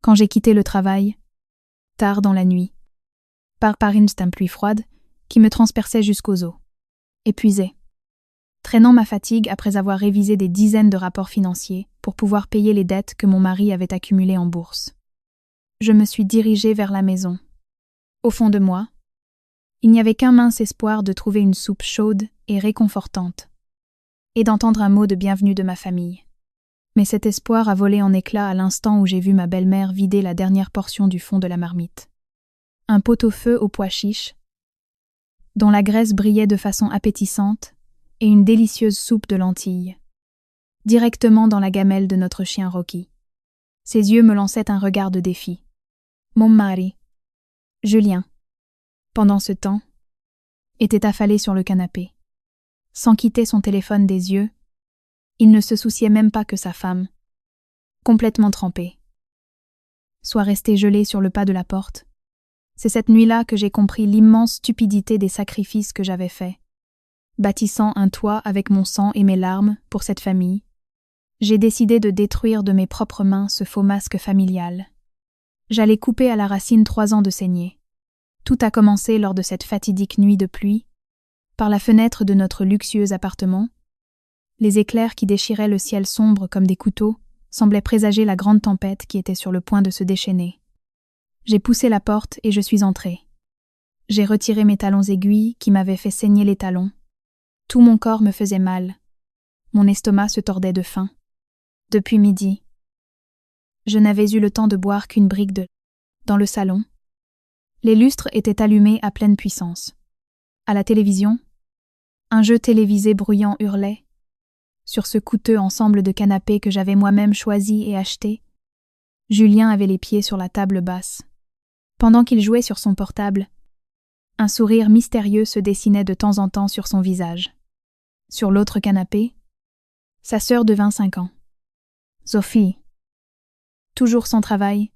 Quand j'ai quitté le travail, tard dans la nuit, par une pluie froide qui me transperçait jusqu'aux os, épuisée, traînant ma fatigue après avoir révisé des dizaines de rapports financiers pour pouvoir payer les dettes que mon mari avait accumulées en bourse. Je me suis dirigée vers la maison. Au fond de moi, il n'y avait qu'un mince espoir de trouver une soupe chaude et réconfortante, et d'entendre un mot de bienvenue de ma famille. Mais cet espoir a volé en éclats à l'instant où j'ai vu ma belle-mère vider la dernière portion du fond de la marmite. Un pot-au-feu aux pois chiches, dont la graisse brillait de façon appétissante, et une délicieuse soupe de lentilles, directement dans la gamelle de notre chien Rocky. Ses yeux me lançaient un regard de défi. Mon mari, Julien, pendant ce temps, était affalé sur le canapé. Sans quitter son téléphone des yeux, il ne se souciait même pas que sa femme, complètement trempée, soit restée gelée sur le pas de la porte. C'est cette nuit-là que j'ai compris l'immense stupidité des sacrifices que j'avais faits. Bâtissant un toit avec mon sang et mes larmes pour cette famille, j'ai décidé de détruire de mes propres mains ce faux masque familial. J'allais couper à la racine 3 ans de saignée. Tout a commencé lors de cette fatidique nuit de pluie, par la fenêtre de notre luxueux appartement. Les éclairs qui déchiraient le ciel sombre comme des couteaux semblaient présager la grande tempête qui était sur le point de se déchaîner. J'ai poussé la porte et je suis entrée. J'ai retiré mes talons aiguilles qui m'avaient fait saigner les talons. Tout mon corps me faisait mal. Mon estomac se tordait de faim. Depuis midi, je n'avais eu le temps de boire qu'une brique de... Dans le salon, les lustres étaient allumés à pleine puissance. À la télévision, un jeu télévisé bruyant hurlait. Sur ce coûteux ensemble de canapés que j'avais moi-même choisi et acheté, Julien avait les pieds sur la table basse. Pendant qu'il jouait sur son portable, un sourire mystérieux se dessinait de temps en temps sur son visage. Sur l'autre canapé, sa sœur de 25 ans. Sophie. Toujours sans travail,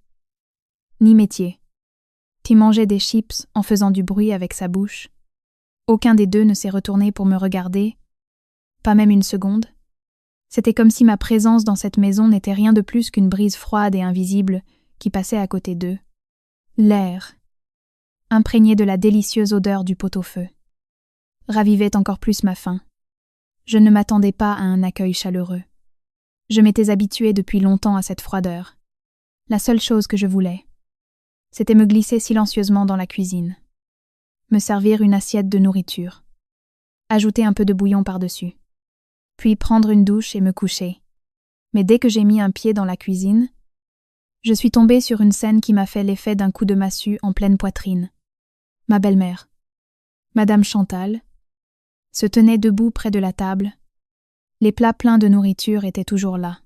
ni métier. Qui mangeait des chips en faisant du bruit avec sa bouche. Aucun des deux ne s'est retourné pour me regarder, pas même une seconde. C'était comme si ma présence dans cette maison n'était rien de plus qu'une brise froide et invisible qui passait à côté d'eux. L'air, imprégné de la délicieuse odeur du pot-au-feu, ravivait encore plus ma faim. Je ne m'attendais pas à un accueil chaleureux. Je m'étais habituée depuis longtemps à cette froideur. La seule chose que je voulais, c'était me glisser silencieusement dans la cuisine, me servir une assiette de nourriture, ajouter un peu de bouillon par-dessus, puis prendre une douche et me coucher. Mais dès que j'ai mis un pied dans la cuisine, je suis tombée sur une scène qui m'a fait l'effet d'un coup de massue en pleine poitrine. Ma belle-mère, Madame Chantal, se tenait debout près de la table. Les plats pleins de nourriture étaient toujours là.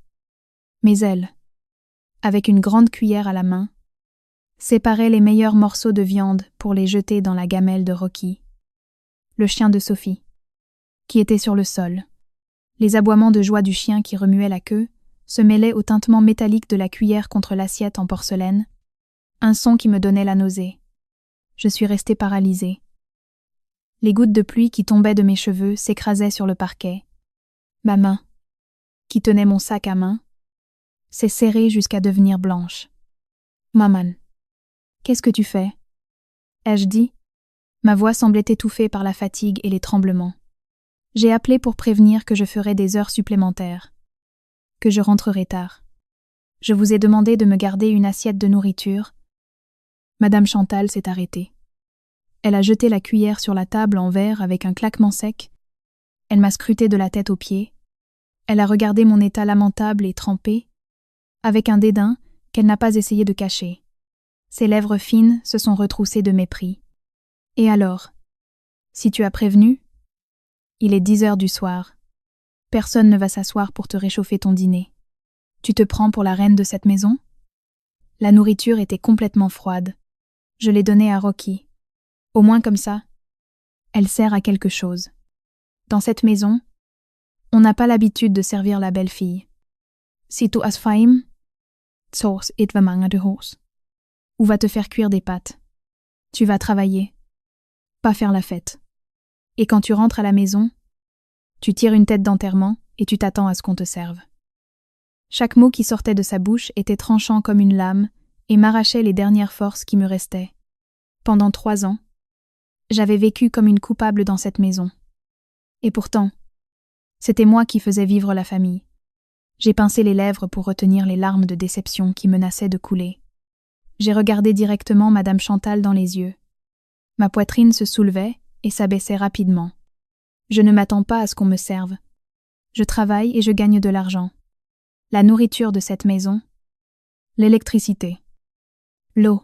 Mais elle, avec une grande cuillère à la main, séparait les meilleurs morceaux de viande pour les jeter dans la gamelle de Rocky, le chien de Sophie, qui était sur le sol. Les aboiements de joie du chien qui remuait la queue se mêlaient au tintement métallique de la cuillère contre l'assiette en porcelaine, un son qui me donnait la nausée. Je suis restée paralysée. Les gouttes de pluie qui tombaient de mes cheveux s'écrasaient sur le parquet. Ma main, qui tenait mon sac à main, s'est serrée jusqu'à devenir blanche. « Maman, qu'est-ce que tu fais ?» ai-je dit. Ma voix semblait étouffée par la fatigue et les tremblements. J'ai appelé pour prévenir que je ferais des heures supplémentaires, que je rentrerai tard. Je vous ai demandé de me garder une assiette de nourriture. Madame Chantal s'est arrêtée. Elle a jeté la cuillère sur la table en verre avec un claquement sec. Elle m'a scruté de la tête aux pieds. Elle a regardé mon état lamentable et trempé, avec un dédain qu'elle n'a pas essayé de cacher. Ses lèvres fines se sont retroussées de mépris. « Et alors, si tu as prévenu ? Il est 10 heures du soir. Personne ne va s'asseoir pour te réchauffer ton dîner. Tu te prends pour la reine de cette maison ? » La nourriture était complètement froide. Je l'ai donnée à Rocky. Au moins comme ça, elle sert à quelque chose. Dans cette maison, on n'a pas l'habitude de servir la belle-fille. Si tu as faim, sås et mange de hos. Ou va te faire cuire des pâtes. Tu vas travailler, pas faire la fête. Et quand tu rentres à la maison, tu tires une tête d'enterrement et tu t'attends à ce qu'on te serve. Chaque mot qui sortait de sa bouche était tranchant comme une lame et m'arrachait les dernières forces qui me restaient. Pendant 3 ans, j'avais vécu comme une coupable dans cette maison. Et pourtant, c'était moi qui faisais vivre la famille. J'ai pincé les lèvres pour retenir les larmes de déception qui menaçaient de couler. J'ai regardé directement Madame Chantal dans les yeux. Ma poitrine se soulevait et s'abaissait rapidement. Je ne m'attends pas à ce qu'on me serve. Je travaille et je gagne de l'argent. La nourriture de cette maison, l'électricité, l'eau,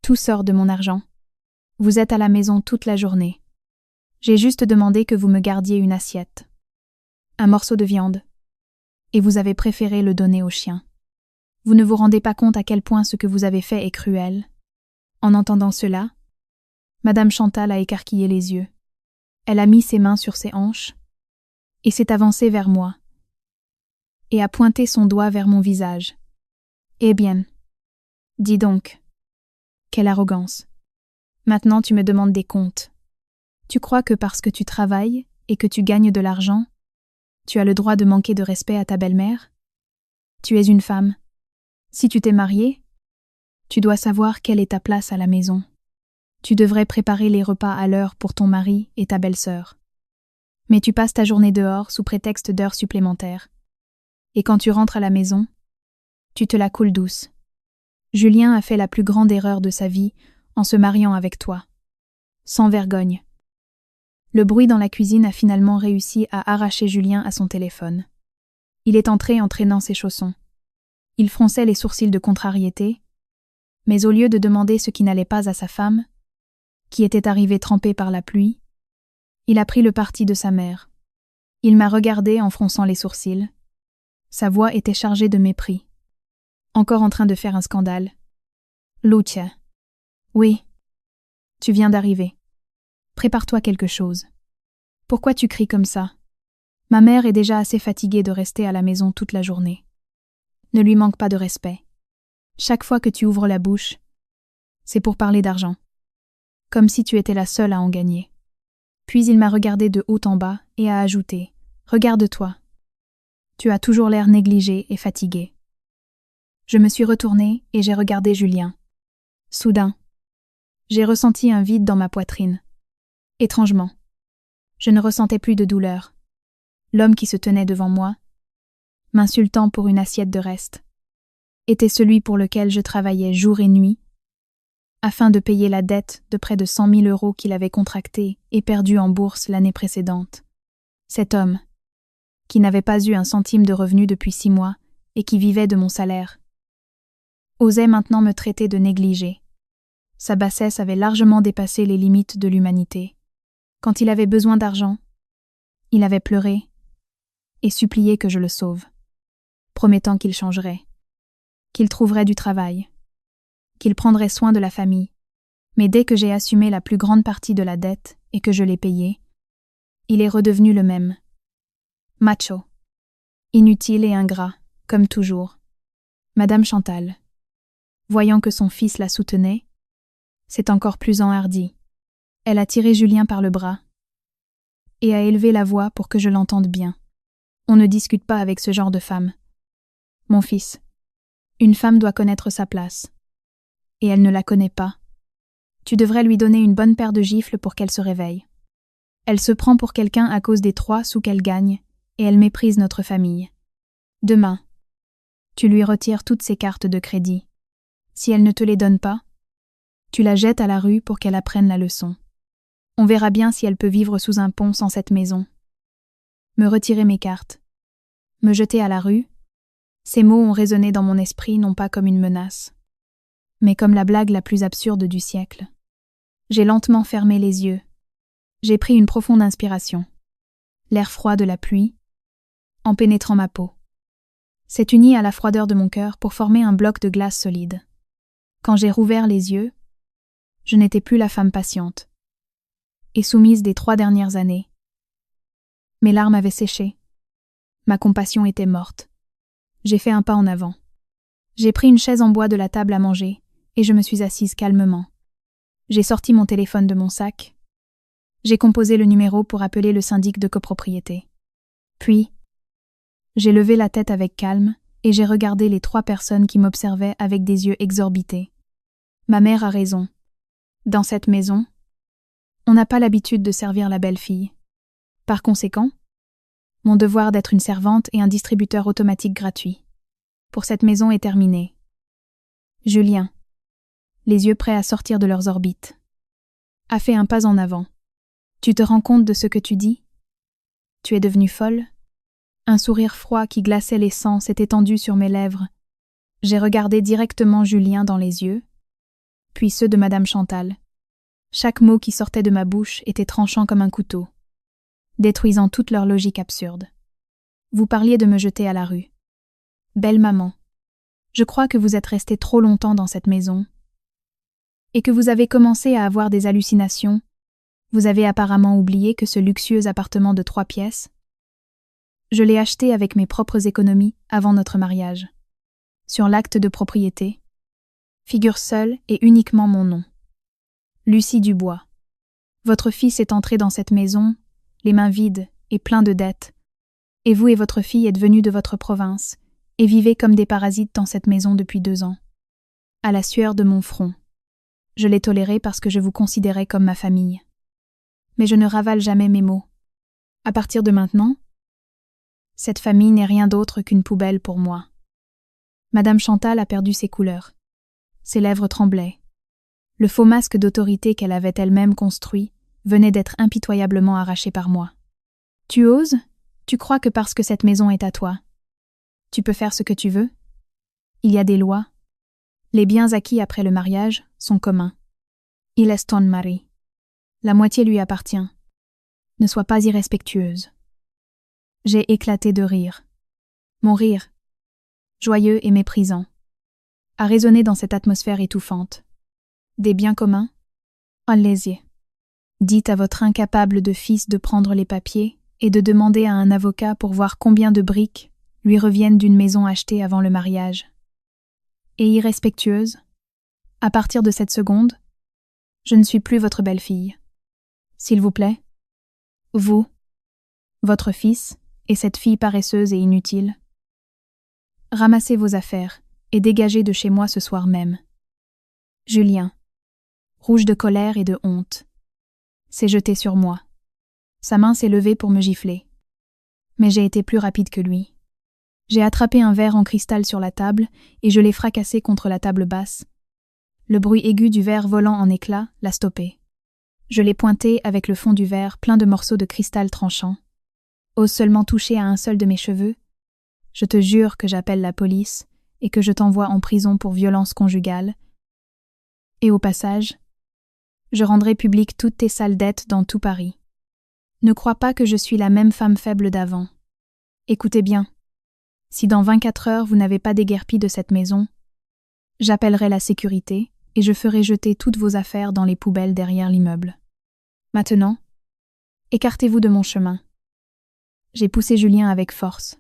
tout sort de mon argent. Vous êtes à la maison toute la journée. J'ai juste demandé que vous me gardiez une assiette, un morceau de viande, et vous avez préféré le donner au chien. Vous ne vous rendez pas compte à quel point ce que vous avez fait est cruel. En entendant cela, Madame Chantal a écarquillé les yeux. Elle a mis ses mains sur ses hanches et s'est avancée vers moi et a pointé son doigt vers mon visage. Eh bien, dis donc, quelle arrogance. Maintenant tu me demandes des comptes. Tu crois que parce que tu travailles et que tu gagnes de l'argent, tu as le droit de manquer de respect à ta belle-mère? Tu es une femme. Si tu t'es mariée, tu dois savoir quelle est ta place à la maison. Tu devrais préparer les repas à l'heure pour ton mari et ta belle-sœur. Mais tu passes ta journée dehors sous prétexte d'heures supplémentaires. Et quand tu rentres à la maison, tu te la coules douce. Julien a fait la plus grande erreur de sa vie en se mariant avec toi. Sans vergogne. Le bruit dans la cuisine a finalement réussi à arracher Julien à son téléphone. Il est entré en traînant ses chaussons. Il fronçait les sourcils de contrariété, mais au lieu de demander ce qui n'allait pas à sa femme, qui était arrivée trempée par la pluie, il a pris le parti de sa mère. Il m'a regardé en fronçant les sourcils. Sa voix était chargée de mépris. Encore en train de faire un scandale. Lucia. Oui. Tu viens d'arriver. Prépare-toi quelque chose. Pourquoi tu cries comme ça? Ma mère est déjà assez fatiguée de rester à la maison toute la journée. Ne lui manque pas de respect. Chaque fois que tu ouvres la bouche, c'est pour parler d'argent. Comme si tu étais la seule à en gagner. Puis il m'a regardé de haut en bas et a ajouté « Regarde-toi. Tu as toujours l'air négligé et fatigué. » Je me suis retournée et j'ai regardé Julien. Soudain, j'ai ressenti un vide dans ma poitrine. Étrangement, je ne ressentais plus de douleur. L'homme qui se tenait devant moi, m'insultant pour une assiette de reste, était celui pour lequel je travaillais jour et nuit, afin de payer la dette de près de 100 000 € qu'il avait contractée et perdue en bourse l'année précédente. Cet homme, qui n'avait pas eu un centime de revenu depuis 6 mois et qui vivait de mon salaire, osait maintenant me traiter de négligée. Sa bassesse avait largement dépassé les limites de l'humanité. Quand il avait besoin d'argent, il avait pleuré et supplié que je le sauve, promettant qu'il changerait, qu'il trouverait du travail, qu'il prendrait soin de la famille. Mais dès que j'ai assumé la plus grande partie de la dette et que je l'ai payée, il est redevenu le même. Macho. Inutile et ingrat, comme toujours. Madame Chantal, voyant que son fils la soutenait, s'est encore plus enhardie. Elle a tiré Julien par le bras et a élevé la voix pour que je l'entende bien. On ne discute pas avec ce genre de femme. Mon fils, une femme doit connaître sa place. Et elle ne la connaît pas. Tu devrais lui donner une bonne paire de gifles pour qu'elle se réveille. Elle se prend pour quelqu'un à cause des 3 sous qu'elle gagne, et elle méprise notre famille. Demain, tu lui retires toutes ses cartes de crédit. Si elle ne te les donne pas, tu la jettes à la rue pour qu'elle apprenne la leçon. On verra bien si elle peut vivre sous un pont sans cette maison. Me retirer mes cartes. Me jeter à la rue. Ces mots ont résonné dans mon esprit non pas comme une menace, mais comme la blague la plus absurde du siècle. J'ai lentement fermé les yeux. J'ai pris une profonde inspiration. L'air froid de la pluie, en pénétrant ma peau, s'est uni à la froideur de mon cœur pour former un bloc de glace solide. Quand j'ai rouvert les yeux, je n'étais plus la femme patiente et soumise des 3 dernières années. Mes larmes avaient séché. Ma compassion était morte. J'ai fait un pas en avant. J'ai pris une chaise en bois de la table à manger et je me suis assise calmement. J'ai sorti mon téléphone de mon sac. J'ai composé le numéro pour appeler le syndic de copropriété. Puis, j'ai levé la tête avec calme et j'ai regardé les 3 personnes qui m'observaient avec des yeux exorbités. Ma mère a raison. Dans cette maison, on n'a pas l'habitude de servir la belle-fille. Par conséquent, mon devoir d'être une servante et un distributeur automatique gratuit pour cette maison est terminé. Julien, les yeux prêts à sortir de leurs orbites, a fait un pas en avant. Tu te rends compte de ce que tu dis? Tu es devenue folle? Un sourire froid qui glaçait les sangs s'est étendu sur mes lèvres. J'ai regardé directement Julien dans les yeux, puis ceux de Madame Chantal. Chaque mot qui sortait de ma bouche était tranchant comme un couteau, détruisant toute leur logique absurde. Vous parliez de me jeter à la rue. Belle maman, je crois que vous êtes restée trop longtemps dans cette maison et que vous avez commencé à avoir des hallucinations. Vous avez apparemment oublié que ce luxueux appartement de 3 pièces, je l'ai acheté avec mes propres économies avant notre mariage. Sur l'acte de propriété, figure seul et uniquement mon nom. Lucie Dubois. Votre fils est entré dans cette maison, les mains vides et plein de dettes, et vous et votre fille êtes venus de votre province et vivez comme des parasites dans cette maison depuis 2 ans. À la sueur de mon front. Je l'ai toléré parce que je vous considérais comme ma famille. Mais je ne ravale jamais mes mots. À partir de maintenant, cette famille n'est rien d'autre qu'une poubelle pour moi. Madame Chantal a perdu ses couleurs. Ses lèvres tremblaient. Le faux masque d'autorité qu'elle avait elle-même construit venait d'être impitoyablement arraché par moi. Tu oses? Tu crois que parce que cette maison est à toi, tu peux faire ce que tu veux? Il y a des lois. Les biens acquis après le mariage sont communs. Il est ton mari. La moitié lui appartient. Ne sois pas irrespectueuse. J'ai éclaté de rire. Mon rire, joyeux et méprisant, a résonné dans cette atmosphère étouffante. Des biens communs? Allez-y. Dites à votre incapable de fils de prendre les papiers et de demander à un avocat pour voir combien de briques lui reviennent d'une maison achetée avant le mariage. Et irrespectueuse? À partir de cette seconde, je ne suis plus votre belle-fille. S'il vous plaît, vous, votre fils et cette fille paresseuse et inutile, ramassez vos affaires et dégagez de chez moi ce soir même. Julien, rouge de colère et de honte, s'est jeté sur moi. Sa main s'est levée pour me gifler. Mais j'ai été plus rapide que lui. J'ai attrapé un verre en cristal sur la table et je l'ai fracassé contre la table basse. Le bruit aigu du verre volant en éclats l'a stoppé. Je l'ai pointé avec le fond du verre plein de morceaux de cristal tranchant. Ose seulement toucher à un seul de mes cheveux? Je te jure que j'appelle la police et que je t'envoie en prison pour violence conjugale. Et au passage, je rendrai publiques toutes tes sales dettes dans tout Paris. Ne crois pas que je suis la même femme faible d'avant. Écoutez bien, si dans 24 heures vous n'avez pas déguerpi de cette maison, j'appellerai la sécurité et je ferai jeter toutes vos affaires dans les poubelles derrière l'immeuble. Maintenant, écartez-vous de mon chemin. J'ai poussé Julien avec force,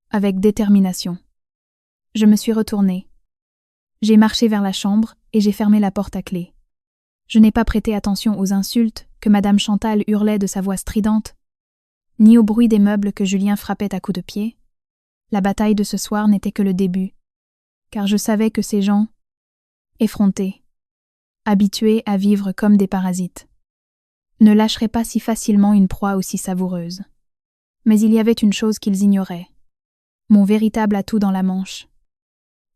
avec détermination. Je me suis retournée. J'ai marché vers la chambre et j'ai fermé la porte à clé. Je n'ai pas prêté attention aux insultes que Madame Chantal hurlait de sa voix stridente, ni au bruit des meubles que Julien frappait à coups de pied. La bataille de ce soir n'était que le début, car je savais que ces gens, effrontés, habitués à vivre comme des parasites, ne lâcheraient pas si facilement une proie aussi savoureuse. Mais il y avait une chose qu'ils ignoraient, mon véritable atout dans la manche,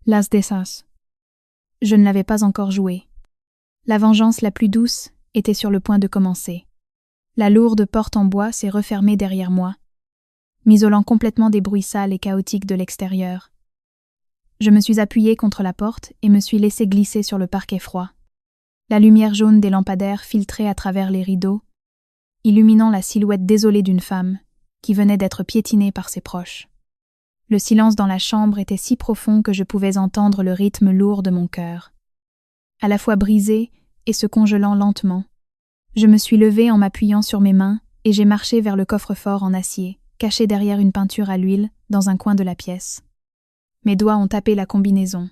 l'as des as. Je ne l'avais pas encore joué. La vengeance la plus douce était sur le point de commencer. La lourde porte en bois s'est refermée derrière moi, m'isolant complètement des bruits sales et chaotiques de l'extérieur. Je me suis appuyée contre la porte et me suis laissée glisser sur le parquet froid. La lumière jaune des lampadaires filtrait à travers les rideaux, illuminant la silhouette désolée d'une femme qui venait d'être piétinée par ses proches. Le silence dans la chambre était si profond que je pouvais entendre le rythme lourd de mon cœur. À la fois brisé et se congelant lentement, je me suis levée en m'appuyant sur mes mains et j'ai marché vers le coffre-fort en acier, caché derrière une peinture à l'huile dans un coin de la pièce. Mes doigts ont tapé la combinaison.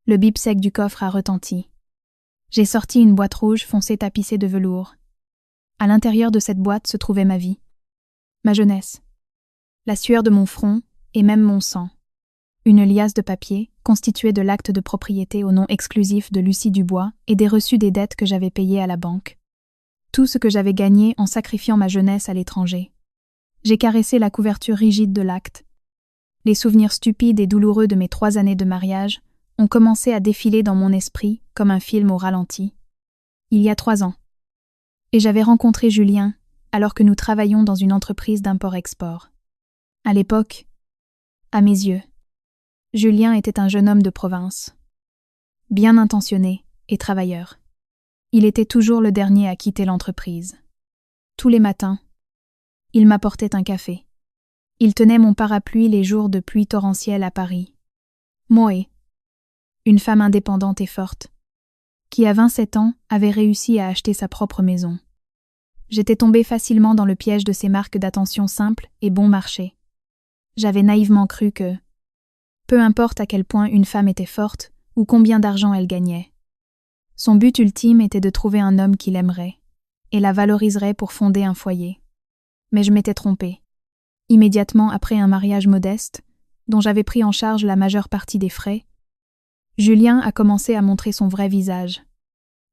Le bip sec du coffre a retenti. J'ai sorti une boîte rouge foncée tapissée de velours. À l'intérieur de cette boîte se trouvait ma vie, ma jeunesse, la sueur de mon front et même mon sang. Une liasse de papier, constituée de l'acte de propriété au nom exclusif de Lucie Dubois et des reçus des dettes que j'avais payées à la banque. Tout ce que j'avais gagné en sacrifiant ma jeunesse à l'étranger. J'ai caressé la couverture rigide de l'acte. Les souvenirs stupides et douloureux de mes 3 années de mariage ont commencé à défiler dans mon esprit comme un film au ralenti. Il y a 3 ans. Et j'avais rencontré Julien alors que nous travaillions dans une entreprise d'import-export. À l'époque, à mes yeux, Julien était un jeune homme de province, bien intentionné et travailleur. Il était toujours le dernier à quitter l'entreprise. Tous les matins, il m'apportait un café. Il tenait mon parapluie les jours de pluie torrentielle à Paris. Moi, une femme indépendante et forte, qui à 27 ans avait réussi à acheter sa propre maison. J'étais tombée facilement dans le piège de ces marques d'attention simples et bon marché. J'avais naïvement cru que, peu importe à quel point une femme était forte ou combien d'argent elle gagnait, son but ultime était de trouver un homme qui l'aimerait et la valoriserait pour fonder un foyer. Mais je m'étais trompée. Immédiatement après un mariage modeste, dont j'avais pris en charge la majeure partie des frais, Julien a commencé à montrer son vrai visage.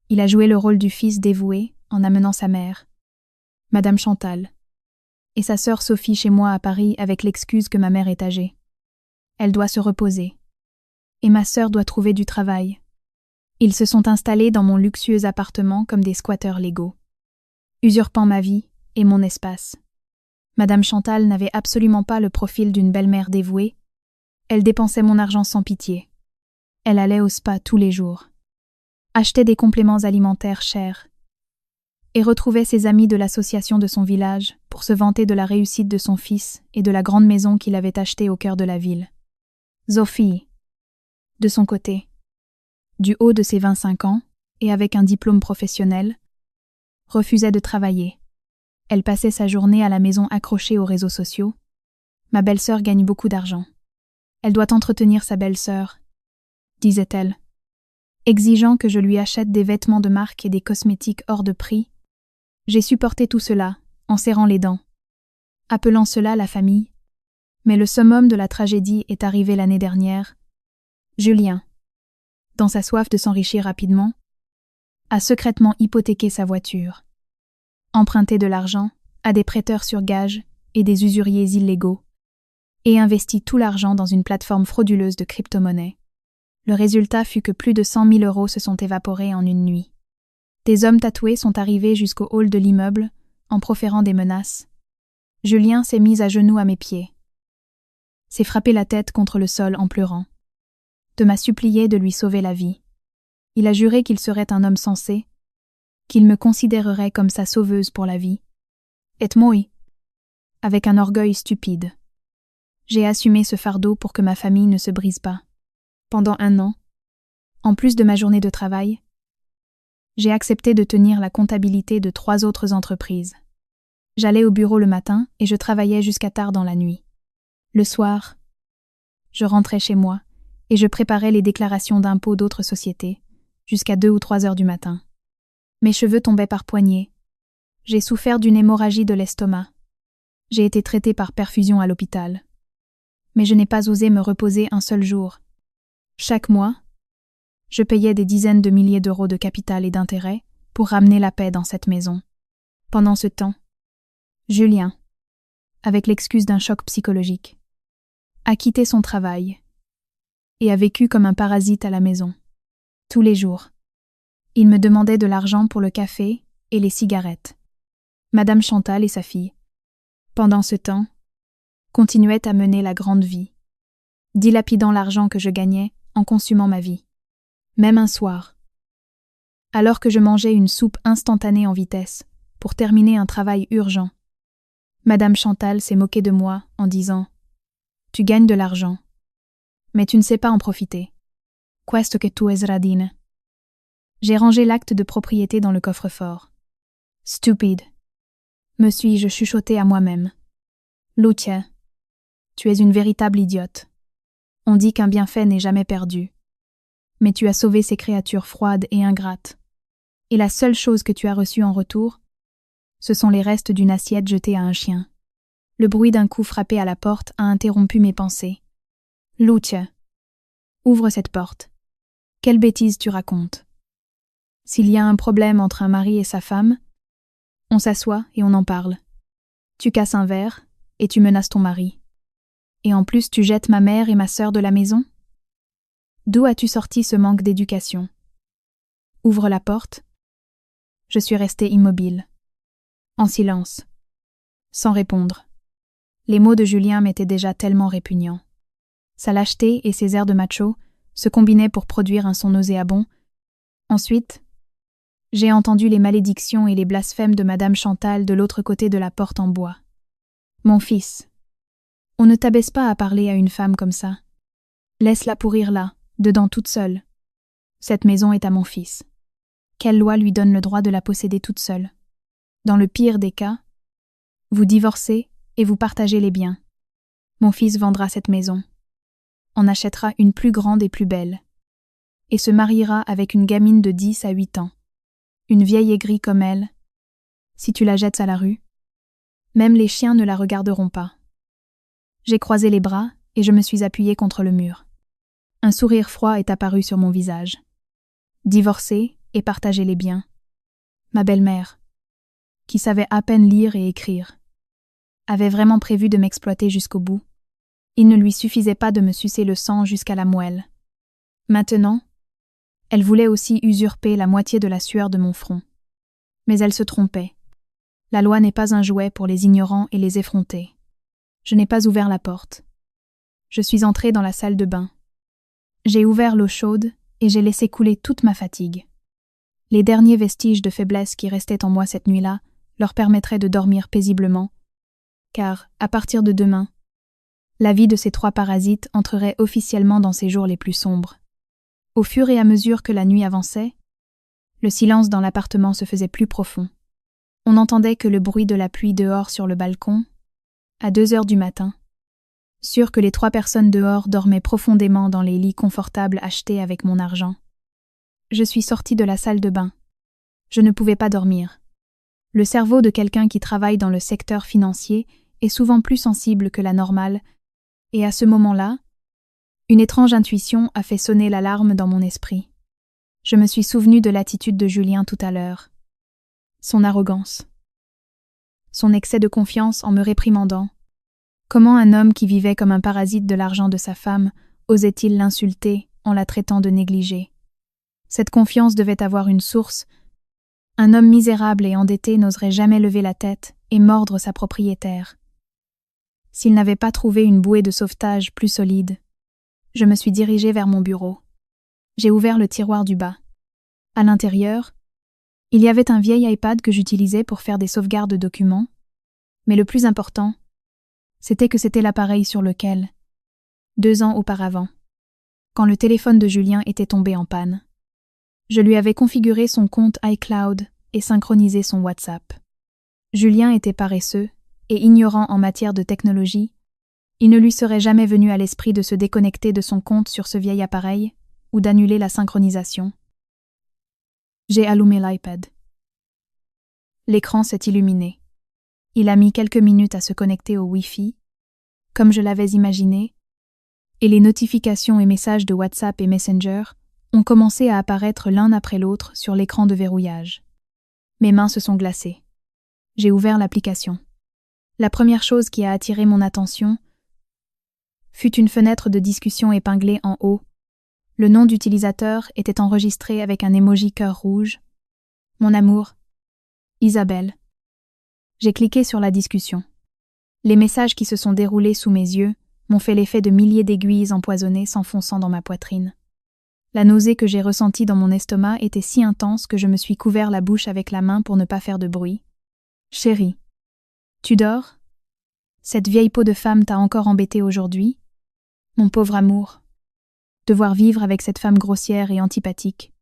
Il a joué le rôle du fils dévoué en amenant sa mère, Madame Chantal, et sa sœur Sophie chez moi à Paris avec l'excuse que ma mère est âgée. Elle doit se reposer. Et ma sœur doit trouver du travail. Ils se sont installés dans mon luxueux appartement comme des squatteurs légaux, usurpant ma vie et mon espace. Madame Chantal n'avait absolument pas le profil d'une belle-mère dévouée. Elle dépensait mon argent sans pitié. Elle allait au spa tous les jours, achetait des compléments alimentaires chers et retrouvait ses amis de l'association de son village pour se vanter de la réussite de son fils et de la grande maison qu'il avait achetée au cœur de la ville. Sophie, de son côté, du haut de ses 25 ans et avec un diplôme professionnel, refusait de travailler. Elle passait sa journée à la maison accrochée aux réseaux sociaux. Ma belle-sœur gagne beaucoup d'argent. Elle doit entretenir sa belle-sœur, disait-elle, exigeant que je lui achète des vêtements de marque et des cosmétiques hors de prix. J'ai supporté tout cela, en serrant les dents, appelant cela la famille. Mais le summum de la tragédie est arrivé l'année dernière. Julien, dans sa soif de s'enrichir rapidement, a secrètement hypothéqué sa voiture, emprunté de l'argent à des prêteurs sur gage et des usuriers illégaux, et investi tout l'argent dans une plateforme frauduleuse de crypto-monnaie. Le résultat fut que plus de 100 000 € se sont évaporés en une nuit. Des hommes tatoués sont arrivés jusqu'au hall de l'immeuble en proférant des menaces. Julien s'est mis à genoux à mes pieds, s'est frappé la tête contre le sol en pleurant, de m'a supplié de lui sauver la vie. Il a juré qu'il serait un homme sensé, qu'il me considérerait comme sa sauveuse pour la vie. Et moi, avec un orgueil stupide. J'ai assumé ce fardeau pour que ma famille ne se brise pas. Pendant 1 an, en plus de ma journée de travail, j'ai accepté de tenir la comptabilité de 3 autres entreprises. J'allais au bureau le matin et je travaillais jusqu'à tard dans la nuit. Le soir, je rentrais chez moi et je préparais les déclarations d'impôts d'autres sociétés, jusqu'à 2 ou 3 heures du matin. Mes cheveux tombaient par poignées. J'ai souffert d'une hémorragie de l'estomac. J'ai été traitée par perfusion à l'hôpital. Mais je n'ai pas osé me reposer un seul jour. Chaque mois, je payais des dizaines de milliers d'euros de capital et d'intérêts pour ramener la paix dans cette maison. Pendant ce temps, Julien, avec l'excuse d'un choc psychologique, a quitté son travail et a vécu comme un parasite à la maison. Tous les jours, il me demandait de l'argent pour le café et les cigarettes. Madame Chantal et sa fille, pendant ce temps, continuaient à mener la grande vie, dilapidant l'argent que je gagnais en consumant ma vie. Même un soir, alors que je mangeais une soupe instantanée en vitesse pour terminer un travail urgent, Madame Chantal s'est moquée de moi en disant « Tu gagnes de l'argent, mais tu ne sais pas en profiter. Questo che tu es radine. » J'ai rangé l'acte de propriété dans le coffre-fort. Stupide, me suis-je chuchoté à moi-même. Lucia, tu es une véritable idiote. On dit qu'un bienfait n'est jamais perdu. Mais tu as sauvé ces créatures froides et ingrates. Et la seule chose que tu as reçue en retour, ce sont les restes d'une assiette jetée à un chien. Le bruit d'un coup frappé à la porte a interrompu mes pensées. Lucia, ouvre cette porte. Quelle bêtise tu racontes. S'il y a un problème entre un mari et sa femme, on s'assoit et on en parle. Tu casses un verre et tu menaces ton mari. Et en plus tu jettes ma mère et ma sœur de la maison? D'où as-tu sorti ce manque d'éducation? Ouvre la porte. Je suis restée immobile, en silence, sans répondre. Les mots de Julien m'étaient déjà tellement répugnants. Sa lâcheté et ses airs de macho se combinaient pour produire un son nauséabond. Ensuite, j'ai entendu les malédictions et les blasphèmes de Madame Chantal de l'autre côté de la porte en bois. Mon fils, on ne t'abaisse pas à parler à une femme comme ça. Laisse-la pourrir là, dedans toute seule. Cette maison est à mon fils. Quelle loi lui donne le droit de la posséder toute seule? Dans le pire des cas, vous divorcez et vous partagez les biens. Mon fils vendra cette maison, en achètera une plus grande et plus belle, et se mariera avec une gamine de 10 à 8 ans, une vieille aigrie comme elle. Si tu la jettes à la rue, même les chiens ne la regarderont pas. J'ai croisé les bras et je me suis appuyée contre le mur. Un sourire froid est apparu sur mon visage. Divorcer et partager les biens. Ma belle-mère, qui savait à peine lire et écrire, avait vraiment prévu de m'exploiter jusqu'au bout. Il ne lui suffisait pas de me sucer le sang jusqu'à la moelle. Maintenant, elle voulait aussi usurper la moitié de la sueur de mon front. Mais elle se trompait. La loi n'est pas un jouet pour les ignorants et les effrontés. Je n'ai pas ouvert la porte. Je suis entrée dans la salle de bain. J'ai ouvert l'eau chaude et j'ai laissé couler toute ma fatigue. Les derniers vestiges de faiblesse qui restaient en moi cette nuit-là leur permettraient de dormir paisiblement, car, à partir de demain, la vie de ces 3 parasites entrerait officiellement dans ses jours les plus sombres. Au fur et à mesure que la nuit avançait, le silence dans l'appartement se faisait plus profond. On n'entendait que le bruit de la pluie dehors sur le balcon, à 2 heures du matin, sûr que les 3 personnes dehors dormaient profondément dans les lits confortables achetés avec mon argent. Je suis sortie de la salle de bain. Je ne pouvais pas dormir. Le cerveau de quelqu'un qui travaille dans le secteur financier est souvent plus sensible que la normale, et à ce moment-là, une étrange intuition a fait sonner l'alarme dans mon esprit. Je me suis souvenue de l'attitude de Julien tout à l'heure. Son arrogance. Son excès de confiance en me réprimandant. Comment un homme qui vivait comme un parasite de l'argent de sa femme osait-il l'insulter en la traitant de négligée? Cette confiance devait avoir une source. Un homme misérable et endetté n'oserait jamais lever la tête et mordre sa propriétaire. S'il n'avait pas trouvé une bouée de sauvetage plus solide, je me suis dirigée vers mon bureau. J'ai ouvert le tiroir du bas. À l'intérieur, il y avait un vieil iPad que j'utilisais pour faire des sauvegardes de documents, mais le plus important, c'était que c'était l'appareil sur lequel, 2 ans auparavant, quand le téléphone de Julien était tombé en panne, je lui avais configuré son compte iCloud et synchronisé son WhatsApp. Julien était paresseux et ignorant en matière de technologie. Il ne lui serait jamais venu à l'esprit de se déconnecter de son compte sur ce vieil appareil ou d'annuler la synchronisation. J'ai allumé l'iPad. L'écran s'est illuminé. Il a mis quelques minutes à se connecter au Wi-Fi, comme je l'avais imaginé, et les notifications et messages de WhatsApp et Messenger ont commencé à apparaître l'un après l'autre sur l'écran de verrouillage. Mes mains se sont glacées. J'ai ouvert l'application. La première chose qui a attiré mon attention fut une fenêtre de discussion épinglée en haut. Le nom d'utilisateur était enregistré avec un emoji cœur rouge. Mon amour, Isabelle. J'ai cliqué sur la discussion. Les messages qui se sont déroulés sous mes yeux m'ont fait l'effet de milliers d'aiguilles empoisonnées s'enfonçant dans ma poitrine. La nausée que j'ai ressentie dans mon estomac était si intense que je me suis couvert la bouche avec la main pour ne pas faire de bruit. Chérie, tu dors? Cette vieille peau de femme t'a encore embêté aujourd'hui? Mon pauvre amour. Devoir vivre avec cette femme grossière et antipathique.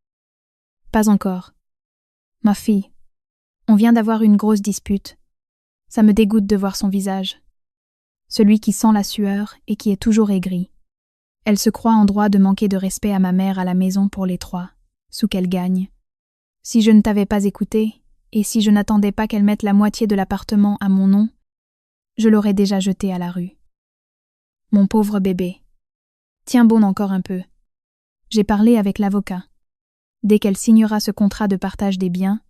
Pas encore. Ma fille, on vient d'avoir une grosse dispute. Ça me dégoûte de voir son visage. Celui qui sent la sueur et qui est toujours aigri. Elle se croit en droit de manquer de respect à ma mère à la maison pour les 3, sous qu'elle gagne. Si je ne t'avais pas écouté, et si je n'attendais pas qu'elle mette la moitié de l'appartement à mon nom, je l'aurais déjà jeté à la rue. Mon pauvre bébé. Tiens bon encore un peu. J'ai parlé avec l'avocat. Dès qu'elle signera ce contrat de partage des biens,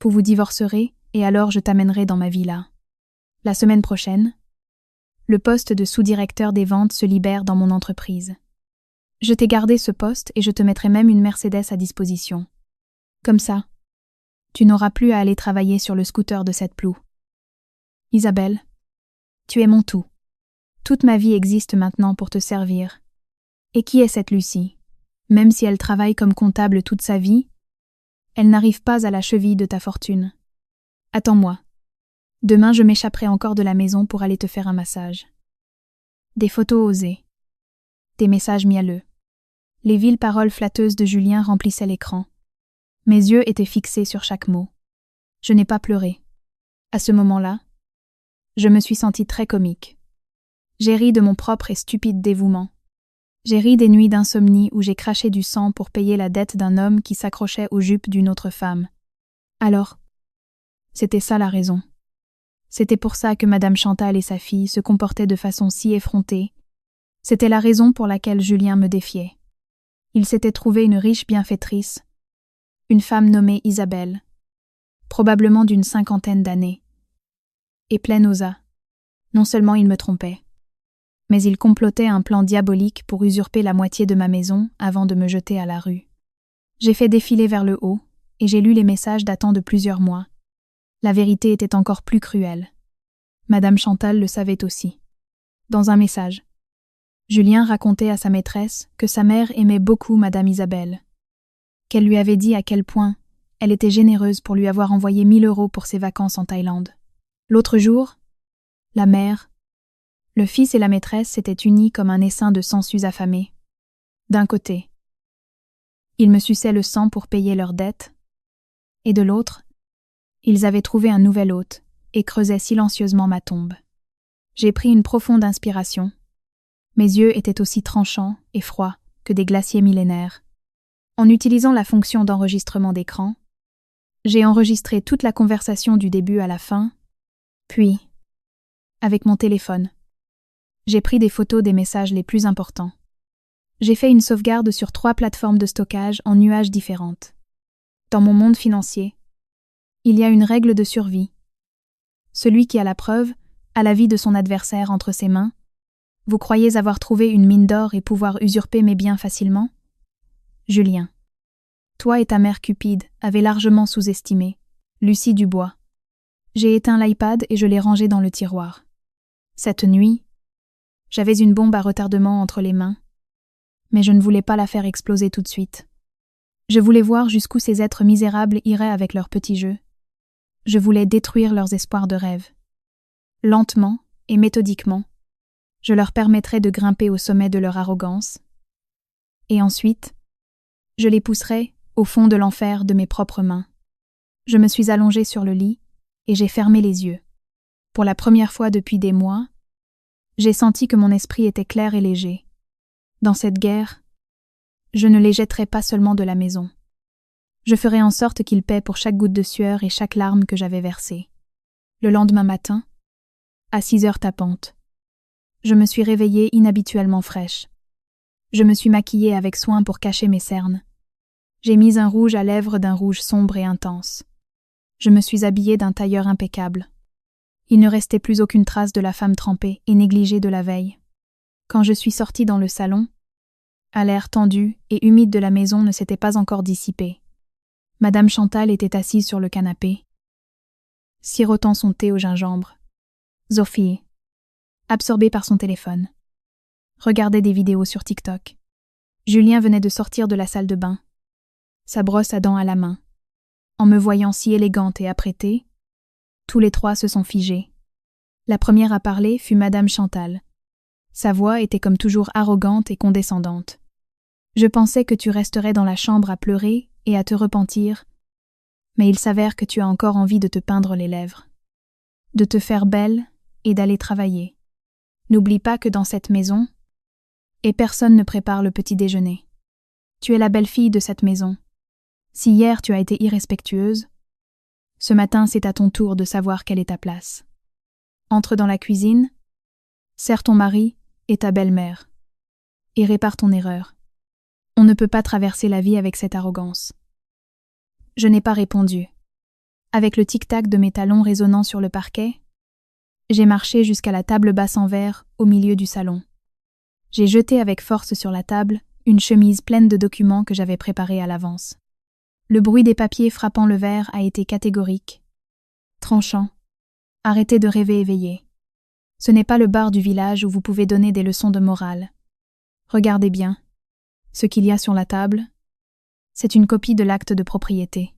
vous divorcerez et alors je t'amènerai dans ma villa. La semaine prochaine, le poste de sous-directeur des ventes se libère dans mon entreprise. Je t'ai gardé ce poste et je te mettrai même une Mercedes à disposition. Comme ça, tu n'auras plus à aller travailler sur le scooter de cette ploue. Isabelle, tu es mon tout. Toute ma vie existe maintenant pour te servir. Et qui est cette Lucie? Même si elle travaille comme comptable toute sa vie, elle n'arrive pas à la cheville de ta fortune. Attends-moi. Demain, je m'échapperai encore de la maison pour aller te faire un massage. Des photos osées. Des messages mielleux. Les viles paroles flatteuses de Julien remplissaient l'écran. Mes yeux étaient fixés sur chaque mot. Je n'ai pas pleuré. À ce moment-là, je me suis sentie très comique. J'ai ri de mon propre et stupide dévouement. J'ai ri des nuits d'insomnie où j'ai craché du sang pour payer la dette d'un homme qui s'accrochait aux jupes d'une autre femme. Alors, c'était ça la raison. C'était pour ça que Madame Chantal et sa fille se comportaient de façon si effrontée. C'était la raison pour laquelle Julien me défiait. Il s'était trouvé une riche bienfaitrice, une femme nommée Isabelle, probablement d'une 50aine d'années. Et pleine osa. Non seulement il me trompait, mais il complotait un plan diabolique pour usurper la moitié de ma maison avant de me jeter à la rue. J'ai fait défiler vers le haut, et j'ai lu les messages datant de plusieurs mois. La vérité était encore plus cruelle. Madame Chantal le savait aussi. Dans un message, Julien racontait à sa maîtresse que sa mère aimait beaucoup Madame Isabelle, qu'elle lui avait dit à quel point elle était généreuse pour lui avoir envoyé 1 000 € pour ses vacances en Thaïlande. L'autre jour, la mère, le fils et la maîtresse s'étaient unis comme un essaim de sangsues affamés. D'un côté, ils me suçaient le sang pour payer leurs dettes, et de l'autre, ils avaient trouvé un nouvel hôte et creusaient silencieusement ma tombe. J'ai pris une profonde inspiration. Mes yeux étaient aussi tranchants et froids que des glaciers millénaires. En utilisant la fonction d'enregistrement d'écran, j'ai enregistré toute la conversation du début à la fin, puis, avec mon téléphone, j'ai pris des photos des messages les plus importants. J'ai fait une sauvegarde sur 3 plateformes de stockage en nuages différentes. Dans mon monde financier, il y a une règle de survie. Celui qui a la preuve a la vie de son adversaire entre ses mains. Vous croyez avoir trouvé une mine d'or et pouvoir usurper mes biens facilement? Julien. Toi et ta mère Cupide avez largement sous-estimé. Lucie Dubois. J'ai éteint l'iPad et je l'ai rangé dans le tiroir. Cette nuit, j'avais une bombe à retardement entre les mains, mais je ne voulais pas la faire exploser tout de suite. Je voulais voir jusqu'où ces êtres misérables iraient avec leurs petits jeux. Je voulais détruire leurs espoirs de rêve. Lentement et méthodiquement, je leur permettrais de grimper au sommet de leur arrogance. Et ensuite, je les pousserais au fond de l'enfer de mes propres mains. Je me suis allongée sur le lit et j'ai fermé les yeux. Pour la première fois depuis des mois, j'ai senti que mon esprit était clair et léger. Dans cette guerre, je ne les jetterai pas seulement de la maison. Je ferai en sorte qu'ils paient pour chaque goutte de sueur et chaque larme que j'avais versée. Le lendemain matin, à 6 heures tapantes, je me suis réveillée inhabituellement fraîche. Je me suis maquillée avec soin pour cacher mes cernes. J'ai mis un rouge à lèvres d'un rouge sombre et intense. Je me suis habillée d'un tailleur impeccable. Il ne restait plus aucune trace de la femme trempée et négligée de la veille. Quand je suis sortie dans le salon, l'air tendu et humide de la maison ne s'était pas encore dissipé. Madame Chantal était assise sur le canapé, sirotant son thé au gingembre. Sophie, absorbée par son téléphone, regardait des vidéos sur TikTok. Julien venait de sortir de la salle de bain, sa brosse à dents à la main. En me voyant si élégante et apprêtée, tous les 3 se sont figés. La première à parler fut Madame Chantal. Sa voix était comme toujours arrogante et condescendante. Je pensais que tu resterais dans la chambre à pleurer et à te repentir, mais il s'avère que tu as encore envie de te peindre les lèvres, de te faire belle et d'aller travailler. N'oublie pas que dans cette maison, et personne ne prépare le petit déjeuner. Tu es la belle-fille de cette maison. Si hier tu as été irrespectueuse, ce matin c'est à ton tour de savoir quelle est ta place. Entre dans la cuisine, serre ton mari et ta belle-mère. et répare ton erreur. On ne peut pas traverser la vie avec cette arrogance. Je n'ai pas répondu. Avec le tic-tac de mes talons résonnant sur le parquet, j'ai marché jusqu'à la table basse en verre au milieu du salon. J'ai jeté avec force sur la table une chemise pleine de documents que j'avais préparés à l'avance. Le bruit des papiers frappant le verre a été catégorique, tranchant. Arrêtez de rêver éveillé. Ce n'est pas le bar du village où vous pouvez donner des leçons de morale. Regardez bien. Ce qu'il y a sur la table, c'est une copie de l'acte de propriété,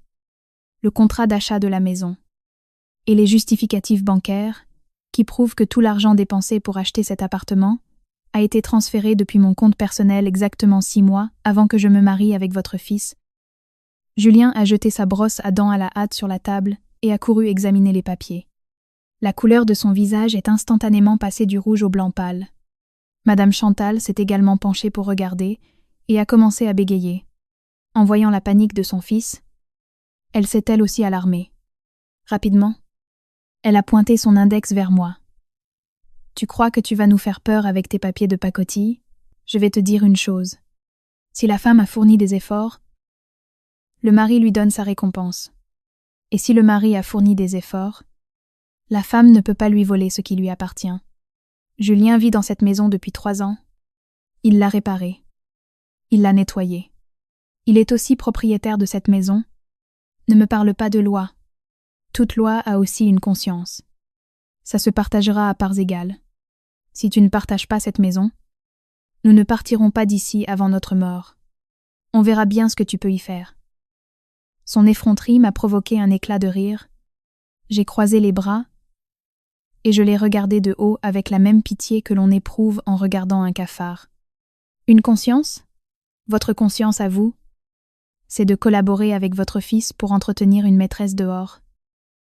le contrat d'achat de la maison, et les justificatifs bancaires qui prouvent que tout l'argent dépensé pour acheter cet appartement a été transféré depuis mon compte personnel exactement 6 mois avant que je me marie avec votre fils. Julien a jeté sa brosse à dents à la hâte sur la table et a couru examiner les papiers. La couleur de son visage est instantanément passée du rouge au blanc pâle. Madame Chantal s'est également penchée pour regarder et a commencé à bégayer. En voyant la panique de son fils, elle s'est elle aussi alarmée. Rapidement, elle a pointé son index vers moi. « Tu crois que tu vas nous faire peur avec tes papiers de pacotille ? Je vais te dire une chose. Si la femme a fourni des efforts, le mari lui donne sa récompense. Et si le mari a fourni des efforts, la femme ne peut pas lui voler ce qui lui appartient. Julien vit dans cette maison depuis 3 ans. Il l'a réparée. Il l'a nettoyée. Il est aussi propriétaire de cette maison. Ne me parle pas de loi. Toute loi a aussi une conscience. Ça se partagera à parts égales. Si tu ne partages pas cette maison, nous ne partirons pas d'ici avant notre mort. On verra bien ce que tu peux y faire. » Son effronterie m'a provoqué un éclat de rire. J'ai croisé les bras et je l'ai regardé de haut avec la même pitié que l'on éprouve en regardant un cafard. Une conscience ? Votre conscience à vous, c'est de collaborer avec votre fils pour entretenir une maîtresse dehors,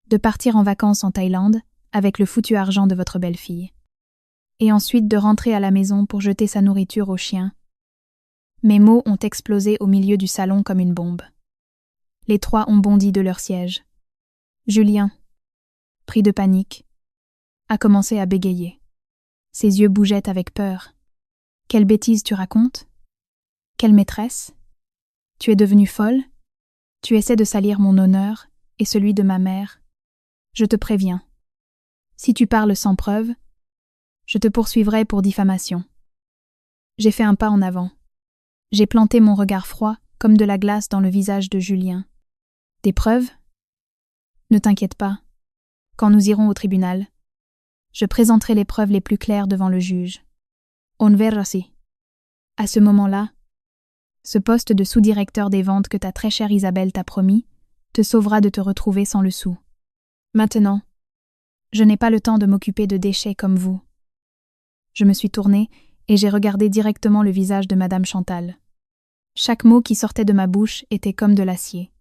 de partir en vacances en Thaïlande avec le foutu argent de votre belle-fille, et ensuite de rentrer à la maison pour jeter sa nourriture au chien. Mes mots ont explosé au milieu du salon comme une bombe. Les 3 ont bondi de leur siège. Julien, pris de panique, a commencé à bégayer. Ses yeux bougeaient avec peur. « Quelle bêtise tu racontes ? Quelle maîtresse ? Tu es devenue folle ? Tu essaies de salir mon honneur et celui de ma mère. Je te préviens. Si tu parles sans preuve, je te poursuivrai pour diffamation. » J'ai fait un pas en avant. J'ai planté mon regard froid comme de la glace dans le visage de Julien. « Des preuves ? Ne t'inquiète pas. Quand nous irons au tribunal, je présenterai les preuves les plus claires devant le juge. On verra si. À ce moment-là, ce poste de sous-directeur des ventes que ta très chère Isabelle t'a promis te sauvera de te retrouver sans le sou. Maintenant, je n'ai pas le temps de m'occuper de déchets comme vous. » Je me suis tournée et j'ai regardé directement le visage de Madame Chantal. Chaque mot qui sortait de ma bouche était comme de l'acier.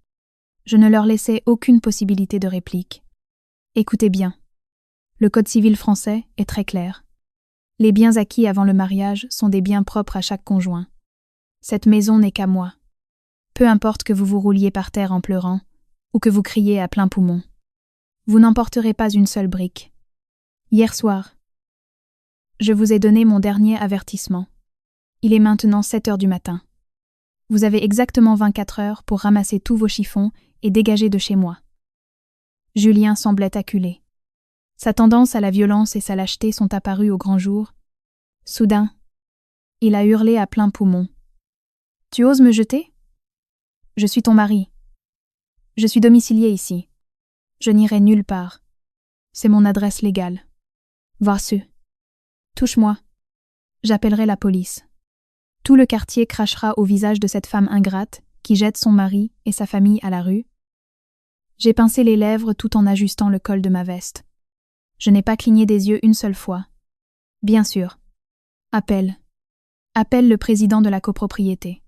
Je ne leur laissais aucune possibilité de réplique. Écoutez bien. Le Code civil français est très clair. Les biens acquis avant le mariage sont des biens propres à chaque conjoint. Cette maison n'est qu'à moi. Peu importe que vous vous rouliez par terre en pleurant ou que vous criez à plein poumon. Vous n'emporterez pas une seule brique. Hier soir, je vous ai donné mon dernier avertissement. Il est maintenant 7 heures du matin. Vous avez exactement 24 heures pour ramasser tous vos chiffons et dégager de chez moi. Julien semblait acculé. Sa tendance à la violence et sa lâcheté sont apparues au grand jour. Soudain, il a hurlé à plein poumon. « Tu oses me jeter ? Je suis ton mari. Je suis domicilié ici. Je n'irai nulle part. C'est mon adresse légale. Voici. Touche-moi. J'appellerai la police. Tout le quartier crachera au visage de cette femme ingrate qui jette son mari et sa famille à la rue. » J'ai pincé les lèvres tout en ajustant le col de ma veste. Je n'ai pas cligné des yeux une seule fois. Bien sûr. Appelle. Appelle le président de la copropriété.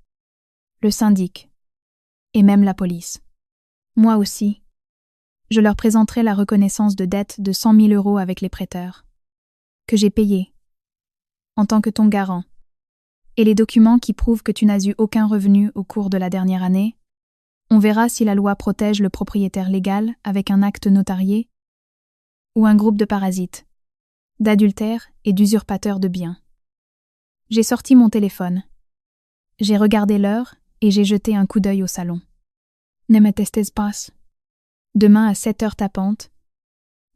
Le syndic. Et même la police. Moi aussi. Je leur présenterai la reconnaissance de dette de 100 000 € avec les prêteurs. Que j'ai payé. En tant que ton garant. Et les documents qui prouvent que tu n'as eu aucun revenu au cours de la dernière année. On verra si la loi protège le propriétaire légal avec un acte notarié ou un groupe de parasites, d'adultères et d'usurpateurs de biens. J'ai sorti mon téléphone. J'ai regardé l'heure et j'ai jeté un coup d'œil au salon. Ne me testez pas. Demain à 7 heures tapantes,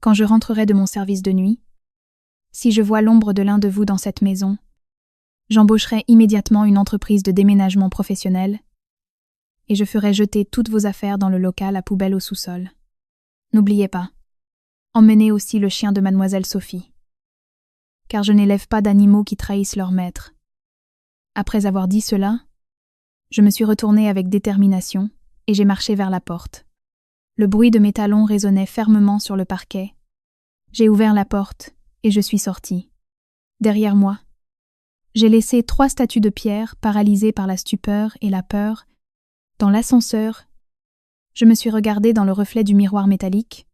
quand je rentrerai de mon service de nuit, si je vois l'ombre de l'un de vous dans cette maison, j'embaucherai immédiatement une entreprise de déménagement professionnel et je ferai jeter toutes vos affaires dans le local à poubelle au sous-sol. N'oubliez pas, emmenez aussi le chien de mademoiselle Sophie, car je n'élève pas d'animaux qui trahissent leur maître. Après avoir dit cela, je me suis retournée avec détermination et j'ai marché vers la porte. Le bruit de mes talons résonnait fermement sur le parquet. J'ai ouvert la porte et je suis sortie. Derrière moi, j'ai laissé 3 statues de pierre paralysées par la stupeur et la peur. Dans l'ascenseur, je me suis regardée dans le reflet du miroir métallique.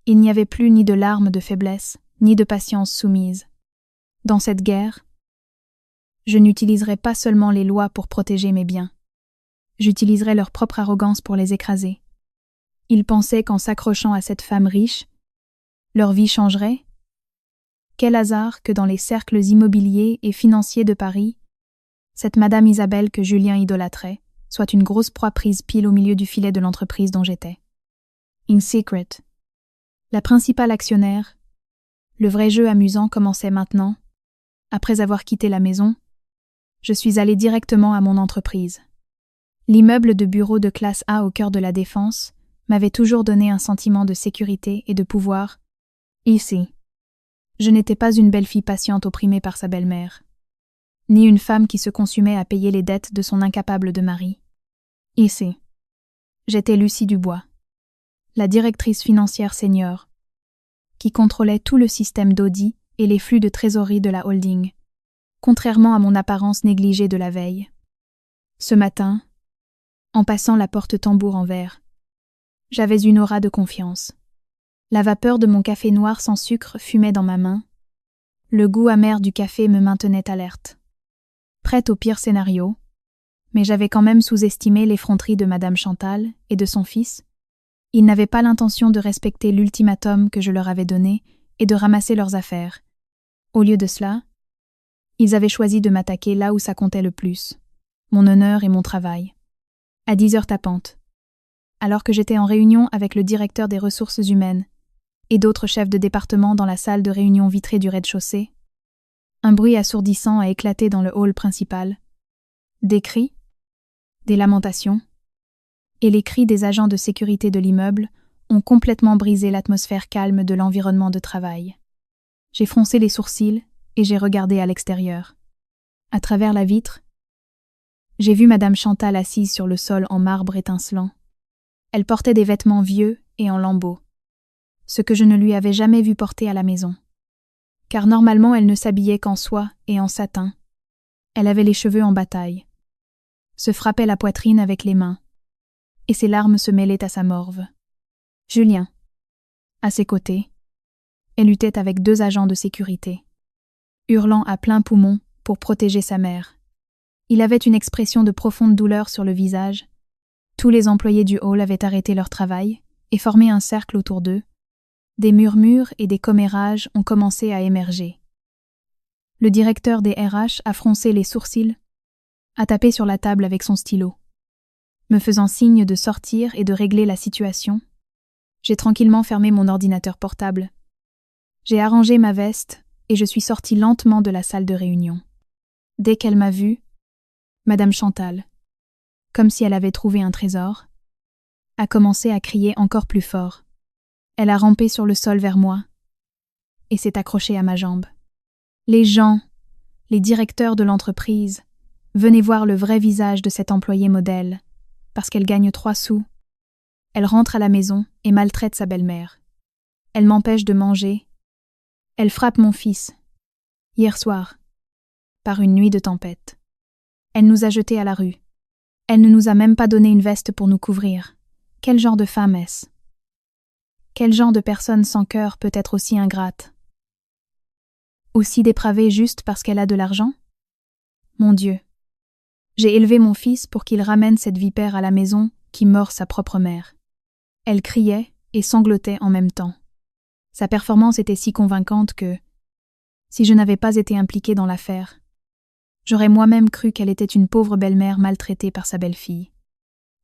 Il n'y avait plus ni de larmes de faiblesse, ni de patience soumise. Dans cette guerre, je n'utiliserai pas seulement les lois pour protéger mes biens. J'utiliserai leur propre arrogance pour les écraser. Ils pensaient qu'en s'accrochant à cette femme riche, leur vie changerait. Quel hasard que dans les cercles immobiliers et financiers de Paris, cette Madame Isabelle que Julien idolâtrait soit une grosse proie prise pile au milieu du filet de l'entreprise dont j'étais. In secret. La principale actionnaire, le vrai jeu amusant commençait maintenant. Après avoir quitté la maison, je suis allée directement à mon entreprise. L'immeuble de bureau de classe A au cœur de la Défense m'avait toujours donné un sentiment de sécurité et de pouvoir. Ici, je n'étais pas une belle fille patiente opprimée par sa belle-mère, ni une femme qui se consumait à payer les dettes de son incapable de mari. Ici, j'étais Lucie Dubois, la directrice financière senior, qui contrôlait tout le système d'audit et les flux de trésorerie de la holding, contrairement à mon apparence négligée de la veille. Ce matin, en passant la porte tambour en verre, j'avais une aura de confiance. La vapeur de mon café noir sans sucre fumait dans ma main. Le goût amer du café me maintenait alerte. Prête au pire scénario, mais j'avais quand même sous-estimé l'effronterie de Madame Chantal et de son fils. Ils n'avaient pas l'intention de respecter l'ultimatum que je leur avais donné et de ramasser leurs affaires. Au lieu de cela, ils avaient choisi de m'attaquer là où ça comptait le plus, mon honneur et mon travail. À 10 heures tapantes, alors que j'étais en réunion avec le directeur des ressources humaines et d'autres chefs de département dans la salle de réunion vitrée du rez-de-chaussée, un bruit assourdissant a éclaté dans le hall principal. Des cris, des lamentations, et les cris des agents de sécurité de l'immeuble ont complètement brisé l'atmosphère calme de l'environnement de travail. J'ai froncé les sourcils et j'ai regardé à l'extérieur. À travers la vitre, j'ai vu Madame Chantal assise sur le sol en marbre étincelant. Elle portait des vêtements vieux et en lambeaux, ce que je ne lui avais jamais vu porter à la maison. Car normalement elle ne s'habillait qu'en soie et en satin. Elle avait les cheveux en bataille, se frappait la poitrine avec les mains, et ses larmes se mêlaient à sa morve. Julien, à ses côtés, elle luttait avec 2 agents de sécurité, hurlant à plein poumon pour protéger sa mère. Il avait une expression de profonde douleur sur le visage. Tous les employés du hall avaient arrêté leur travail et formé un cercle autour d'eux. Des murmures et des commérages ont commencé à émerger. Le directeur des RH a froncé les sourcils, a tapé sur la table avec son stylo. Me faisant signe de sortir et de régler la situation, j'ai tranquillement fermé mon ordinateur portable. J'ai arrangé ma veste et je suis sortie lentement de la salle de réunion. Dès qu'elle m'a vue, Madame Chantal, comme si elle avait trouvé un trésor, a commencé à crier encore plus fort. Elle a rampé sur le sol vers moi et s'est accrochée à ma jambe. Les gens, les directeurs de l'entreprise, venaient voir le vrai visage de cette employée modèle, parce qu'elle gagne 3 sous. Elle rentre à la maison et maltraite sa belle-mère. Elle m'empêche de manger. Elle frappe mon fils, hier soir, par une nuit de tempête. Elle nous a jetés à la rue. Elle ne nous a même pas donné une veste pour nous couvrir. Quel genre de femme est-ce? Quel genre de personne sans cœur peut être aussi ingrate? Aussi dépravée juste parce qu'elle a de l'argent? Mon Dieu, j'ai élevé mon fils pour qu'il ramène cette vipère à la maison qui mord sa propre mère. Elle criait et sanglotait en même temps. Sa performance était si convaincante que, si je n'avais pas été impliquée dans l'affaire, J'aurais moi-même cru qu'elle était une pauvre belle-mère maltraitée par sa belle-fille.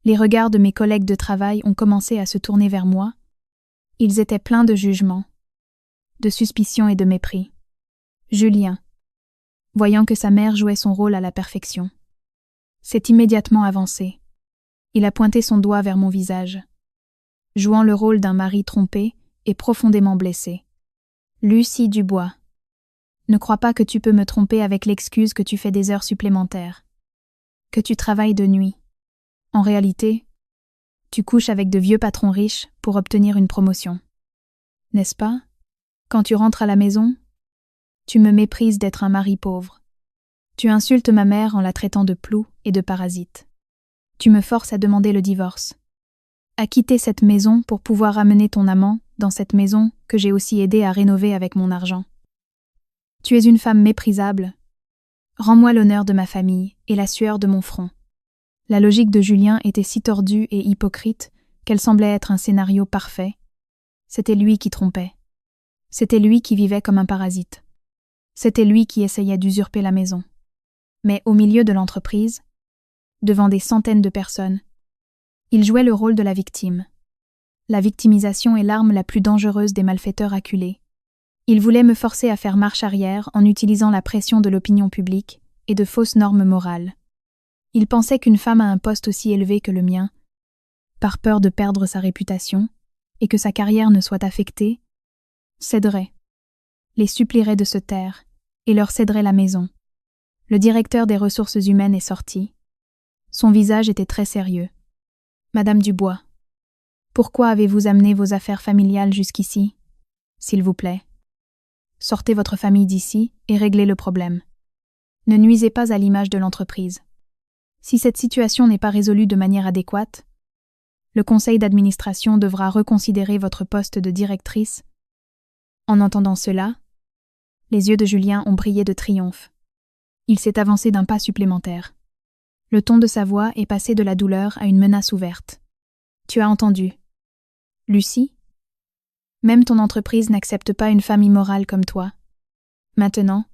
Les regards de mes collègues de travail ont commencé à se tourner vers moi. Ils étaient pleins de jugement, de suspicion et de mépris. Julien, voyant que sa mère jouait son rôle à la perfection, s'est immédiatement avancé. Il a pointé son doigt vers mon visage, jouant le rôle d'un mari trompé et profondément blessé. Lucie Dubois, ne crois pas que tu peux me tromper avec l'excuse que tu fais des heures supplémentaires, que tu travailles de nuit. En réalité, tu couches avec de vieux patrons riches pour obtenir une promotion. N'est-ce pas? Quand tu rentres à la maison, tu me méprises d'être un mari pauvre. Tu insultes ma mère en la traitant de plou et de parasite. Tu me forces à demander le divorce, à quitter cette maison pour pouvoir amener ton amant dans cette maison que j'ai aussi aidé à rénover avec mon argent. Tu es une femme méprisable. Rends-moi l'honneur de ma famille et la sueur de mon front. La logique de Julien était si tordue et hypocrite qu'elle semblait être un scénario parfait. C'était lui qui trompait. C'était lui qui vivait comme un parasite. C'était lui qui essayait d'usurper la maison. Mais au milieu de l'entreprise, devant des centaines de personnes, il jouait le rôle de la victime. La victimisation est l'arme la plus dangereuse des malfaiteurs acculés. Il voulait me forcer à faire marche arrière en utilisant la pression de l'opinion publique et de fausses normes morales. Il pensait qu'une femme à un poste aussi élevé que le mien, par peur de perdre sa réputation et que sa carrière ne soit affectée, céderait, les supplierait de se taire et leur céderait la maison. Le directeur des ressources humaines est sorti. Son visage était très sérieux. « Madame Dubois, pourquoi avez-vous amené vos affaires familiales jusqu'ici? S'il vous plaît. Sortez votre famille d'ici et réglez le problème. Ne nuisez pas à l'image de l'entreprise. Si cette situation n'est pas résolue de manière adéquate, le conseil d'administration devra reconsidérer votre poste de directrice. » En entendant cela, les yeux de Julien ont brillé de triomphe. Il s'est avancé d'un pas supplémentaire. Le ton de sa voix est passé de la douleur à une menace ouverte. « Tu as entendu. Lucie, même ton entreprise n'accepte pas une femme immorale comme toi. Maintenant,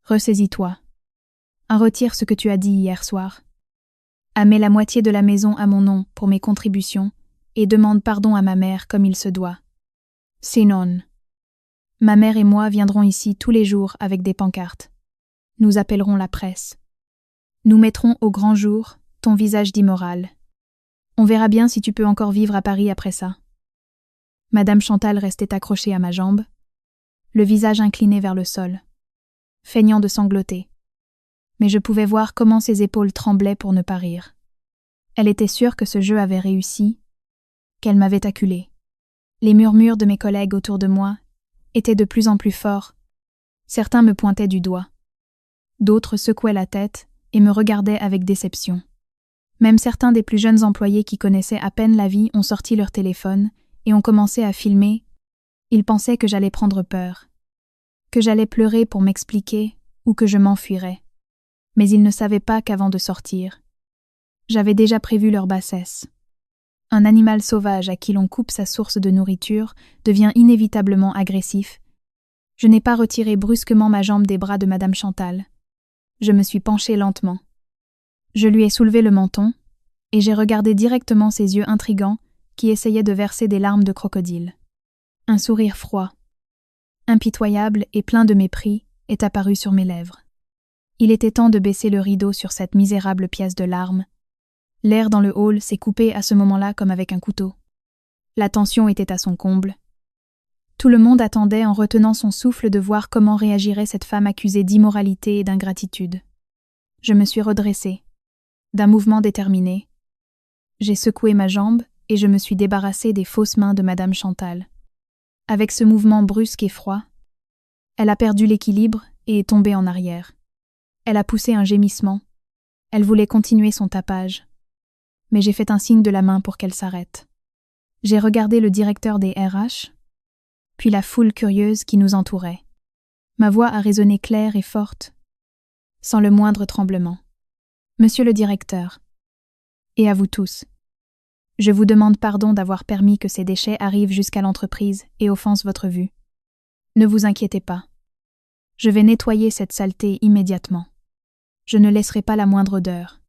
ressaisis-toi. Retire ce que tu as dit hier soir. Mets la moitié de la maison à mon nom pour mes contributions et demande pardon à ma mère comme il se doit. Sinon, ma mère et moi viendrons ici tous les jours avec des pancartes. Nous appellerons la presse. Nous mettrons au grand jour ton visage d'immoral. On verra bien si tu peux encore vivre à Paris après ça. » Madame Chantal restait accrochée à ma jambe, le visage incliné vers le sol, feignant de sangloter. Mais je pouvais voir comment ses épaules tremblaient pour ne pas rire. Elle était sûre que ce jeu avait réussi, qu'elle m'avait acculée. Les murmures de mes collègues autour de moi étaient de plus en plus forts. Certains me pointaient du doigt. D'autres secouaient la tête et me regardaient avec déception. Même certains des plus jeunes employés qui connaissaient à peine la vie ont sorti leur téléphone et ont commencé à filmer. Ils pensaient que j'allais prendre peur, que j'allais pleurer pour m'expliquer ou que je m'enfuirais. Mais ils ne savaient pas qu'avant de sortir, j'avais déjà prévu leur bassesse. Un animal sauvage à qui l'on coupe sa source de nourriture devient inévitablement agressif. Je n'ai pas retiré brusquement ma jambe des bras de Madame Chantal. Je me suis penchée lentement. Je lui ai soulevé le menton, et j'ai regardé directement ses yeux intrigants qui essayaient de verser des larmes de crocodile. Un sourire froid, impitoyable et plein de mépris, est apparu sur mes lèvres. Il était temps de baisser le rideau sur cette misérable pièce de larmes. L'air dans le hall s'est coupé à ce moment-là comme avec un couteau. La tension était à son comble. Tout le monde attendait en retenant son souffle de voir comment réagirait cette femme accusée d'immoralité et d'ingratitude. Je me suis redressée. D'un mouvement déterminé, j'ai secoué ma jambe et je me suis débarrassée des fausses mains de Madame Chantal. Avec ce mouvement brusque et froid, elle a perdu l'équilibre et est tombée en arrière. Elle a poussé un gémissement. Elle voulait continuer son tapage. Mais j'ai fait un signe de la main pour qu'elle s'arrête. J'ai regardé le directeur des RH, puis la foule curieuse qui nous entourait. Ma voix a résonné claire et forte, sans le moindre tremblement. « Monsieur le directeur, et à vous tous, je vous demande pardon d'avoir permis que ces déchets arrivent jusqu'à l'entreprise et offensent votre vue. Ne vous inquiétez pas. Je vais nettoyer cette saleté immédiatement. Je ne laisserai pas la moindre odeur.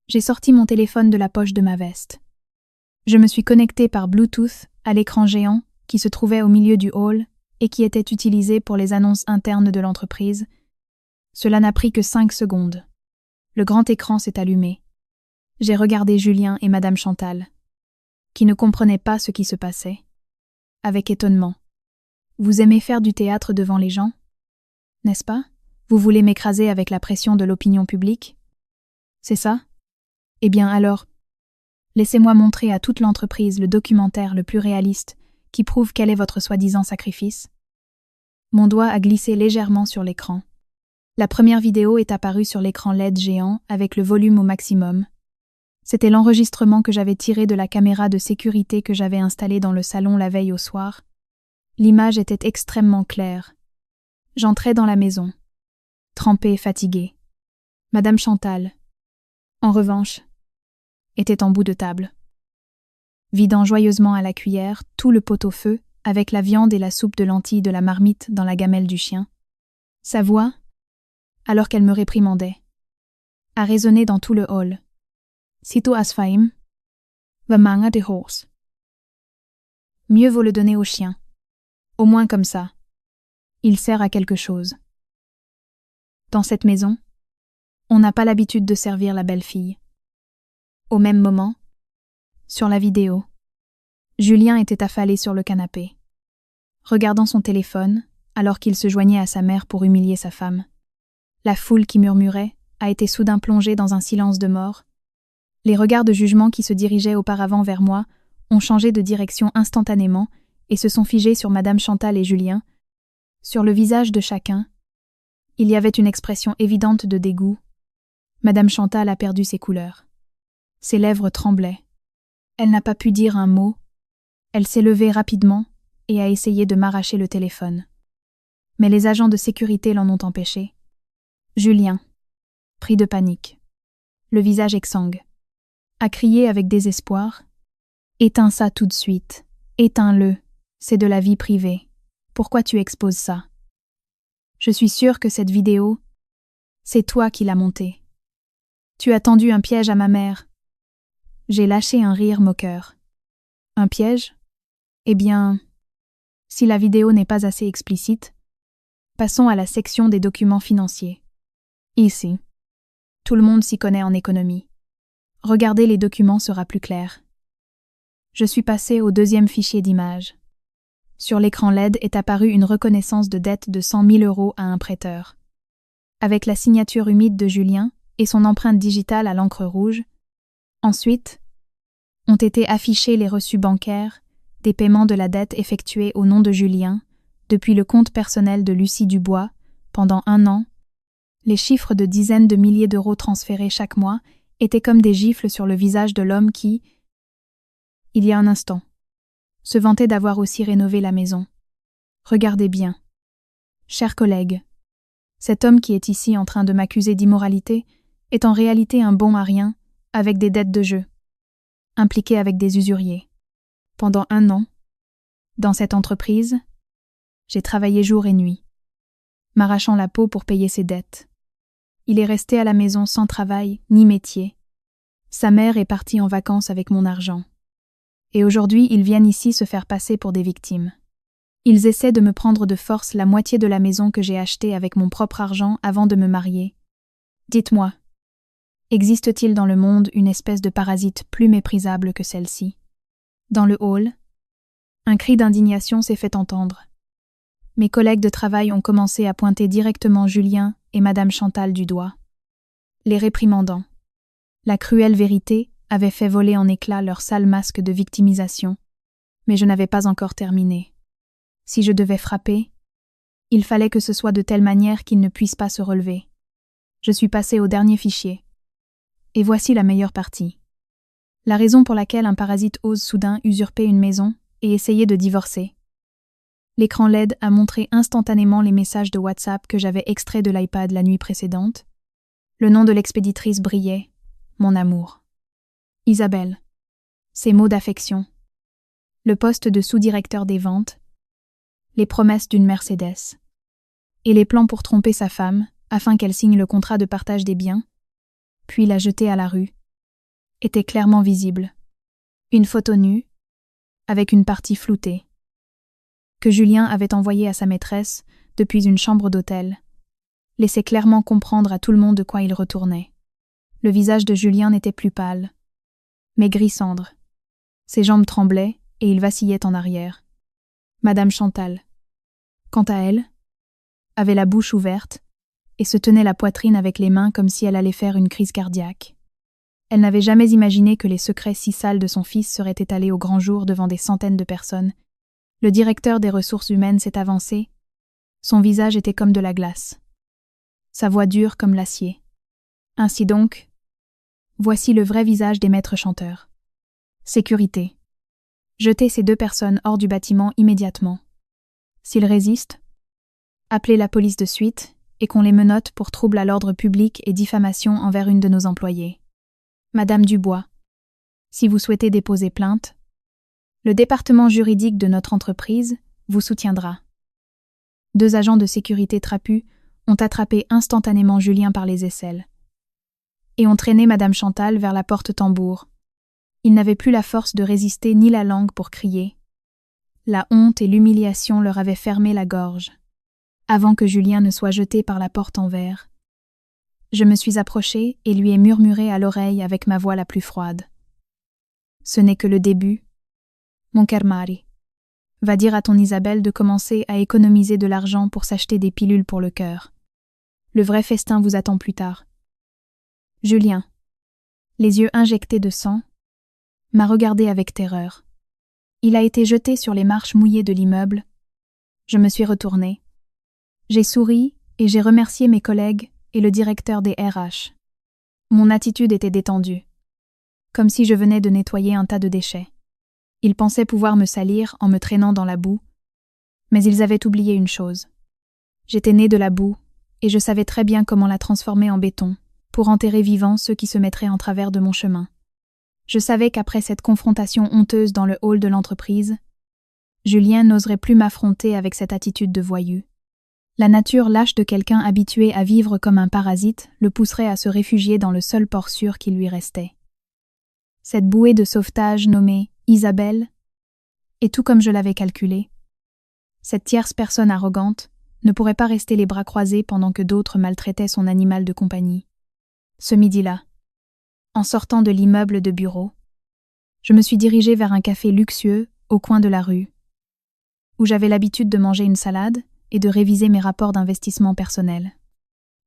J'ai sorti mon téléphone de la poche de ma veste. Je me suis connectée par Bluetooth à l'écran géant qui se trouvait au milieu du hall et qui était utilisé pour les annonces internes de l'entreprise. Cela n'a pris que 5 secondes. Le grand écran s'est allumé. J'ai regardé Julien et Madame Chantal, qui ne comprenaient pas ce qui se passait. Avec étonnement. Vous aimez faire du théâtre devant les gens, n'est-ce pas? Vous voulez m'écraser avec la pression de l'opinion publique? C'est ça? Eh bien alors, laissez-moi montrer à toute l'entreprise le documentaire le plus réaliste qui prouve quel est votre soi-disant sacrifice. Mon doigt a glissé légèrement sur l'écran. La première vidéo est apparue sur l'écran LED géant avec le volume au maximum. C'était l'enregistrement que j'avais tiré de la caméra de sécurité que j'avais installée dans le salon la veille au soir. L'image était extrêmement claire. J'entrais dans la maison, trempée et fatiguée. Madame Chantal, en revanche, était en bout de table, vidant joyeusement à la cuillère tout le pot-au-feu avec la viande et la soupe de lentilles de la marmite dans la gamelle du chien. Sa voix, alors qu'elle me réprimandait, a résonné dans tout le hall. Sito asfaim, va manga de horse. Mieux vaut le donner au chien. Au moins comme ça. Il sert à quelque chose. Dans cette maison, on n'a pas l'habitude de servir la belle-fille. Au même moment, sur la vidéo, Julien était affalé sur le canapé, regardant son téléphone alors qu'il se joignait à sa mère pour humilier sa femme. La foule qui murmurait a été soudain plongée dans un silence de mort. Les regards de jugement qui se dirigeaient auparavant vers moi ont changé de direction instantanément et se sont figés sur Madame Chantal et Julien. Sur le visage de chacun, il y avait une expression évidente de dégoût. Madame Chantal a perdu ses couleurs. Ses lèvres tremblaient. Elle n'a pas pu dire un mot. Elle s'est levée rapidement et a essayé de m'arracher le téléphone. Mais les agents de sécurité l'en ont empêché. Julien, pris de panique, le visage exsangue, a crié avec désespoir « Éteins ça tout de suite, éteins-le, c'est de la vie privée. Pourquoi tu exposes ça? Je suis sûre que cette vidéo, c'est toi qui l'as montée. Tu as tendu un piège à ma mère. » J'ai lâché un rire moqueur. Un piège? Eh bien, si la vidéo n'est pas assez explicite, passons à la section des documents financiers. Ici, tout le monde s'y connaît en économie. Regardez les documents sera plus clair. Je suis passée au deuxième fichier d'image. Sur l'écran LED est apparue une reconnaissance de dette de 100 000 € à un prêteur. Avec la signature humide de Julien et son empreinte digitale à l'encre rouge. Ensuite, ont été affichés les reçus bancaires des paiements de la dette effectués au nom de Julien depuis le compte personnel de Lucie Dubois pendant 1 an. Les chiffres de dizaines de milliers d'euros transférés chaque mois étaient comme des gifles sur le visage de l'homme qui, il y a un instant, se vantait d'avoir aussi rénové la maison. Regardez bien. Chers collègues, cet homme qui est ici en train de m'accuser d'immoralité est en réalité un bon à rien avec des dettes de jeu, impliqué avec des usuriers. Pendant 1 an, dans cette entreprise, j'ai travaillé jour et nuit, m'arrachant la peau pour payer ses dettes. Il est resté à la maison sans travail ni métier. Sa mère est partie en vacances avec mon argent. Et aujourd'hui, ils viennent ici se faire passer pour des victimes. Ils essaient de me prendre de force la moitié de la maison que j'ai achetée avec mon propre argent avant de me marier. Dites-moi, existe-t-il dans le monde une espèce de parasite plus méprisable que celle-ci? Dans le hall, un cri d'indignation s'est fait entendre. Mes collègues de travail ont commencé à pointer directement Julien et Madame Chantal du doigt, les réprimandant. La cruelle vérité avait fait voler en éclats leur sale masque de victimisation, mais je n'avais pas encore terminé. Si je devais frapper, il fallait que ce soit de telle manière qu'ils ne puissent pas se relever. Je suis passée au dernier fichier. Et voici la meilleure partie. La raison pour laquelle un parasite ose soudain usurper une maison et essayer de divorcer. L'écran LED a montré instantanément les messages de WhatsApp que j'avais extraits de l'iPad la nuit précédente. Le nom de l'expéditrice brillait, mon amour. Isabelle. Ses mots d'affection. Le poste de sous-directeur des ventes. Les promesses d'une Mercedes. Et les plans pour tromper sa femme, afin qu'elle signe le contrat de partage des biens, puis la jeter à la rue, était clairement visible. Une photo nue, avec une partie floutée, que Julien avait envoyée à sa maîtresse depuis une chambre d'hôtel, laissait clairement comprendre à tout le monde de quoi il retournait. Le visage de Julien n'était plus pâle, mais gris cendre. Ses jambes tremblaient et il vacillait en arrière. Madame Chantal, quant à elle, avait la bouche ouverte et se tenait la poitrine avec les mains comme si elle allait faire une crise cardiaque. Elle n'avait jamais imaginé que les secrets si sales de son fils seraient étalés au grand jour devant des centaines de personnes. Le directeur des ressources humaines s'est avancé. Son visage était comme de la glace. Sa voix dure comme l'acier. Ainsi donc, voici le vrai visage des maîtres chanteurs. Sécurité. Jetez ces 2 personnes hors du bâtiment immédiatement. S'ils résistent, appelez la police de suite et qu'on les menotte pour trouble à l'ordre public et diffamation envers une de nos employées. Madame Dubois, si vous souhaitez déposer plainte, le département juridique de notre entreprise vous soutiendra. 2 agents de sécurité trapus ont attrapé instantanément Julien par les aisselles et ont traîné Madame Chantal vers la porte tambour. Ils n'avaient plus la force de résister ni la langue pour crier. La honte et l'humiliation leur avaient fermé la gorge, avant que Julien ne soit jeté par la porte en verre. Je me suis approchée et lui ai murmuré à l'oreille avec ma voix la plus froide. Ce n'est que le début. Mon cher mari, va dire à ton Isabelle de commencer à économiser de l'argent pour s'acheter des pilules pour le cœur. Le vrai festin vous attend plus tard. Julien, les yeux injectés de sang, m'a regardé avec terreur. Il a été jeté sur les marches mouillées de l'immeuble. Je me suis retournée. J'ai souri et j'ai remercié mes collègues et le directeur des RH. Mon attitude était détendue, comme si je venais de nettoyer un tas de déchets. Ils pensaient pouvoir me salir en me traînant dans la boue, mais ils avaient oublié une chose. J'étais née de la boue, et je savais très bien comment la transformer en béton, pour enterrer vivants ceux qui se mettraient en travers de mon chemin. Je savais qu'après cette confrontation honteuse dans le hall de l'entreprise, Julien n'oserait plus m'affronter avec cette attitude de voyou. La nature lâche de quelqu'un habitué à vivre comme un parasite le pousserait à se réfugier dans le seul port sûr qui lui restait. Cette bouée de sauvetage nommée Isabelle, et tout comme je l'avais calculé, cette tierce personne arrogante ne pourrait pas rester les bras croisés pendant que d'autres maltraitaient son animal de compagnie. Ce midi-là, en sortant de l'immeuble de bureau, je me suis dirigée vers un café luxueux au coin de la rue, où j'avais l'habitude de manger une salade et de réviser mes rapports d'investissement personnel.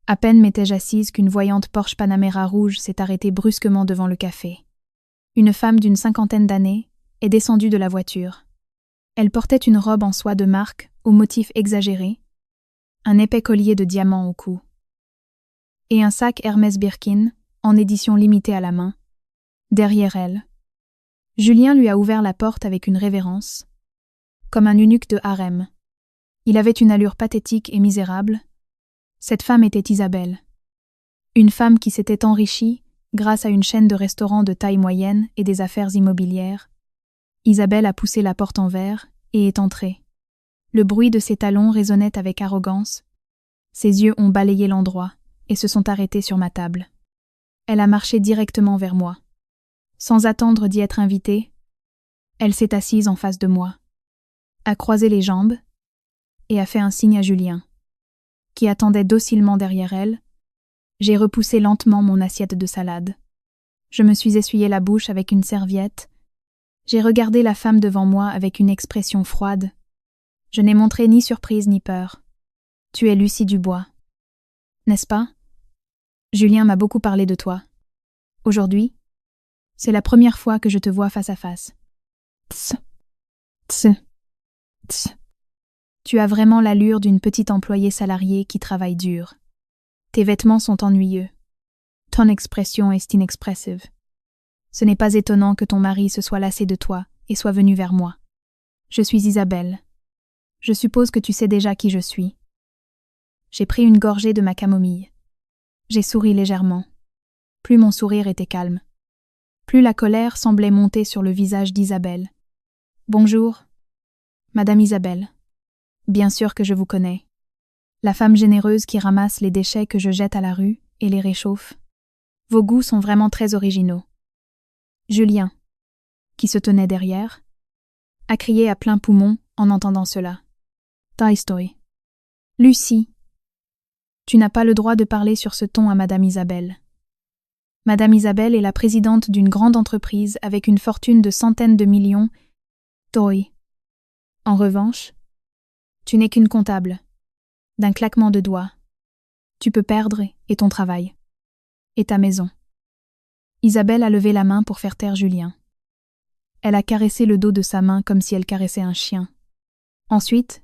À peine m'étais-je assise qu'une voyante Porsche Panamera rouge s'est arrêtée brusquement devant le café. Une femme d'une 50aine d'années est descendue de la voiture. Elle portait une robe en soie de marque aux motifs exagérés, un épais collier de diamants au cou, et un sac Hermès Birkin en édition limitée à la main. Derrière elle, Julien lui a ouvert la porte avec une révérence, comme un eunuque de harem. Il avait une allure pathétique et misérable. Cette femme était Isabelle. Une femme qui s'était enrichie grâce à une chaîne de restaurants de taille moyenne et des affaires immobilières. Isabelle a poussé la porte en verre et est entrée. Le bruit de ses talons résonnait avec arrogance. Ses yeux ont balayé l'endroit et se sont arrêtés sur ma table. Elle a marché directement vers moi. Sans attendre d'y être invitée, elle s'est assise en face de moi, a croisé les jambes et a fait un signe à Julien, qui attendait docilement derrière elle. J'ai repoussé lentement mon assiette de salade. Je me suis essuyé la bouche avec une serviette. J'ai regardé la femme devant moi avec une expression froide. Je n'ai montré ni surprise ni peur. Tu es Lucie Dubois, n'est-ce pas? Julien m'a beaucoup parlé de toi. Aujourd'hui, c'est la première fois que je te vois face à face. Tss, tss, tss. Tu as vraiment l'allure d'une petite employée salariée qui travaille dur. Tes vêtements sont ennuyeux. Ton expression est inexpressive. Ce n'est pas étonnant que ton mari se soit lassé de toi et soit venu vers moi. Je suis Isabelle. Je suppose que tu sais déjà qui je suis. J'ai pris une gorgée de ma camomille. J'ai souri légèrement. Plus mon sourire était calme, plus la colère semblait monter sur le visage d'Isabelle. Bonjour, Madame Isabelle. Bien sûr que je vous connais. La femme généreuse qui ramasse les déchets que je jette à la rue et les réchauffe. Vos goûts sont vraiment très originaux. Julien, qui se tenait derrière, a crié à plein poumon en entendant cela. Ta story. Lucie, tu n'as pas le droit de parler sur ce ton à Madame Isabelle. Madame Isabelle est la présidente d'une grande entreprise avec une fortune de centaines de millions. Toi. En revanche, tu n'es qu'une comptable. D'un claquement de doigts, tu peux perdre et ton travail. Et ta maison. Isabelle a levé la main pour faire taire Julien. Elle a caressé le dos de sa main comme si elle caressait un chien. Ensuite,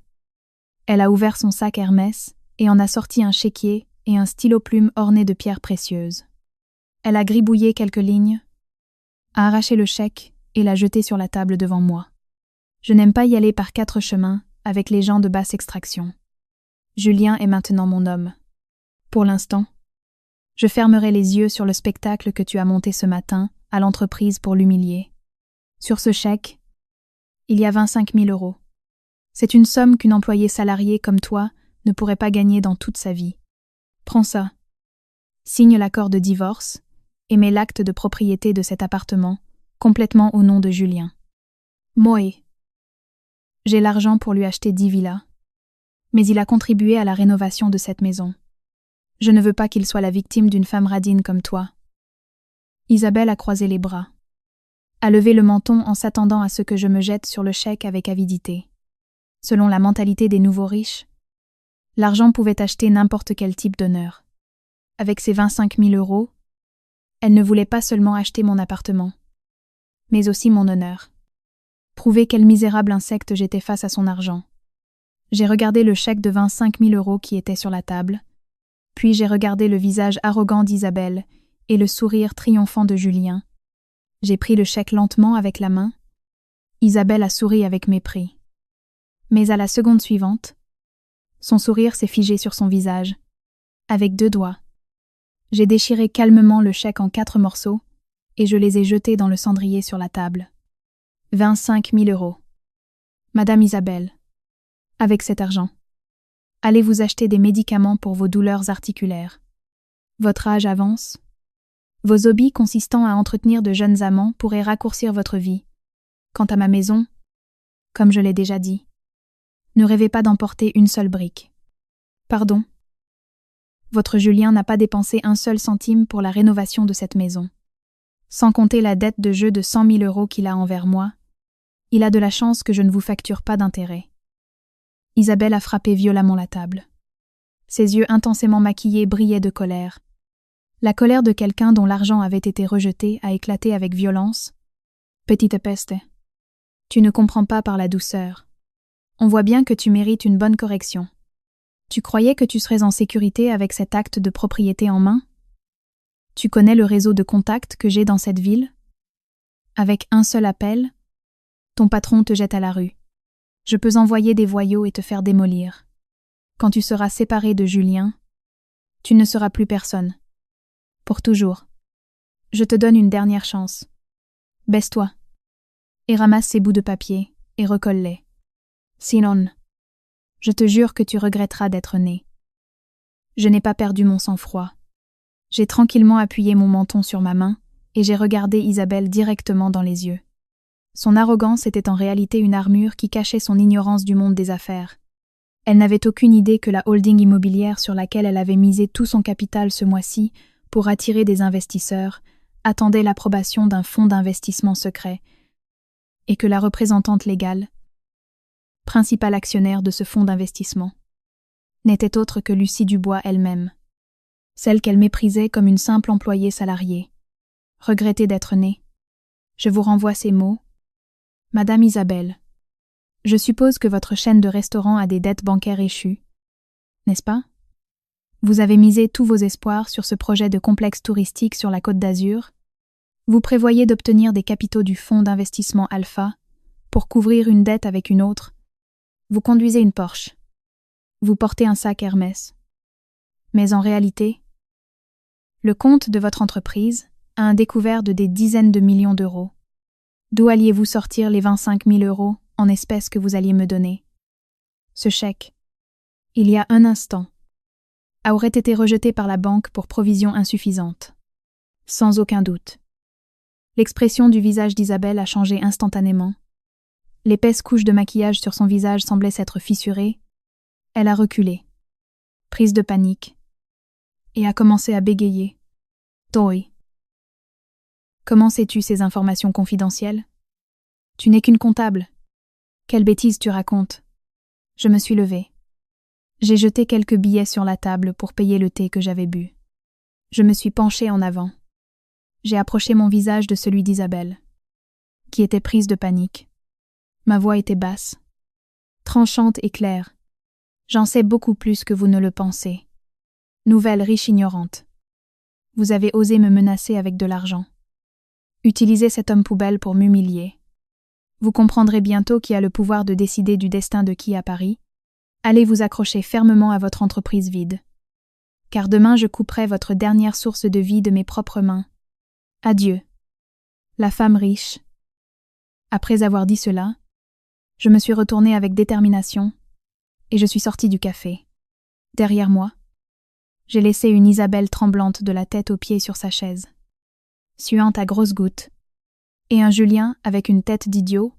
elle a ouvert son sac Hermès et en a sorti un chéquier et un stylo-plume orné de pierres précieuses. Elle a gribouillé quelques lignes, a arraché le chèque et l'a jeté sur la table devant moi. Je n'aime pas y aller par 4 chemins avec les gens de basse extraction. Julien est maintenant mon homme. Pour l'instant, je fermerai les yeux sur le spectacle que tu as monté ce matin à l'entreprise pour l'humilier. Sur ce chèque, il y a 25 000 €. C'est une somme qu'une employée salariée comme toi ne pourrait pas gagner dans toute sa vie. Prends ça. Signe l'accord de divorce et mets l'acte de propriété de cet appartement complètement au nom de Julien. Moi. J'ai l'argent pour lui acheter 10 villas, mais il a contribué à la rénovation de cette maison. Je ne veux pas qu'il soit la victime d'une femme radine comme toi. Isabelle a croisé les bras, a levé le menton en s'attendant à ce que je me jette sur le chèque avec avidité. Selon la mentalité des nouveaux riches, l'argent pouvait acheter n'importe quel type d'honneur. Avec ses 25 000 €, elle ne voulait pas seulement acheter mon appartement, mais aussi mon honneur. Prouver quel misérable insecte j'étais face à son argent. J'ai regardé le chèque de 25 000 € qui était sur la table, puis j'ai regardé le visage arrogant d'Isabelle et le sourire triomphant de Julien. J'ai pris le chèque lentement avec la main. Isabelle a souri avec mépris. Mais à la seconde suivante, son sourire s'est figé sur son visage. Avec 2 doigts, j'ai déchiré calmement le chèque en 4 morceaux et je les ai jetés dans le cendrier sur la table. 25 000 €. Madame Isabelle, avec cet argent, allez vous acheter des médicaments pour vos douleurs articulaires. Votre âge avance. Vos hobbies consistant à entretenir de jeunes amants pourraient raccourcir votre vie. Quant à ma maison, comme je l'ai déjà dit, ne rêvez pas d'emporter une seule brique. Pardon. Votre Julien n'a pas dépensé un seul centime pour la rénovation de cette maison. Sans compter la dette de jeu de 100 000 € qu'il a envers moi, il a de la chance que je ne vous facture pas d'intérêt. Isabelle a frappé violemment la table. Ses yeux intensément maquillés brillaient de colère. La colère de quelqu'un dont l'argent avait été rejeté a éclaté avec violence. Petite peste, tu ne comprends pas par la douceur. On voit bien que tu mérites une bonne correction. Tu croyais que tu serais en sécurité avec cet acte de propriété en main? Tu connais le réseau de contacts que j'ai dans cette ville? Avec un seul appel, ton patron te jette à la rue. Je peux envoyer des voyous et te faire démolir. Quand tu seras séparé de Julien, tu ne seras plus personne. Pour toujours. Je te donne une dernière chance. Baisse-toi. Et ramasse ces bouts de papier et recolle-les. Sinon, je te jure que tu regretteras d'être né. Je n'ai pas perdu mon sang-froid. J'ai tranquillement appuyé mon menton sur ma main et j'ai regardé Isabelle directement dans les yeux. Son arrogance était en réalité une armure qui cachait son ignorance du monde des affaires. Elle n'avait aucune idée que la holding immobilière sur laquelle elle avait misé tout son capital ce mois-ci pour attirer des investisseurs attendait l'approbation d'un fonds d'investissement secret et que la représentante légale, principale actionnaire de ce fonds d'investissement, n'était autre que Lucie Dubois elle-même, celle qu'elle méprisait comme une simple employée salariée. Regrettez d'être née. Je vous renvoie ces mots. Madame Isabelle, je suppose que votre chaîne de restaurants a des dettes bancaires échues, n'est-ce pas? Vous avez misé tous vos espoirs sur ce projet de complexe touristique sur la Côte d'Azur. Vous prévoyez d'obtenir des capitaux du fonds d'investissement Alpha pour couvrir une dette avec une autre. Vous conduisez une Porsche. Vous portez un sac Hermès. Mais en réalité, le compte de votre entreprise a un découvert de des dizaines de millions d'euros. D'où alliez-vous sortir les 25 000 € en espèces que vous alliez me donner? Ce chèque, Il y a un instant, aurait été rejetée par la banque pour provision insuffisante. Sans aucun doute. L'expression du visage d'Isabelle a changé instantanément. L'épaisse couche de maquillage sur son visage semblait s'être fissurée. Elle a reculé, prise de panique, et a commencé à bégayer. « Toi. Comment sais-tu ces informations confidentielles? Tu n'es qu'une comptable. Quelle bêtise tu racontes. » Je me suis levée. J'ai jeté quelques billets sur la table pour payer le thé que j'avais bu. Je me suis penchée en avant. J'ai approché mon visage de celui d'Isabelle, qui était prise de panique. Ma voix était basse, tranchante et claire. J'en sais beaucoup plus que vous ne le pensez. Nouvelle riche ignorante. Vous avez osé me menacer avec de l'argent. Utilisez cet homme poubelle pour m'humilier. Vous comprendrez bientôt qui a le pouvoir de décider du destin de qui à Paris. Allez vous accrocher fermement à votre entreprise vide. Car demain je couperai votre dernière source de vie de mes propres mains. Adieu. La femme riche. Après avoir dit cela, je me suis retournée avec détermination et je suis sortie du café. Derrière moi, j'ai laissé une Isabelle tremblante de la tête aux pieds sur sa chaise, suante à grosses gouttes, et un Julien avec une tête d'idiot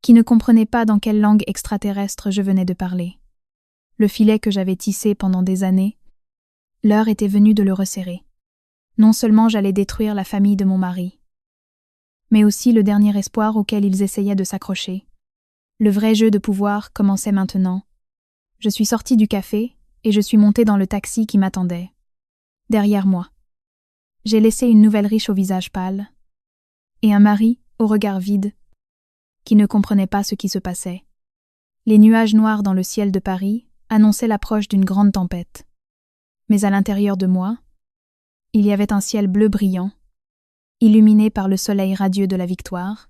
qui ne comprenait pas dans quelle langue extraterrestre je venais de parler. Le filet que j'avais tissé pendant des années, l'heure était venue de le resserrer. Non seulement j'allais détruire la famille de mon mari, mais aussi le dernier espoir auquel ils essayaient de s'accrocher. Le vrai jeu de pouvoir commençait maintenant. Je suis sortie du café et je suis montée dans le taxi qui m'attendait. Derrière moi, j'ai laissé une nouvelle riche au visage pâle et un mari au regard vide qui ne comprenait pas ce qui se passait. Les nuages noirs dans le ciel de Paris annonçaient l'approche d'une grande tempête. Mais à l'intérieur de moi, il y avait un ciel bleu brillant, illuminé par le soleil radieux de la victoire.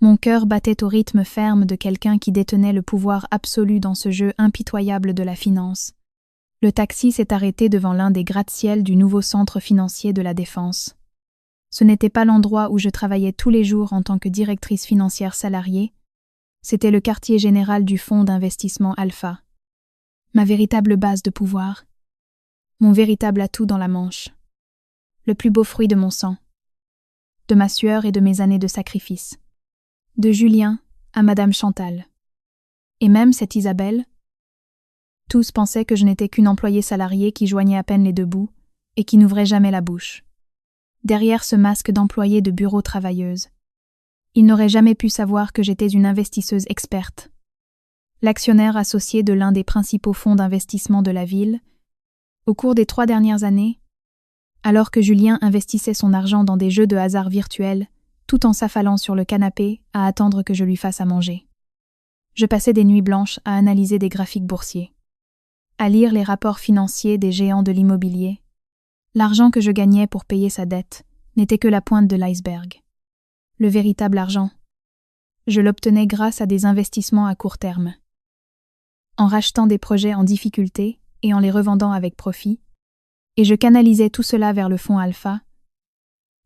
Mon cœur battait au rythme ferme de quelqu'un qui détenait le pouvoir absolu dans ce jeu impitoyable de la finance. Le taxi s'est arrêté devant l'un des gratte-ciel du nouveau centre financier de la Défense. Ce n'était pas l'endroit où je travaillais tous les jours en tant que directrice financière salariée, c'était le quartier général du fonds d'investissement Alpha. Ma véritable base de pouvoir, mon véritable atout dans la Manche, le plus beau fruit de mon sang, de ma sueur et de mes années de sacrifice. De Julien à Madame Chantal. Et même cette Isabelle. Tous pensaient que je n'étais qu'une employée salariée qui joignait à peine les deux bouts et qui n'ouvrait jamais la bouche. Derrière ce masque d'employée de bureau travailleuse, ils n'auraient jamais pu savoir que j'étais une investisseuse experte. L'actionnaire associé de l'un des principaux fonds d'investissement de la ville, au cours des 3 dernières années, alors que Julien investissait son argent dans des jeux de hasard virtuels, tout en s'affalant sur le canapé à attendre que je lui fasse à manger. Je passais des nuits blanches à analyser des graphiques boursiers, à lire les rapports financiers des géants de l'immobilier. L'argent que je gagnais pour payer sa dette n'était que la pointe de l'iceberg. Le véritable argent, je l'obtenais grâce à des investissements à court terme. En rachetant des projets en difficulté et en les revendant avec profit, et je canalisais tout cela vers le fonds Alpha,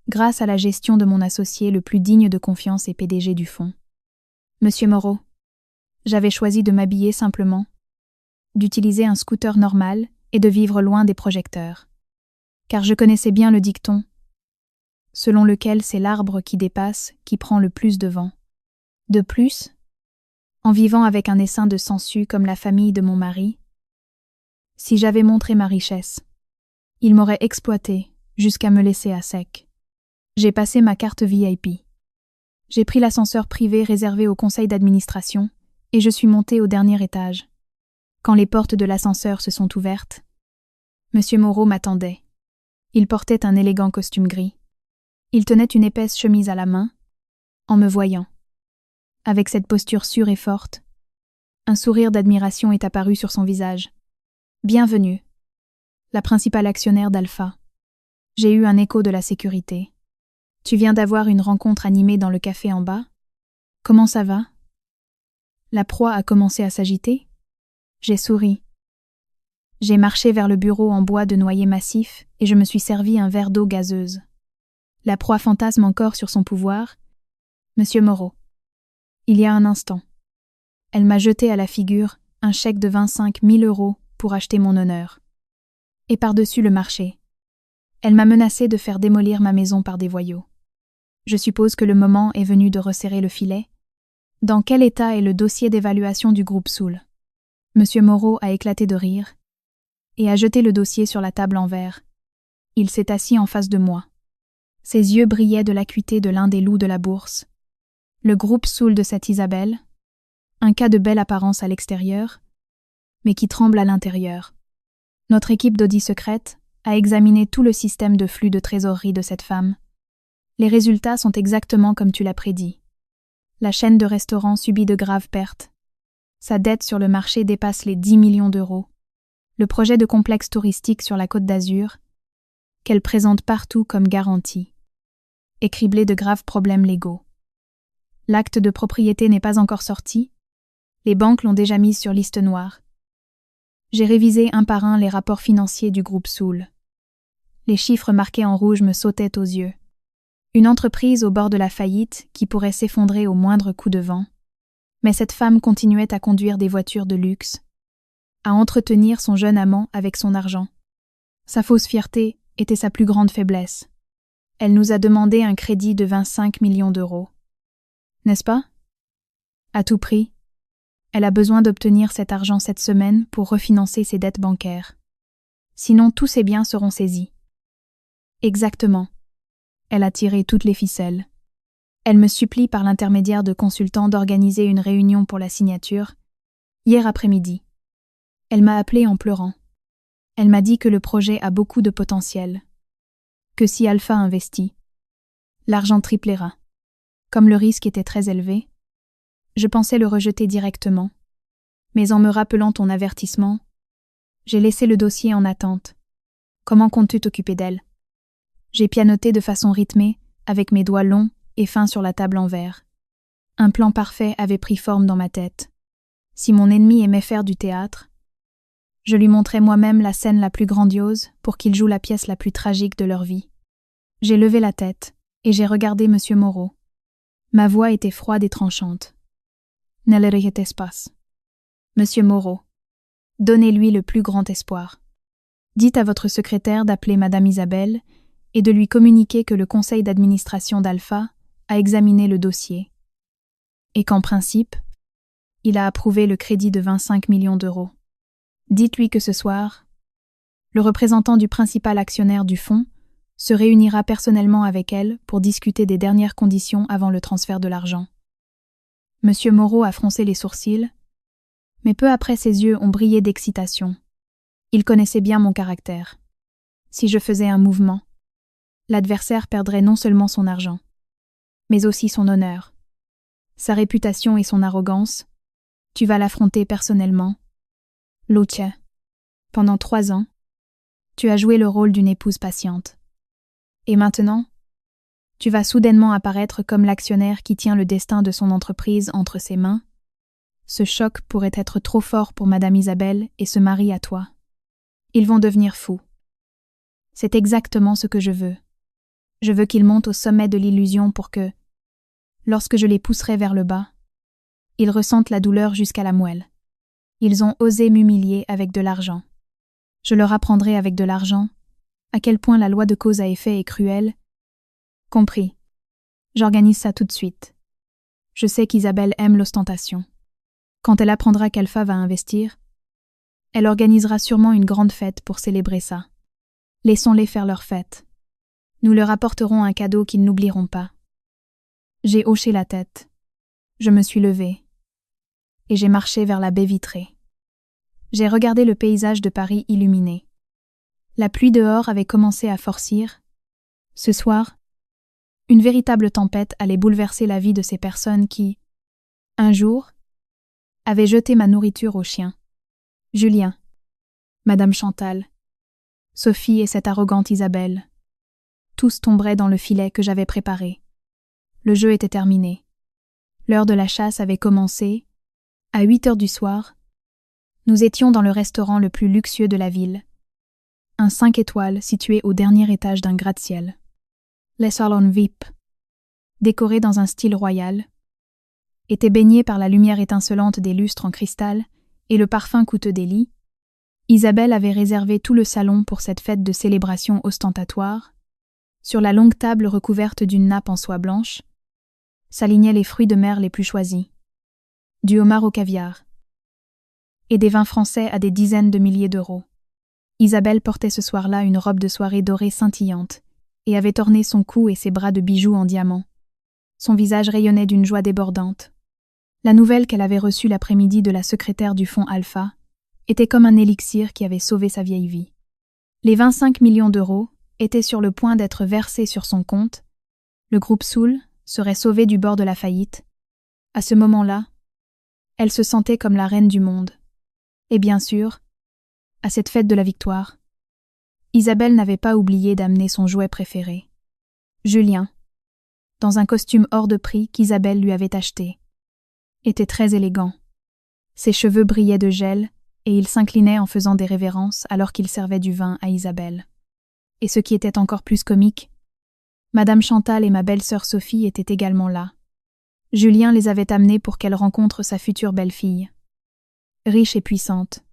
grâce à la gestion de mon associé le plus digne de confiance et PDG du fonds. Monsieur Moreau, j'avais choisi de m'habiller simplement, d'utiliser un scooter normal et de vivre loin des projecteurs. Car je connaissais bien le dicton, selon lequel c'est l'arbre qui dépasse qui prend le plus de vent. De plus, en vivant avec un essaim de sangsues comme la famille de mon mari, si j'avais montré ma richesse, il m'aurait exploité jusqu'à me laisser à sec. J'ai passé ma carte VIP. J'ai pris l'ascenseur privé réservé au conseil d'administration et je suis montée au dernier étage. Quand les portes de l'ascenseur se sont ouvertes, Monsieur Moreau m'attendait. Il portait un élégant costume gris. Il tenait une épaisse chemise à la main, en me voyant. Avec cette posture sûre et forte, un sourire d'admiration est apparu sur son visage. Bienvenue, la principale actionnaire d'Alpha. J'ai eu un écho de la sécurité. Tu viens d'avoir une rencontre animée dans le café en bas? Comment ça va? La proie a commencé à s'agiter? J'ai souri. J'ai marché vers le bureau en bois de noyer massif et je me suis servi un verre d'eau gazeuse. La proie fantasme encore sur son pouvoir. Monsieur Moreau. Il y a un instant. Elle m'a jeté à la figure un chèque de 25 000 € pour acheter mon honneur. Et par-dessus le marché, elle m'a menacé de faire démolir ma maison par des voyous. Je suppose que le moment est venu de resserrer le filet. Dans quel état est le dossier d'évaluation du groupe Soul? Monsieur Moreau a éclaté de rire et a jeté le dossier sur la table en verre. Il s'est assis en face de moi. Ses yeux brillaient de l'acuité de l'un des loups de la bourse. Le groupe Soul de cette Isabelle, un cas de belle apparence à l'extérieur, mais qui tremble à l'intérieur. Notre équipe d'audit secrète a examiné tout le système de flux de trésorerie de cette femme. Les résultats sont exactement comme tu l'as prédit. La chaîne de restaurants subit de graves pertes. Sa dette sur le marché dépasse les 10 millions d'euros. Le projet de complexe touristique sur la Côte d'Azur, qu'elle présente partout comme garantie, est criblé de graves problèmes légaux. L'acte de propriété n'est pas encore sorti. Les banques l'ont déjà mise sur liste noire. J'ai révisé un par un les rapports financiers du groupe Soul. Les chiffres marqués en rouge me sautaient aux yeux. Une entreprise au bord de la faillite qui pourrait s'effondrer au moindre coup de vent. Mais cette femme continuait à conduire des voitures de luxe, à entretenir son jeune amant avec son argent. Sa fausse fierté était sa plus grande faiblesse. Elle nous a demandé un crédit de 25 millions d'euros. N'est-ce pas? À tout prix, elle a besoin d'obtenir cet argent cette semaine pour refinancer ses dettes bancaires. Sinon, tous ses biens seront saisis. Exactement. Elle a tiré toutes les ficelles. Elle me supplie par l'intermédiaire de consultants d'organiser une réunion pour la signature, hier après-midi. Elle m'a appelé en pleurant. Elle m'a dit que le projet a beaucoup de potentiel, que si Alpha investit, l'argent triplera. Comme le risque était très élevé, je pensais le rejeter directement, mais en me rappelant ton avertissement, j'ai laissé le dossier en attente. Comment comptes-tu t'occuper d'elle? J'ai pianoté de façon rythmée, avec mes doigts longs et fins sur la table en verre. Un plan parfait avait pris forme dans ma tête. Si mon ennemi aimait faire du théâtre, je lui montrais moi-même la scène la plus grandiose pour qu'il joue la pièce la plus tragique de leur vie. J'ai levé la tête et j'ai regardé Monsieur Moreau. Ma voix était froide et tranchante. Ne le rejetes pas. Monsieur Moreau, donnez-lui le plus grand espoir. Dites à votre secrétaire d'appeler Madame Isabelle et de lui communiquer que le conseil d'administration d'Alpha a examiné le dossier et qu'en principe, il a approuvé le crédit de 25 millions d'euros. Dites-lui que ce soir, le représentant du principal actionnaire du fonds se réunira personnellement avec elle pour discuter des dernières conditions avant le transfert de l'argent. Monsieur Moreau a froncé les sourcils, mais peu après ses yeux ont brillé d'excitation. Il connaissait bien mon caractère. Si je faisais un mouvement, l'adversaire perdrait non seulement son argent, mais aussi son honneur, sa réputation et son arrogance. Tu vas l'affronter personnellement. Lucia, pendant 3 ans, tu as joué le rôle d'une épouse patiente. Et maintenant, tu vas soudainement apparaître comme l'actionnaire qui tient le destin de son entreprise entre ses mains. Ce choc pourrait être trop fort pour Madame Isabelle et ce mari à toi. Ils vont devenir fous. C'est exactement ce que je veux. Je veux qu'ils montent au sommet de l'illusion pour que, lorsque je les pousserai vers le bas, ils ressentent la douleur jusqu'à la moelle. Ils ont osé m'humilier avec de l'argent. Je leur apprendrai avec de l'argent à quel point la loi de cause à effet est cruelle. Compris. J'organise ça tout de suite. Je sais qu'Isabelle aime l'ostentation. Quand elle apprendra qu'Alpha va investir, elle organisera sûrement une grande fête pour célébrer ça. Laissons-les faire leur fête. Nous leur apporterons un cadeau qu'ils n'oublieront pas. J'ai hoché la tête. Je me suis levée. Et j'ai marché vers la baie vitrée. J'ai regardé le paysage de Paris illuminé. La pluie dehors avait commencé à forcir. Ce soir, une véritable tempête allait bouleverser la vie de ces personnes qui, un jour, avaient jeté ma nourriture aux chiens. Julien, Madame Chantal, Sophie et cette arrogante Isabelle. Tous tomberaient dans le filet que j'avais préparé. Le jeu était terminé. L'heure de la chasse avait commencé. À 8 heures du soir, nous étions dans le restaurant le plus luxueux de la ville, un 5 étoiles situé au dernier étage d'un gratte-ciel. Les salons VIP, décorés dans un style royal, étaient baignés par la lumière étincelante des lustres en cristal et le parfum coûteux des lits, Isabelle avait réservé tout le salon pour cette fête de célébration ostentatoire. Sur la longue table recouverte d'une nappe en soie blanche, s'alignaient les fruits de mer les plus choisis, du homard au caviar, et des vins français à des dizaines de milliers d'euros. Isabelle portait ce soir-là une robe de soirée dorée scintillante, et avait orné son cou et ses bras de bijoux en diamants. Son visage rayonnait d'une joie débordante. La nouvelle qu'elle avait reçue l'après-midi de la secrétaire du fonds Alpha était comme un élixir qui avait sauvé sa vieille vie. Les 25 millions d'euros étaient sur le point d'être versés sur son compte. Le groupe Soul serait sauvé du bord de la faillite. À ce moment-là, elle se sentait comme la reine du monde. Et bien sûr, à cette fête de la victoire, Isabelle n'avait pas oublié d'amener son jouet préféré, Julien, dans un costume hors de prix qu'Isabelle lui avait acheté. Était très élégant. Ses cheveux brillaient de gel et il s'inclinait en faisant des révérences alors qu'il servait du vin à Isabelle. Et ce qui était encore plus comique, Madame Chantal et ma belle-sœur Sophie étaient également là. Julien les avait amenés pour qu'elle rencontre sa future belle-fille. Riche et puissante,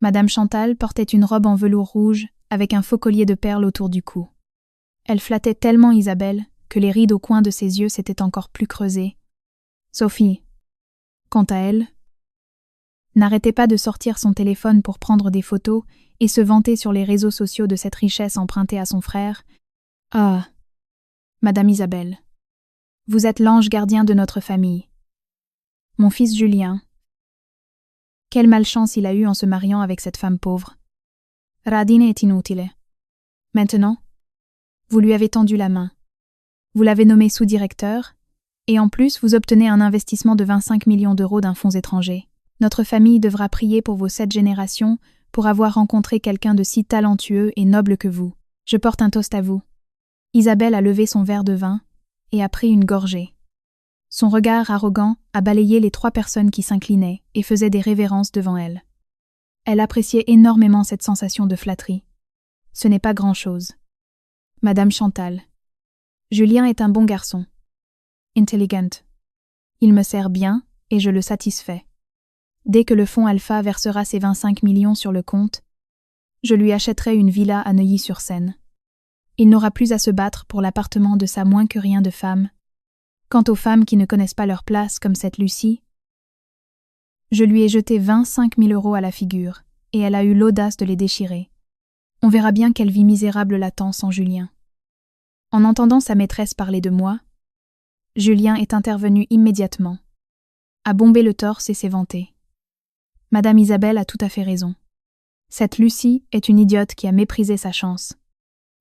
Madame Chantal portait une robe en velours rouge avec un faux collier de perles autour du cou. Elle flattait tellement Isabelle que les rides au coin de ses yeux s'étaient encore plus creusées. Sophie, quant à elle, n'arrêtait pas de sortir son téléphone pour prendre des photos et se vanter sur les réseaux sociaux de cette richesse empruntée à son frère. « Ah, Madame Isabelle, vous êtes l'ange gardien de notre famille. Mon fils Julien, quelle malchance il a eu en se mariant avec cette femme pauvre. Radine est inutile. Maintenant, vous lui avez tendu la main. Vous l'avez nommé sous-directeur, et en plus vous obtenez un investissement de 25 millions d'euros d'un fonds étranger. Notre famille devra prier pour vos 7 générations pour avoir rencontré quelqu'un de si talentueux et noble que vous. Je porte un toast à vous. » Isabelle a levé son verre de vin et a pris une gorgée. Son regard arrogant a balayé les 3 personnes qui s'inclinaient et faisaient des révérences devant elle. Elle appréciait énormément cette sensation de flatterie. Ce n'est pas grand-chose. Madame Chantal. Julien est un bon garçon. Intelligent. Il me sert bien et je le satisfais. Dès que le fonds Alpha versera ses 25 millions sur le compte, je lui achèterai une villa à Neuilly-sur-Seine. Il n'aura plus à se battre pour l'appartement de sa moins que rien de femme. Quant aux femmes qui ne connaissent pas leur place, comme cette Lucie, je lui ai jeté 25 000 euros à la figure, et elle a eu l'audace de les déchirer. On verra bien quelle vie misérable l'attend sans Julien. En entendant sa maîtresse parler de moi, Julien est intervenu immédiatement, a bombé le torse et s'est vanté. Madame Isabelle a tout à fait raison. Cette Lucie est une idiote qui a méprisé sa chance.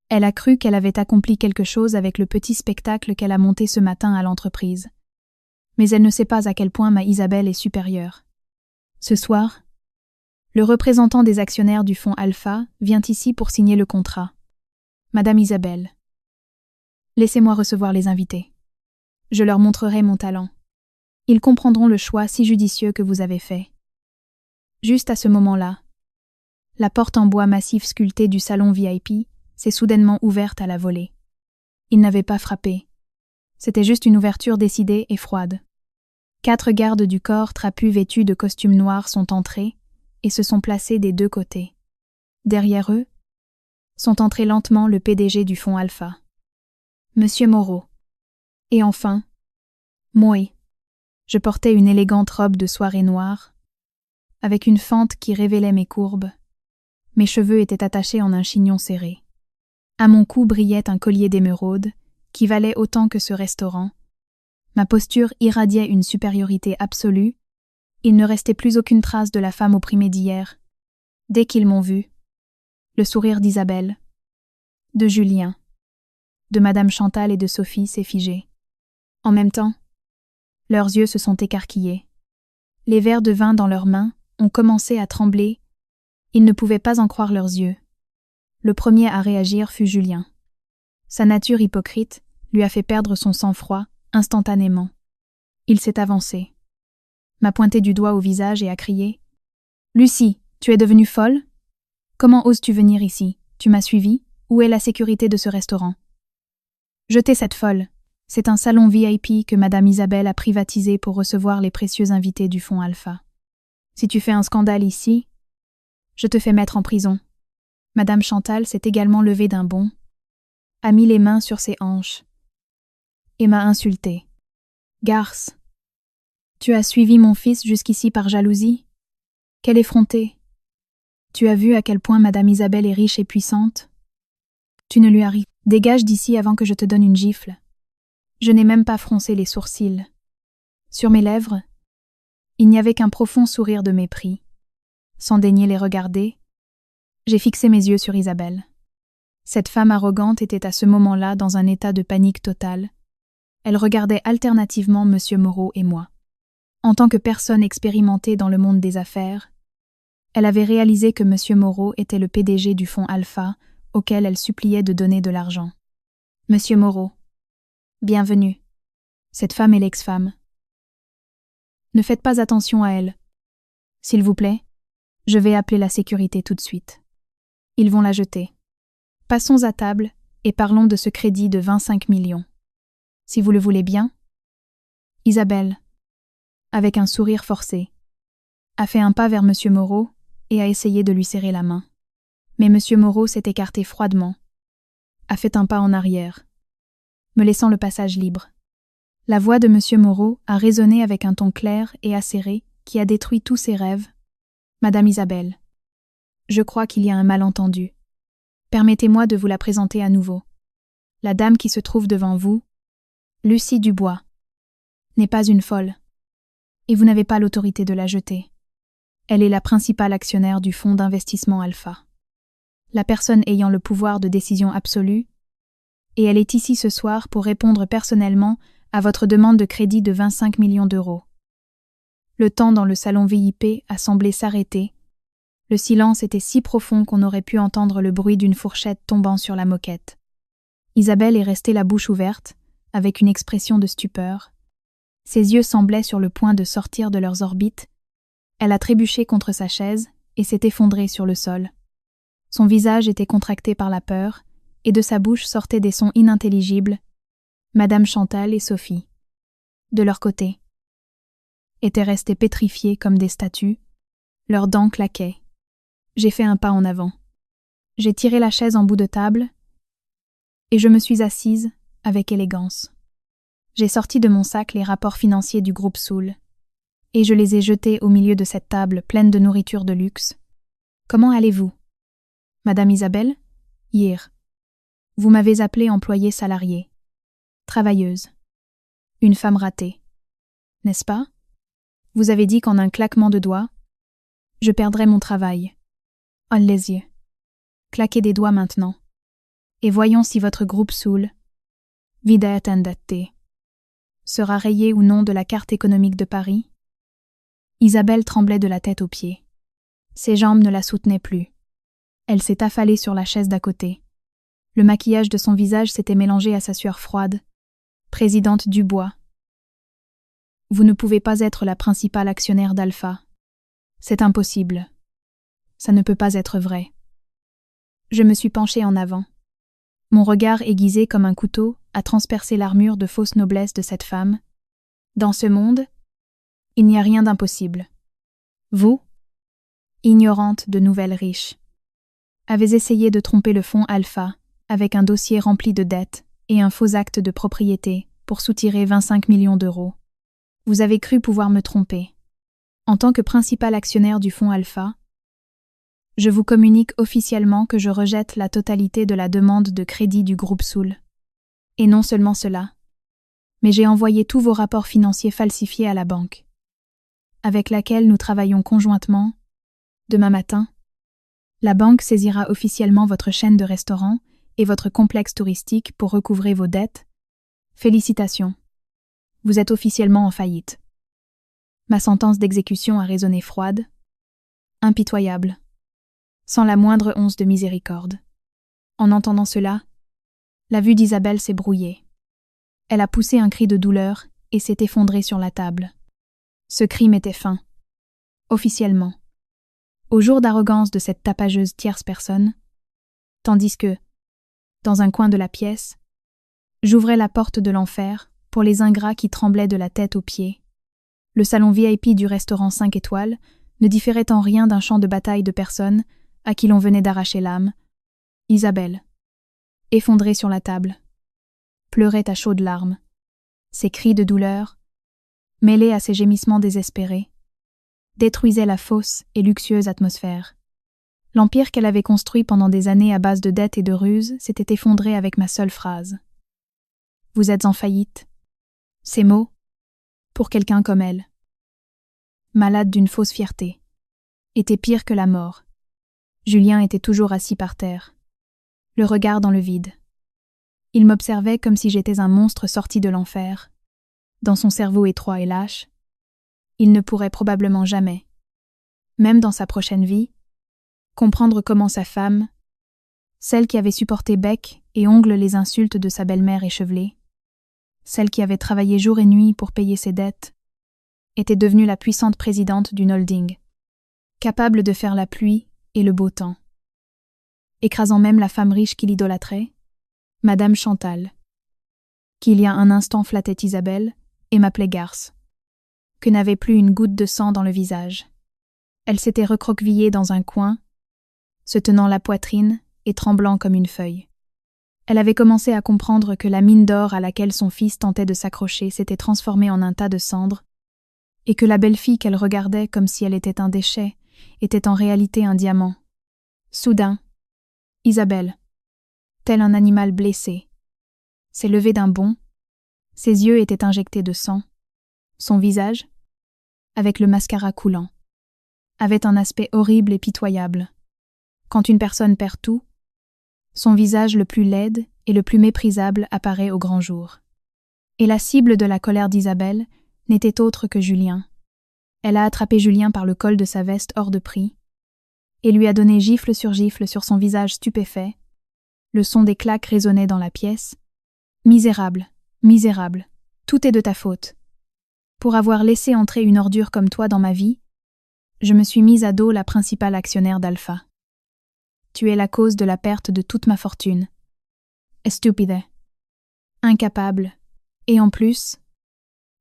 Elle a cru qu'elle avait accompli quelque chose avec le petit spectacle qu'elle a monté ce matin à l'entreprise. Mais elle ne sait pas à quel point ma Isabelle est supérieure. Ce soir, le représentant des actionnaires du fonds Alpha vient ici pour signer le contrat. Madame Isabelle, laissez-moi recevoir les invités. Je leur montrerai mon talent. Ils comprendront le choix si judicieux que vous avez fait. Juste à ce moment-là, la porte en bois massif sculpté du salon VIP s'est soudainement ouverte à la volée. Il n'avait pas frappé. C'était juste une ouverture décidée et froide. 4 gardes du corps trapus vêtus de costumes noirs sont entrés et se sont placés des 2 côtés. Derrière eux, sont entrés lentement le PDG du fonds Alpha, Monsieur Moreau. Et enfin, moi. Je portais une élégante robe de soirée noire, avec une fente qui révélait mes courbes. Mes cheveux étaient attachés en un chignon serré. À mon cou brillait un collier d'émeraude, qui valait autant que ce restaurant. Ma posture irradiait une supériorité absolue. Il ne restait plus aucune trace de la femme opprimée d'hier. Dès qu'ils m'ont vue, le sourire d'Isabelle, de Julien, de Madame Chantal et de Sophie s'est figé. En même temps, leurs yeux se sont écarquillés. Les verres de vin dans leurs mains ont commencé à trembler. Ils ne pouvaient pas en croire leurs yeux. Le premier à réagir fut Julien. Sa nature hypocrite lui a fait perdre son sang-froid instantanément. Il s'est avancé, m'a pointé du doigt au visage et a crié « Lucie, tu es devenue folle ? Comment oses-tu venir ici ? Tu m'as suivi ? Où est la sécurité de ce restaurant ? » Jetez cette folle. C'est un salon VIP que Madame Isabelle a privatisé pour recevoir les précieux invités du fonds Alpha. Si tu fais un scandale ici, je te fais mettre en prison. Madame Chantal s'est également levée d'un bond, a mis les mains sur ses hanches et m'a insultée. Garce, tu as suivi mon fils jusqu'ici par jalousie? Quelle effrontée! Tu as vu à quel point Madame Isabelle est riche et puissante? Tu ne lui as rien. Dégage d'ici avant que je te donne une gifle. Je n'ai même pas froncé les sourcils. Sur mes lèvres, il n'y avait qu'un profond sourire de mépris. Sans daigner les regarder, j'ai fixé mes yeux sur Isabelle. Cette femme arrogante était à ce moment-là dans un état de panique totale. Elle regardait alternativement Monsieur Moreau et moi. En tant que personne expérimentée dans le monde des affaires, elle avait réalisé que Monsieur Moreau était le PDG du fonds Alpha, auquel elle suppliait de donner de l'argent. Monsieur Moreau, bienvenue. Cette femme est l'ex-femme. Ne faites pas attention à elle. S'il vous plaît, je vais appeler la sécurité tout de suite. Ils vont la jeter. Passons à table et parlons de ce crédit de 25 millions. Si vous le voulez bien. Isabelle, avec un sourire forcé, a fait un pas vers Monsieur Moreau et a essayé de lui serrer la main. Mais Monsieur Moreau s'est écarté froidement, a fait un pas en arrière, me laissant le passage libre. La voix de Monsieur Moreau a résonné avec un ton clair et acéré qui a détruit tous ses rêves. Madame Isabelle, je crois qu'il y a un malentendu. Permettez-moi de vous la présenter à nouveau. La dame qui se trouve devant vous, Lucie Dubois, n'est pas une folle, et vous n'avez pas l'autorité de la jeter. Elle est la principale actionnaire du fonds d'investissement Alpha, la personne ayant le pouvoir de décision absolue, et elle est ici ce soir pour répondre personnellement à votre demande de crédit de 25 millions d'euros. Le temps dans le salon VIP a semblé s'arrêter. Le silence était si profond qu'on aurait pu entendre le bruit d'une fourchette tombant sur la moquette. Isabelle est restée la bouche ouverte, avec une expression de stupeur. Ses yeux semblaient sur le point de sortir de leurs orbites. Elle a trébuché contre sa chaise et s'est effondrée sur le sol. Son visage était contracté par la peur, et de sa bouche sortaient des sons inintelligibles. Madame Chantal et Sophie, de leur côté, étaient restées pétrifiées comme des statues. Leurs dents claquaient. J'ai fait un pas en avant. J'ai tiré la chaise en bout de table et je me suis assise avec élégance. J'ai sorti de mon sac les rapports financiers du groupe Soul et je les ai jetés au milieu de cette table pleine de nourriture de luxe. Comment allez-vous? Madame Isabelle? Hier. Vous m'avez appelée employée salariée. Travailleuse. Une femme ratée. N'est-ce pas? Vous avez dit qu'en un claquement de doigts, je perdrais mon travail. Oh les yeux. Claquez des doigts maintenant. Et voyons si votre groupe Soul, Vida Attendate, sera rayé ou non de la carte économique de Paris. Isabelle tremblait de la tête aux pieds. Ses jambes ne la soutenaient plus. Elle s'est affalée sur la chaise d'à côté. Le maquillage de son visage s'était mélangé à sa sueur froide. Présidente Dubois. Vous ne pouvez pas être la principale actionnaire d'Alpha. C'est impossible. Ça ne peut pas être vrai. Je me suis penchée en avant. Mon regard aiguisé comme un couteau a transpercé l'armure de fausse noblesse de cette femme. Dans ce monde, il n'y a rien d'impossible. Vous, ignorante de nouvelles riches, avez essayé de tromper le fonds Alpha avec un dossier rempli de dettes et un faux acte de propriété pour soutirer 25 millions d'euros. Vous avez cru pouvoir me tromper. En tant que principal actionnaire du fonds Alpha, je vous communique officiellement que je rejette la totalité de la demande de crédit du groupe Soul. Et non seulement cela, mais j'ai envoyé tous vos rapports financiers falsifiés à la banque, avec laquelle nous travaillons conjointement. Demain matin, la banque saisira officiellement votre chaîne de restaurants et votre complexe touristique pour recouvrer vos dettes. Félicitations. Vous êtes officiellement en faillite. Ma sentence d'exécution a résonné froide, impitoyable, sans la moindre once de miséricorde. En entendant cela, la vue d'Isabelle s'est brouillée. Elle a poussé un cri de douleur et s'est effondrée sur la table. Ce cri mettait fin, officiellement, au jour d'arrogance de cette tapageuse tierce personne, tandis que, dans un coin de la pièce, j'ouvrais la porte de l'enfer pour les ingrats qui tremblaient de la tête aux pieds. Le salon VIP du restaurant 5 étoiles ne différait en rien d'un champ de bataille de personnes à qui l'on venait d'arracher l'âme. Isabelle, effondrée sur la table, pleurait à chaudes larmes. Ses cris de douleur, mêlés à ses gémissements désespérés, détruisaient la fausse et luxueuse atmosphère. L'empire qu'elle avait construit pendant des années à base de dettes et de ruses s'était effondré avec ma seule phrase. « Vous êtes en faillite. » Ces mots, pour quelqu'un comme elle, malade d'une fausse fierté, étaient pires que la mort. Julien était toujours assis par terre, le regard dans le vide. Il m'observait comme si j'étais un monstre sorti de l'enfer. Dans son cerveau étroit et lâche, il ne pourrait probablement jamais, même dans sa prochaine vie, comprendre comment sa femme, celle qui avait supporté bec et ongles les insultes de sa belle-mère échevelée, celle qui avait travaillé jour et nuit pour payer ses dettes, était devenue la puissante présidente d'une holding, capable de faire la pluie et le beau temps, écrasant même la femme riche qui l'idolâtrait, Madame Chantal, qui il y a un instant flattait Isabelle et m'appelait garce, que n'avait plus une goutte de sang dans le visage. Elle s'était recroquevillée dans un coin, se tenant la poitrine et tremblant comme une feuille. Elle avait commencé à comprendre que la mine d'or à laquelle son fils tentait de s'accrocher s'était transformée en un tas de cendres, et que la belle fille qu'elle regardait comme si elle était un déchet était en réalité un diamant. Soudain, Isabelle, tel un animal blessé, s'est levée d'un bond, ses yeux étaient injectés de sang, son visage, avec le mascara coulant, avait un aspect horrible et pitoyable. Quand une personne perd tout, son visage le plus laid et le plus méprisable apparaît au grand jour. Et la cible de la colère d'Isabelle n'était autre que Julien. Elle a attrapé Julien par le col de sa veste hors de prix et lui a donné gifle sur son visage stupéfait. Le son des claques résonnait dans la pièce. « Misérable, misérable, tout est de ta faute. Pour avoir laissé entrer une ordure comme toi dans ma vie, je me suis mise à dos la principale actionnaire d'Alpha. Tu es la cause de la perte de toute ma fortune. Estupide. Incapable. Et en plus,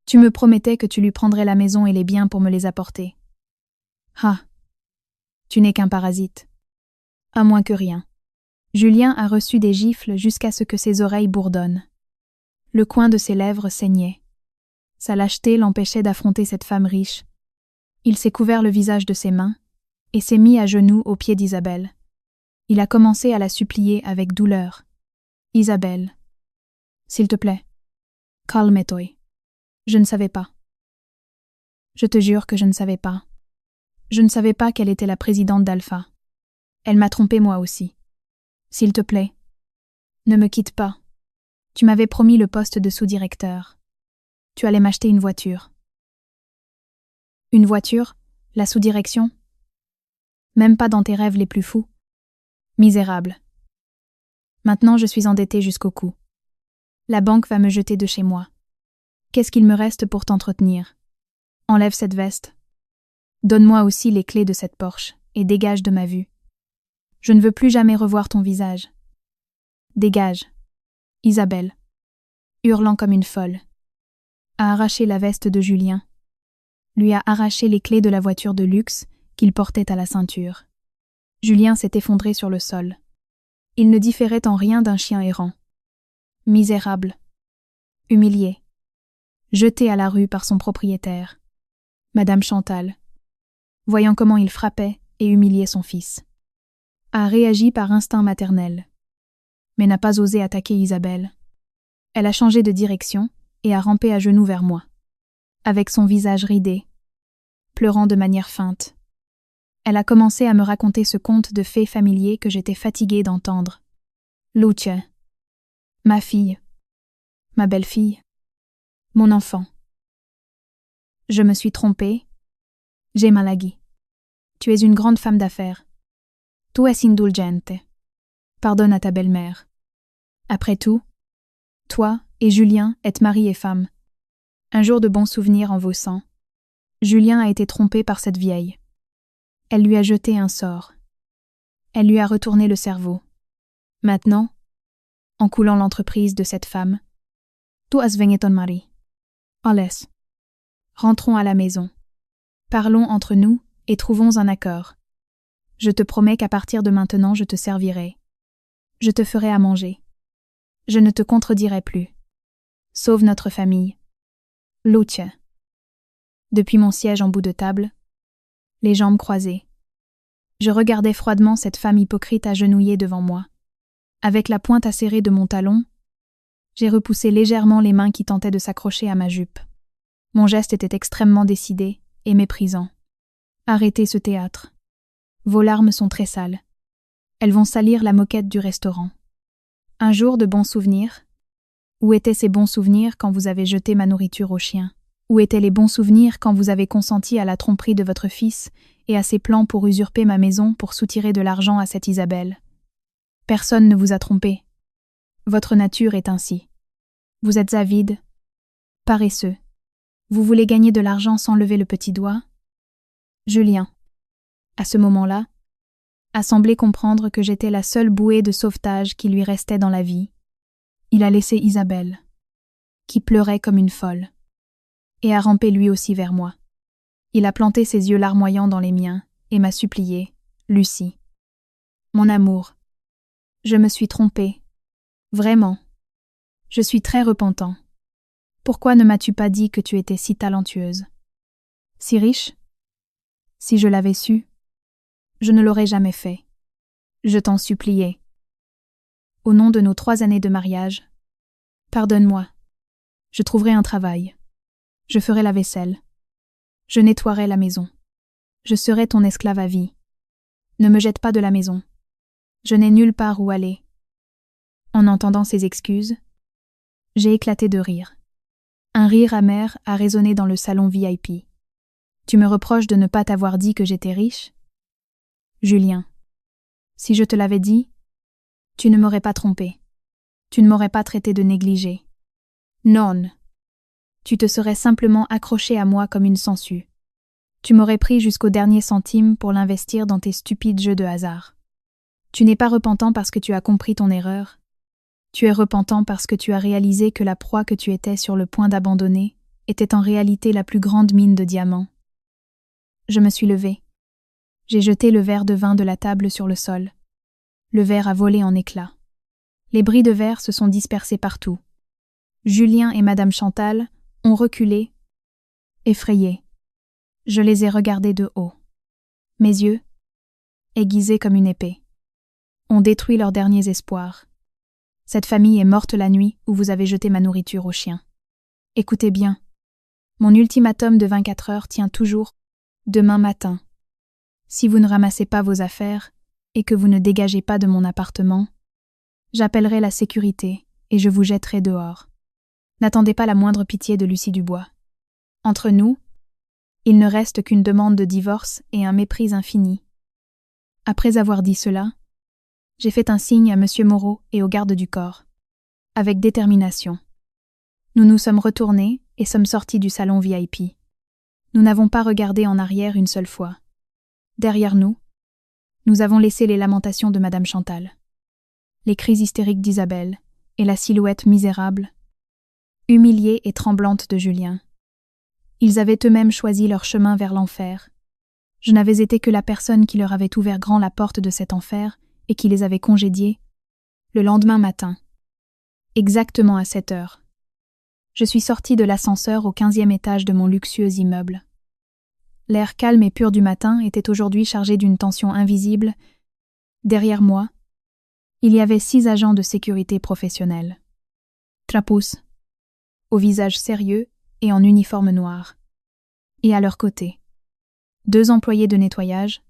tu me promettais que tu lui prendrais la maison et les biens pour me les apporter. Ah, tu n'es qu'un parasite. À moins que rien. » Julien a reçu des gifles jusqu'à ce que ses oreilles bourdonnent. Le coin de ses lèvres saignait. Sa lâcheté l'empêchait d'affronter cette femme riche. Il s'est couvert le visage de ses mains et s'est mis à genoux aux pieds d'Isabelle. Il a commencé à la supplier avec douleur. « Isabelle, s'il te plaît, calme-toi. Je ne savais pas. Je te jure que je ne savais pas. Je ne savais pas qu'elle était la présidente d'Alpha. Elle m'a trompé moi aussi. S'il te plaît, ne me quitte pas. Tu m'avais promis le poste de sous-directeur. Tu allais m'acheter une voiture. » Une voiture? La sous-direction? Même pas dans tes rêves les plus fous. Misérable. Maintenant je suis endettée jusqu'au cou. La banque va me jeter de chez moi. Qu'est-ce qu'il me reste pour t'entretenir? Enlève cette veste. Donne-moi aussi les clés de cette Porsche et dégage de ma vue. Je ne veux plus jamais revoir ton visage. Dégage. Isabelle, hurlant comme une folle, a arraché la veste de Julien, lui a arraché les clés de la voiture de luxe qu'il portait à la ceinture. Julien s'est effondré sur le sol. Il ne différait en rien d'un chien errant. Misérable, humilié, jeté à la rue par son propriétaire. Madame Chantal, voyant comment il frappait et humiliait son fils, a réagi par instinct maternel, mais n'a pas osé attaquer Isabelle. Elle a changé de direction et a rampé à genoux vers moi, avec son visage ridé, pleurant de manière feinte. Elle a commencé à me raconter ce conte de fées familier que j'étais fatiguée d'entendre. Lucia, ma fille, ma belle-fille, mon enfant. Je me suis trompée. J'ai mal agi. Tu es une grande femme d'affaires. Tu es indulgente. Pardonne à ta belle-mère. Après tout, toi et Julien êtes mari et femme. Un jour de bons souvenirs en vos sangs. Julien a été trompé par cette vieille. Elle lui a jeté un sort. Elle lui a retourné le cerveau. Maintenant, en coulant l'entreprise de cette femme, tu has vengé ton mari. Allez, rentrons à la maison. Parlons entre nous et trouvons un accord. Je te promets qu'à partir de maintenant, je te servirai. Je te ferai à manger. Je ne te contredirai plus. Sauve notre famille. Luce. Depuis mon siège en bout de table, les jambes croisées, je regardais froidement cette femme hypocrite agenouillée devant moi. Avec la pointe acérée de mon talon, j'ai repoussé légèrement les mains qui tentaient de s'accrocher à ma jupe. Mon geste était extrêmement décidé et méprisant. Arrêtez ce théâtre. Vos larmes sont très sales. Elles vont salir la moquette du restaurant. Un jour de bons souvenirs. Où étaient ces bons souvenirs quand vous avez jeté ma nourriture aux chiens? Où étaient les bons souvenirs quand vous avez consenti à la tromperie de votre fils et à ses plans pour usurper ma maison pour soutirer de l'argent à cette Isabelle? Personne ne vous a trompé. Votre nature est ainsi. Vous êtes avide, paresseux. Vous voulez gagner de l'argent sans lever le petit doigt? Julien, à ce moment-là, a semblé comprendre que j'étais la seule bouée de sauvetage qui lui restait dans la vie. Il a laissé Isabelle, qui pleurait comme une folle, et a rampé lui aussi vers moi. Il a planté ses yeux larmoyants dans les miens et m'a supplié, « Lucie, mon amour, je me suis trompé. Vraiment. Je suis très repentant. Pourquoi ne m'as-tu pas dit que tu étais si talentueuse? Si riche? Si je l'avais su, je ne l'aurais jamais fait. Je t'en suppliais. Au nom de nos 3 années de mariage, pardonne-moi. Je trouverai un travail. Je ferai la vaisselle. Je nettoierai la maison. Je serai ton esclave à vie. Ne me jette pas de la maison. Je n'ai nulle part où aller. » En entendant ces excuses, j'ai éclaté de rire. Un rire amer a résonné dans le salon VIP. Tu me reproches de ne pas t'avoir dit que j'étais riche? Julien, si je te l'avais dit, tu ne m'aurais pas trompé. Tu ne m'aurais pas traité de négligé. Non. Tu te serais simplement accroché à moi comme une sangsue. Tu m'aurais pris jusqu'au dernier centime pour l'investir dans tes stupides jeux de hasard. Tu n'es pas repentant parce que tu as compris ton erreur. Tu es repentant parce que tu as réalisé que la proie que tu étais sur le point d'abandonner était en réalité la plus grande mine de diamants. Je me suis levée. J'ai jeté le verre de vin de la table sur le sol. Le verre a volé en éclats. Les bris de verre se sont dispersés partout. Julien et Madame Chantal ont reculé, effrayés. Je les ai regardés de haut. Mes yeux, aiguisés comme une épée, ont détruit leurs derniers espoirs. Cette famille est morte la nuit où vous avez jeté ma nourriture aux chiens. Écoutez bien, mon ultimatum de 24 heures tient toujours demain matin. Si vous ne ramassez pas vos affaires et que vous ne dégagez pas de mon appartement, j'appellerai la sécurité et je vous jetterai dehors. N'attendez pas la moindre pitié de Lucie Dubois. Entre nous, il ne reste qu'une demande de divorce et un mépris infini. Après avoir dit cela, j'ai fait un signe à M. Moreau et aux gardes du corps, avec détermination. Nous nous sommes retournés et sommes sortis du salon VIP. Nous n'avons pas regardé en arrière une seule fois. Derrière nous, nous avons laissé les lamentations de Madame Chantal, les cris hystériques d'Isabelle et la silhouette misérable, humiliée et tremblante de Julien. Ils avaient eux-mêmes choisi leur chemin vers l'enfer. Je n'avais été que la personne qui leur avait ouvert grand la porte de cet enfer et qui les avait congédiés le lendemain matin, exactement à 7 heures. Je suis sortie de l'ascenseur au 15e étage de mon luxueux immeuble. L'air calme et pur du matin était aujourd'hui chargé d'une tension invisible. Derrière moi, il y avait 6 agents de sécurité professionnels. Trapous, au visage sérieux et en uniforme noir. Et à leur côté, 2 employés de nettoyage,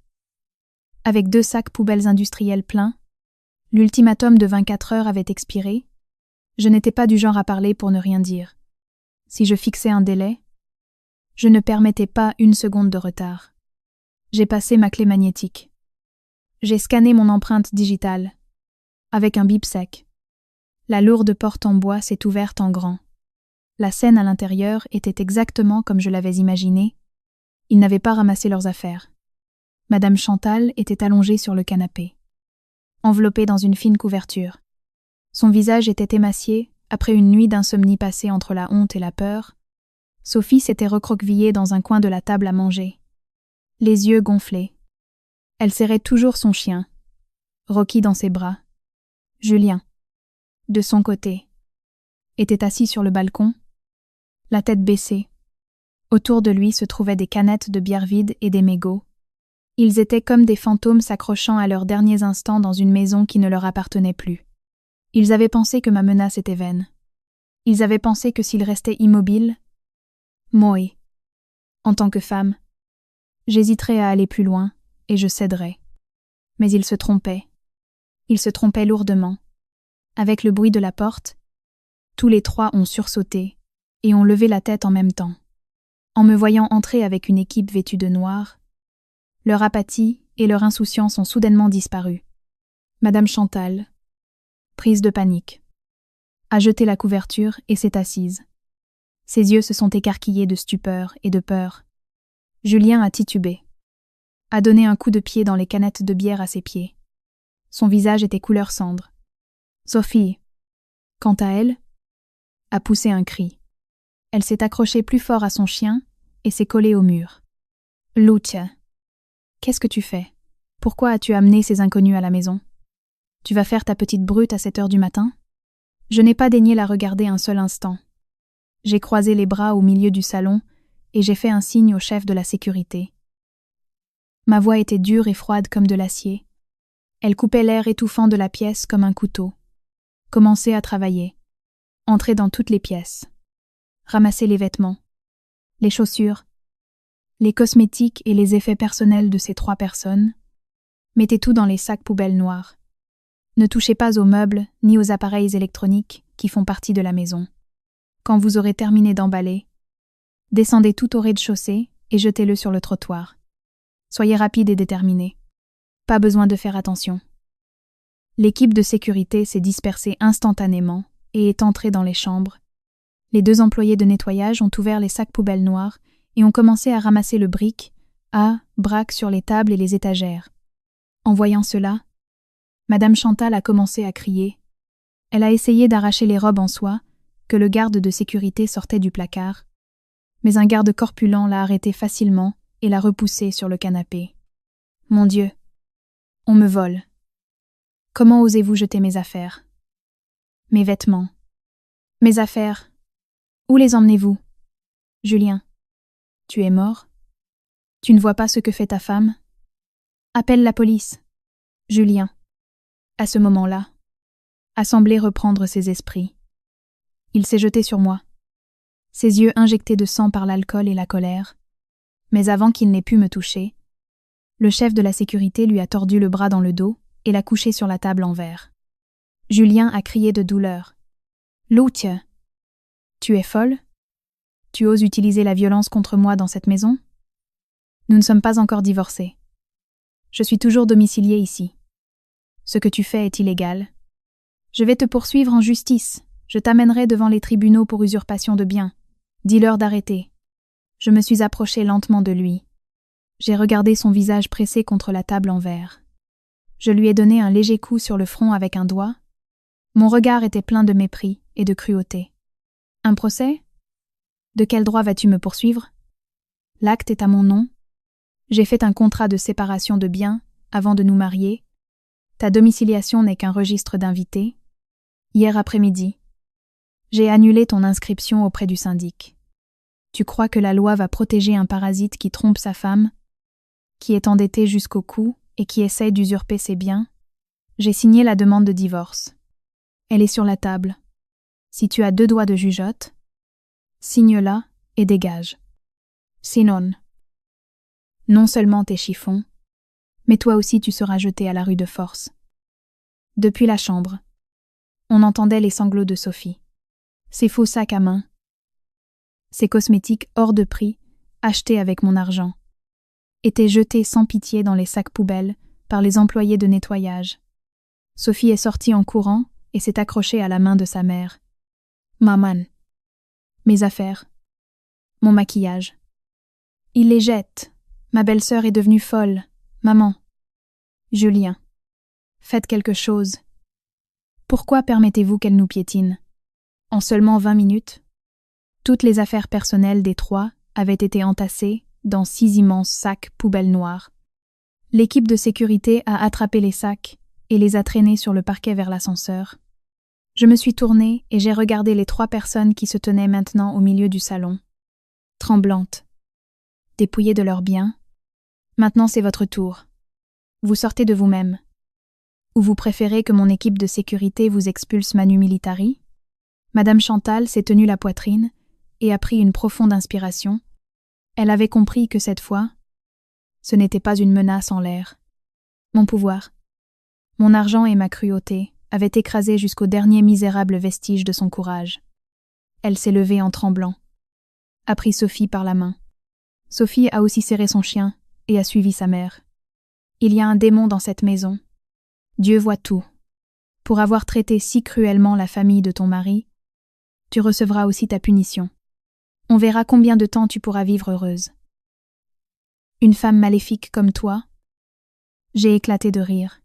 avec 2 sacs poubelles industriels pleins. L'ultimatum de 24 heures avait expiré. Je n'étais pas du genre à parler pour ne rien dire. Si je fixais un délai, je ne permettais pas une seconde de retard. J'ai passé ma clé magnétique. J'ai scanné mon empreinte digitale, avec un bip sec. La lourde porte en bois s'est ouverte en grand. La scène à l'intérieur était exactement comme je l'avais imaginé. Ils n'avaient pas ramassé leurs affaires. Madame Chantal était allongée sur le canapé, enveloppée dans une fine couverture. Son visage était émacié après une nuit d'insomnie passée entre la honte et la peur. Sophie s'était recroquevillée dans un coin de la table à manger. les yeux gonflés. Elle serrait toujours son chien, Rocky dans ses bras. Julien, de son côté, était assis sur le balcon, la tête baissée. Autour de lui se trouvaient des canettes de bière vides et des mégots. Ils étaient comme des fantômes s'accrochant à leurs derniers instants dans une maison qui ne leur appartenait plus. Ils avaient pensé que ma menace était vaine. Ils avaient pensé que s'ils restaient immobiles, moi, en tant que femme, j'hésiterais à aller plus loin et je céderais. Mais ils se trompaient. Ils se trompaient lourdement. Avec le bruit de la porte, tous les trois ont sursauté et ont levé la tête en même temps. En me voyant entrer avec une équipe vêtue de noir, leur apathie et leur insouciance ont soudainement disparu. Madame Chantal, prise de panique, a jeté la couverture et s'est assise. Ses yeux se sont écarquillés de stupeur et de peur. Julien a titubé, a donné un coup de pied dans les canettes de bière à ses pieds. Son visage était couleur cendre. Sophie, quant à elle, a poussé un cri. Elle s'est accrochée plus fort à son chien et s'est collée au mur. Lucia, qu'est-ce que tu fais? Pourquoi as-tu amené ces inconnus à la maison? Tu vas faire ta petite brute à 7 heures du matin? Je n'ai pas daigné la regarder un seul instant. J'ai croisé les bras au milieu du salon et j'ai fait un signe au chef de la sécurité. Ma voix était dure et froide comme de l'acier. Elle coupait l'air étouffant de la pièce comme un couteau. Commencer à travailler. Entrer dans toutes les pièces. Ramasser les vêtements, les chaussures, les cosmétiques et les effets personnels de ces 3 personnes. Mettez tout dans les sacs poubelles noirs. Ne touchez pas aux meubles ni aux appareils électroniques qui font partie de la maison. Quand vous aurez terminé d'emballer, descendez tout au rez-de-chaussée et jetez-le sur le trottoir. Soyez rapide et déterminé. Pas besoin de faire attention. L'équipe de sécurité s'est dispersée instantanément et est entrée dans les chambres. Les 2 employés de nettoyage ont ouvert les sacs poubelles noirs et ont commencé à ramasser le brick, braque sur les tables et les étagères. En voyant cela, Madame Chantal a commencé à crier. Elle a essayé d'arracher les robes en soie que le garde de sécurité sortait du placard, mais un garde corpulent l'a arrêtée facilement et l'a repoussée sur le canapé. Mon Dieu, on me vole. Comment osez-vous jeter mes affaires? Mes vêtements. Mes affaires. Où les emmenez-vous? Julien, tu es mort? Tu ne vois pas ce que fait ta femme? Appelle la police. Julien, à ce moment-là, a semblé reprendre ses esprits. Il s'est jeté sur moi, ses yeux injectés de sang par l'alcool et la colère. Mais avant qu'il n'ait pu me toucher, le chef de la sécurité lui a tordu le bras dans le dos et l'a couché sur la table en verre. Julien a crié de douleur. « Lucia, tu es folle? Tu oses utiliser la violence contre moi dans cette maison? Nous ne sommes pas encore divorcés. Je suis toujours domicilié ici. Ce que tu fais est illégal. Je vais te poursuivre en justice. Je t'amènerai devant les tribunaux pour usurpation de biens. Dis-leur d'arrêter. » Je me suis approché lentement de lui. J'ai regardé son visage pressé contre la table en verre. Je lui ai donné un léger coup sur le front avec un doigt. Mon regard était plein de mépris et de cruauté. Un procès? De quel droit vas-tu me poursuivre? L'acte est à mon nom. J'ai fait un contrat de séparation de biens avant de nous marier. Ta domiciliation n'est qu'un registre d'invités. Hier après-midi, j'ai annulé ton inscription auprès du syndic. Tu crois que la loi va protéger un parasite qui trompe sa femme, qui est endetté jusqu'au cou et qui essaye d'usurper ses biens? J'ai signé la demande de divorce. Elle est sur la table. Si tu as 2 doigts de jugeote, signe-la et dégage. Sinon, non seulement tes chiffons, mais toi aussi tu seras jeté à la rue de force. Depuis la chambre, on entendait les sanglots de Sophie. Ses faux sacs à main, ses cosmétiques hors de prix, achetés avec mon argent, étaient jetés sans pitié dans les sacs poubelles par les employés de nettoyage. Sophie est sortie en courant et s'est accrochée à la main de sa mère. Maman. Mes affaires. Mon maquillage. Il les jette. Ma belle-sœur est devenue folle. Maman. Julien. Faites quelque chose. Pourquoi permettez-vous qu'elle nous piétine? En seulement 20 minutes, toutes les affaires personnelles des 3 avaient été entassées, dans 6 immenses sacs poubelles noirs. L'équipe de sécurité a attrapé les sacs et les a traînés sur le parquet vers l'ascenseur. Je me suis tournée et j'ai regardé les 3 personnes qui se tenaient maintenant au milieu du salon, tremblantes, dépouillées de leurs biens. Maintenant c'est votre tour. Vous sortez de vous-même. Ou vous préférez que mon équipe de sécurité vous expulse manu militari? Madame Chantal s'est tenue la poitrine et a pris une profonde inspiration. Elle avait compris que cette fois, ce n'était pas une menace en l'air. Mon pouvoir, mon argent et ma cruauté avaient écrasé jusqu'au dernier misérable vestige de son courage. Elle s'est levée en tremblant, a pris Sophie par la main. Sophie a aussi serré son chien et a suivi sa mère. Il y a un démon dans cette maison. Dieu voit tout. Pour avoir traité si cruellement la famille de ton mari, tu recevras aussi ta punition. On verra combien de temps tu pourras vivre heureuse. Une femme maléfique comme toi? J'ai éclaté de rire.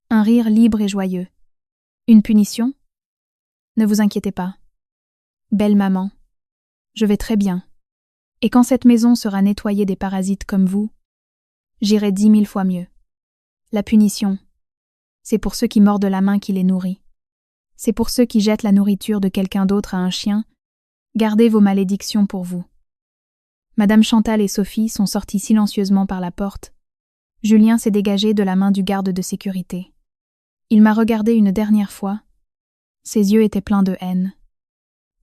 Un rire libre et joyeux. Une punition? Ne vous inquiétez pas. Belle maman, je vais très bien. Et quand cette maison sera nettoyée des parasites comme vous, j'irai 10 000 fois mieux. La punition, c'est pour ceux qui mordent la main qui les nourrit. C'est pour ceux qui jettent la nourriture de quelqu'un d'autre à un chien. Gardez vos malédictions pour vous. Madame Chantal et Sophie sont sorties silencieusement par la porte. Julien s'est dégagé de la main du garde de sécurité. Il m'a regardé une dernière fois. Ses yeux étaient pleins de haine,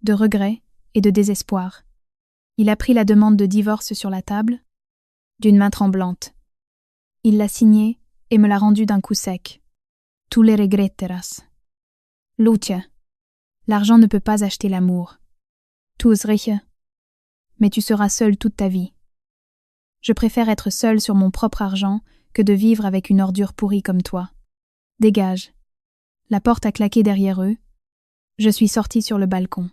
de regret et de désespoir. Il a pris la demande de divorce sur la table, d'une main tremblante. Il l'a signée et me l'a rendue d'un coup sec. Tu le regretteras. Lucia, l'argent ne peut pas acheter l'amour. Tu riche, mais tu seras seule toute ta vie. Je préfère être seule sur mon propre argent que de vivre avec une ordure pourrie comme toi. Dégage. La porte a claqué derrière eux. Je suis sortie sur le balcon.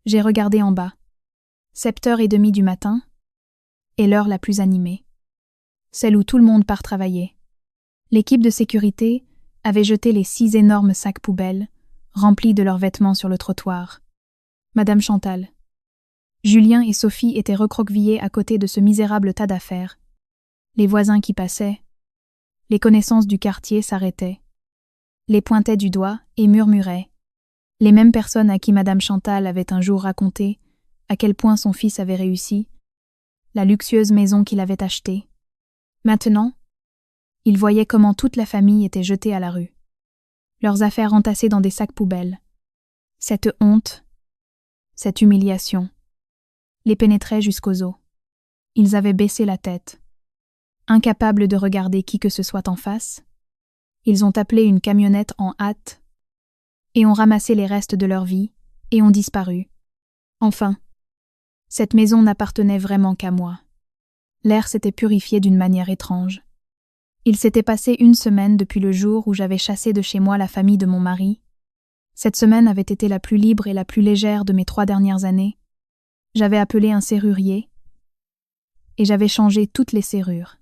J'ai regardé en bas. 7h30 du matin, et l'heure la plus animée. Celle où tout le monde part travailler. L'équipe de sécurité avait jeté les 6 énormes sacs poubelles, remplis de leurs vêtements sur le trottoir. Madame Chantal. Julien et Sophie étaient recroquevillés à côté de ce misérable tas d'affaires. Les voisins qui passaient, les connaissances du quartier s'arrêtaient, les pointaient du doigt et murmuraient. Les mêmes personnes à qui Madame Chantal avait un jour raconté à quel point son fils avait réussi, la luxueuse maison qu'il avait achetée. Maintenant, ils voyaient comment toute la famille était jetée à la rue. Leurs affaires entassées dans des sacs poubelles. Cette honte, cette humiliation, les pénétrait jusqu'aux os. Ils avaient baissé la tête. Incapables de regarder qui que ce soit en face, ils ont appelé une camionnette en hâte et ont ramassé les restes de leur vie et ont disparu. Enfin, cette maison n'appartenait vraiment qu'à moi. L'air s'était purifié d'une manière étrange. Il s'était passé 1 semaine depuis le jour où j'avais chassé de chez moi la famille de mon mari. Cette semaine avait été la plus libre et la plus légère de mes 3 dernières années. J'avais appelé un serrurier et j'avais changé toutes les serrures.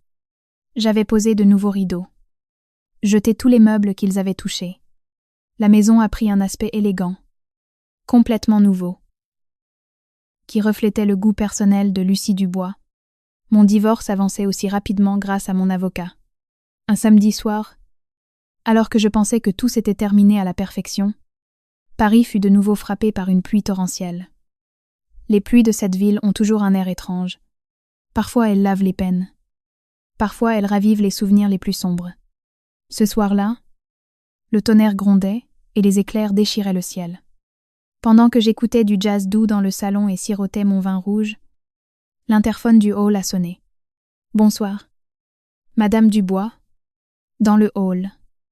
J'avais posé de nouveaux rideaux, jeté tous les meubles qu'ils avaient touchés. La maison a pris un aspect élégant, complètement nouveau, qui reflétait le goût personnel de Lucie Dubois. Mon divorce avançait aussi rapidement grâce à mon avocat. Un samedi soir, alors que je pensais que tout s'était terminé à la perfection, Paris fut de nouveau frappé par une pluie torrentielle. Les pluies de cette ville ont toujours un air étrange. Parfois elles lavent les peines. Parfois elles ravivent les souvenirs les plus sombres. Ce soir-là, le tonnerre grondait et les éclairs déchiraient le ciel. Pendant que j'écoutais du jazz doux dans le salon et sirotais mon vin rouge, l'interphone du hall a sonné. « Bonsoir. Madame Dubois. » Dans le hall.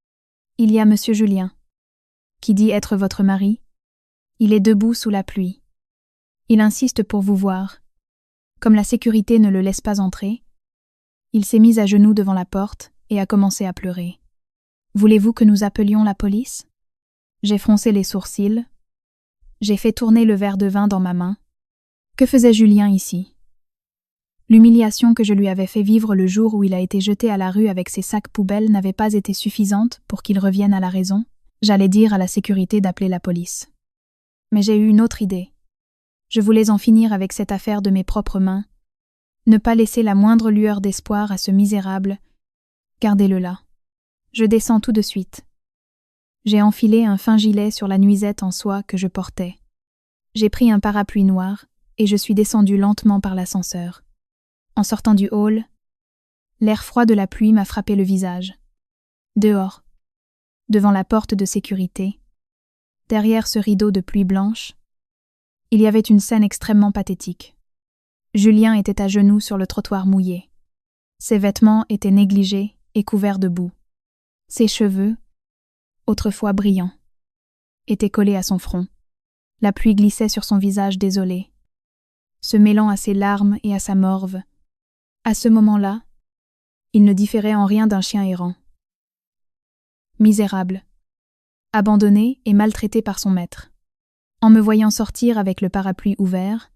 « Il y a Monsieur Julien, qui dit être votre mari. Il est debout sous la pluie. Il insiste pour vous voir. Comme la sécurité ne le laisse pas entrer, il s'est mis à genoux devant la porte et a commencé à pleurer. Voulez-vous que nous appelions la police? J'ai froncé les sourcils. J'ai fait tourner le verre de vin dans ma main. Que faisait Julien ici? L'humiliation que je lui avais fait vivre le jour où il a été jeté à la rue avec ses sacs poubelles n'avait pas été suffisante pour qu'il revienne à la raison. J'allais dire à la sécurité d'appeler la police. Mais j'ai eu une autre idée. Je voulais en finir avec cette affaire de mes propres mains, Ne pas laisser la moindre lueur d'espoir à ce misérable. Gardez-le là. Je descends tout de suite. J'ai enfilé un fin gilet sur la nuisette en soie que je portais. J'ai pris un parapluie noir et je suis descendu lentement par l'ascenseur. En sortant du hall, l'air froid de la pluie m'a frappé le visage. Dehors, devant la porte de sécurité, derrière ce rideau de pluie blanche, il y avait une scène extrêmement pathétique. Julien était à genoux sur le trottoir mouillé. Ses vêtements étaient négligés et couverts de boue. Ses cheveux, autrefois brillants, étaient collés à son front. La pluie glissait sur son visage désolé, se mêlant à ses larmes et à sa morve. À ce moment-là, il ne différait en rien d'un chien errant. Misérable, abandonné et maltraité par son maître. En me voyant sortir avec le parapluie ouvert,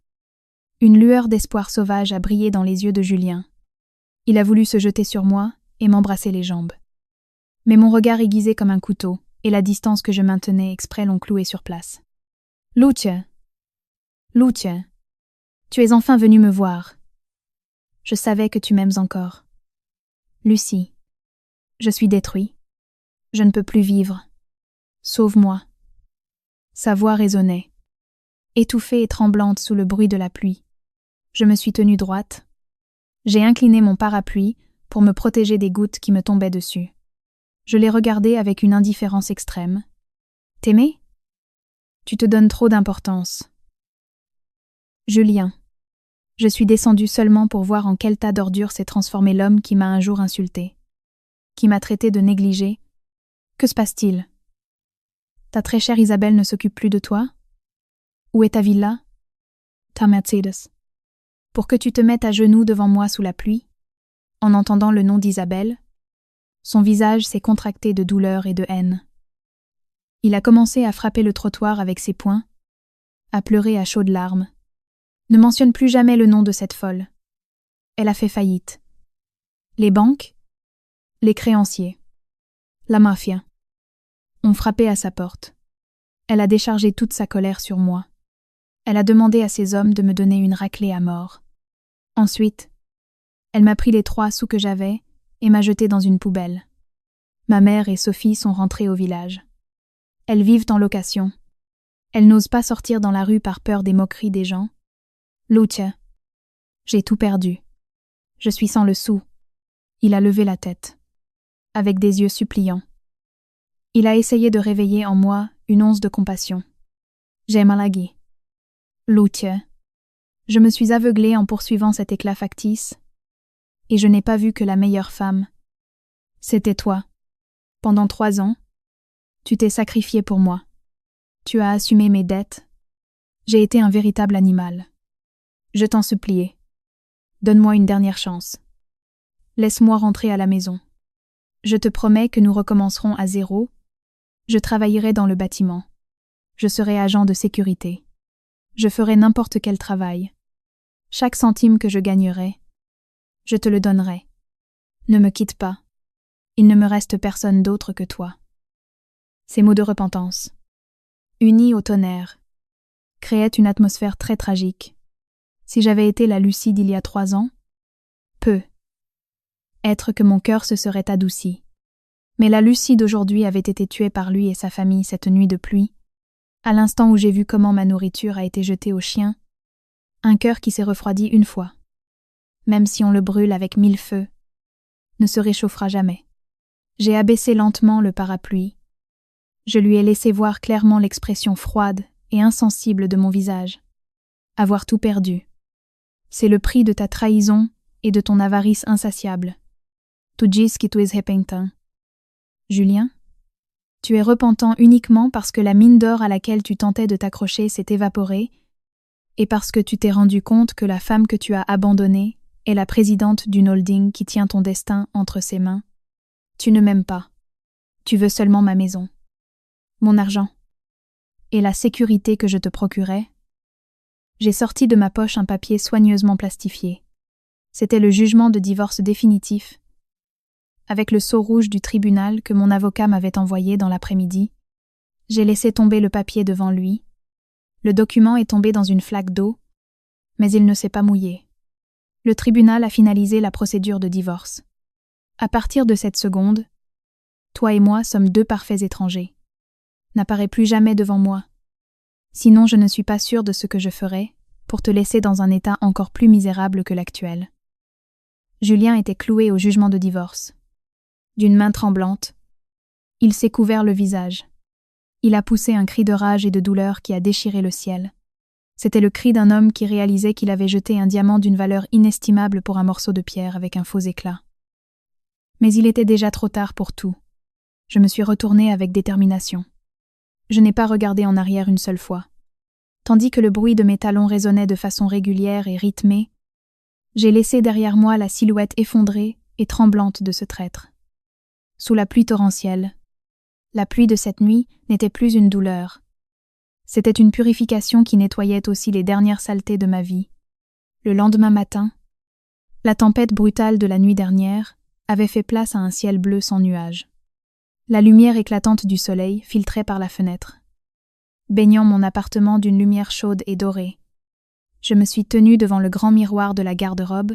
une lueur d'espoir sauvage a brillé dans les yeux de Julien. Il a voulu se jeter sur moi et m'embrasser les jambes. Mais mon regard aiguisé comme un couteau, et la distance que je maintenais exprès l'ont cloué sur place. « Lucia, tu es enfin venue me voir. Je savais que tu m'aimes encore. Lucie, je suis détruit. Je ne peux plus vivre. Sauve-moi. » Sa voix résonnait, étouffée et tremblante sous le bruit de la pluie. Je me suis tenue droite. J'ai incliné mon parapluie pour me protéger des gouttes qui me tombaient dessus. Je l'ai regardé avec une indifférence extrême. « T'aimer ? Tu te donnes trop d'importance. » Julien, je suis descendue seulement pour voir en quel tas d'ordures s'est transformé l'homme qui m'a un jour insulté, qui m'a traité de négligée. Que se passe-t-il ? Ta très chère Isabelle ne s'occupe plus de toi ? Où est ta villa ? Ta Mercedes. Pour que tu te mettes à genoux devant moi sous la pluie, en entendant le nom d'Isabelle, son visage s'est contracté de douleur et de haine. Il a commencé à frapper le trottoir avec ses poings, à pleurer à chaudes larmes. Ne mentionne plus jamais le nom de cette folle. Elle a fait faillite. Les banques, les créanciers, la mafia ont frappé à sa porte. Elle a déchargé toute sa colère sur moi. Elle a demandé à ses hommes de me donner une raclée à mort. Ensuite, elle m'a pris les 3 sous que j'avais et m'a jeté dans une poubelle. Ma mère et Sophie sont rentrées au village. Elles vivent en location. Elles n'osent pas sortir dans la rue par peur des moqueries des gens. Lucia, j'ai tout perdu. Je suis sans le sou. Il a levé la tête, avec des yeux suppliants. Il a essayé de réveiller en moi une once de compassion. J'ai malagi. Lucia, je me suis aveuglée en poursuivant cet éclat factice, et je n'ai pas vu que la meilleure femme. C'était toi. Pendant 3 ans, tu t'es sacrifié pour moi. Tu as assumé mes dettes. J'ai été un véritable animal. Je t'en suppliais. Donne-moi une dernière chance. Laisse-moi rentrer à la maison. Je te promets que nous recommencerons à 0. Je travaillerai dans le bâtiment. Je serai agent de sécurité. Je ferai n'importe quel travail. Chaque centime que je gagnerai, je te le donnerai. Ne me quitte pas. Il ne me reste personne d'autre que toi. Ces mots de repentance, unis au tonnerre, créaient une atmosphère très tragique. Si j'avais été la Lucie d'il y a 3 ans, être que mon cœur se serait adouci. Mais la Lucie d'aujourd'hui avait été tuée par lui et sa famille cette nuit de pluie, à l'instant où j'ai vu comment ma nourriture a été jetée aux chiens, un cœur qui s'est refroidi une fois, même si on le brûle avec 1000 feux, ne se réchauffera jamais. J'ai abaissé lentement le parapluie. Je lui ai laissé voir clairement l'expression froide et insensible de mon visage. Avoir tout perdu. C'est le prix de ta trahison et de ton avarice insatiable. Tu dis que tu es repentant. Julien, tu es repentant uniquement parce que la mine d'or à laquelle tu tentais de t'accrocher s'est évaporée et parce que tu t'es rendu compte que la femme que tu as abandonnée est la présidente d'une holding qui tient ton destin entre ses mains. Tu ne m'aimes pas. Tu veux seulement ma maison, mon argent et la sécurité que je te procurais. J'ai sorti de ma poche un papier soigneusement plastifié. C'était le jugement de divorce définitif, avec le sceau rouge du tribunal que mon avocat m'avait envoyé dans l'après-midi. J'ai laissé tomber le papier devant lui. Le document est tombé dans une flaque d'eau, mais il ne s'est pas mouillé. Le tribunal a finalisé la procédure de divorce. À partir de cette seconde, toi et moi sommes deux parfaits étrangers. N'apparais plus jamais devant moi. Sinon, je ne suis pas sûre de ce que je ferais pour te laisser dans un état encore plus misérable que l'actuel. Julien était cloué au jugement de divorce. D'une main tremblante, il s'est couvert le visage. Il a poussé un cri de rage et de douleur qui a déchiré le ciel. C'était le cri d'un homme qui réalisait qu'il avait jeté un diamant d'une valeur inestimable pour un morceau de pierre avec un faux éclat. Mais il était déjà trop tard pour tout. Je me suis retournée avec détermination. Je n'ai pas regardé en arrière une seule fois. Tandis que le bruit de mes talons résonnait de façon régulière et rythmée, j'ai laissé derrière moi la silhouette effondrée et tremblante de ce traître. Sous la pluie torrentielle, la pluie de cette nuit n'était plus une douleur. C'était une purification qui nettoyait aussi les dernières saletés de ma vie. Le lendemain matin, la tempête brutale de la nuit dernière avait fait place à un ciel bleu sans nuages. La lumière éclatante du soleil filtrait par la fenêtre, baignant mon appartement d'une lumière chaude et dorée. Je me suis tenue devant le grand miroir de la garde-robe.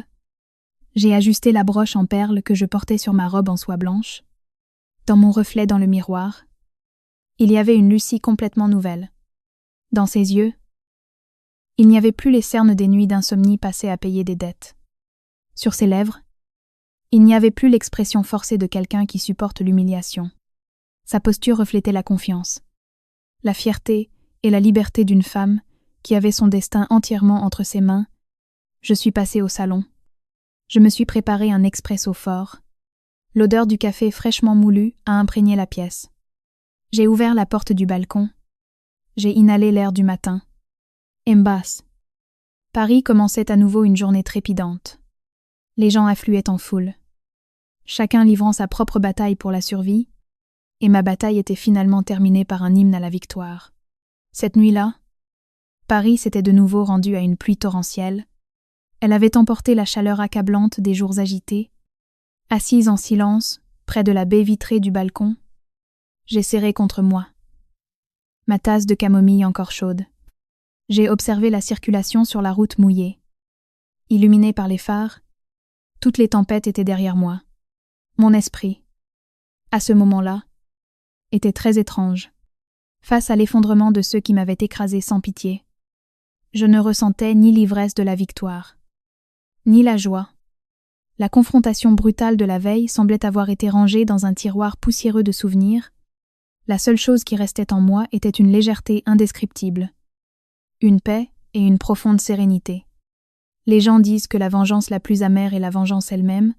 J'ai ajusté la broche en perles que je portais sur ma robe en soie blanche. Dans mon reflet dans le miroir, il y avait une Lucie complètement nouvelle. Dans ses yeux, il n'y avait plus les cernes des nuits d'insomnie passées à payer des dettes. Sur ses lèvres, il n'y avait plus l'expression forcée de quelqu'un qui supporte l'humiliation. Sa posture reflétait la confiance, la fierté et la liberté d'une femme qui avait son destin entièrement entre ses mains. Je suis passée au salon. Je me suis préparé un expresso fort. L'odeur du café fraîchement moulu a imprégné la pièce. J'ai ouvert la porte du balcon. J'ai inhalé l'air du matin. Embasse. Paris commençait à nouveau une journée trépidante. Les gens affluaient en foule, chacun livrant sa propre bataille pour la survie, et ma bataille était finalement terminée par un hymne à la victoire. Cette nuit-là, Paris s'était de nouveau rendu à une pluie torrentielle. Elle avait emporté la chaleur accablante des jours agités. Assise en silence, près de la baie vitrée du balcon, j'ai serré contre moi ma tasse de camomille encore chaude. J'ai observé la circulation sur la route mouillée. Illuminée par les phares, toutes les tempêtes étaient derrière moi. Mon esprit, à ce moment-là, était très étrange. Face à l'effondrement de ceux qui m'avaient écrasé sans pitié, je ne ressentais ni l'ivresse de la victoire, ni la joie. La confrontation brutale de la veille semblait avoir été rangée dans un tiroir poussiéreux de souvenirs. La seule chose qui restait en moi était une légèreté indescriptible, une paix et une profonde sérénité. Les gens disent que la vengeance la plus amère est la vengeance elle-même,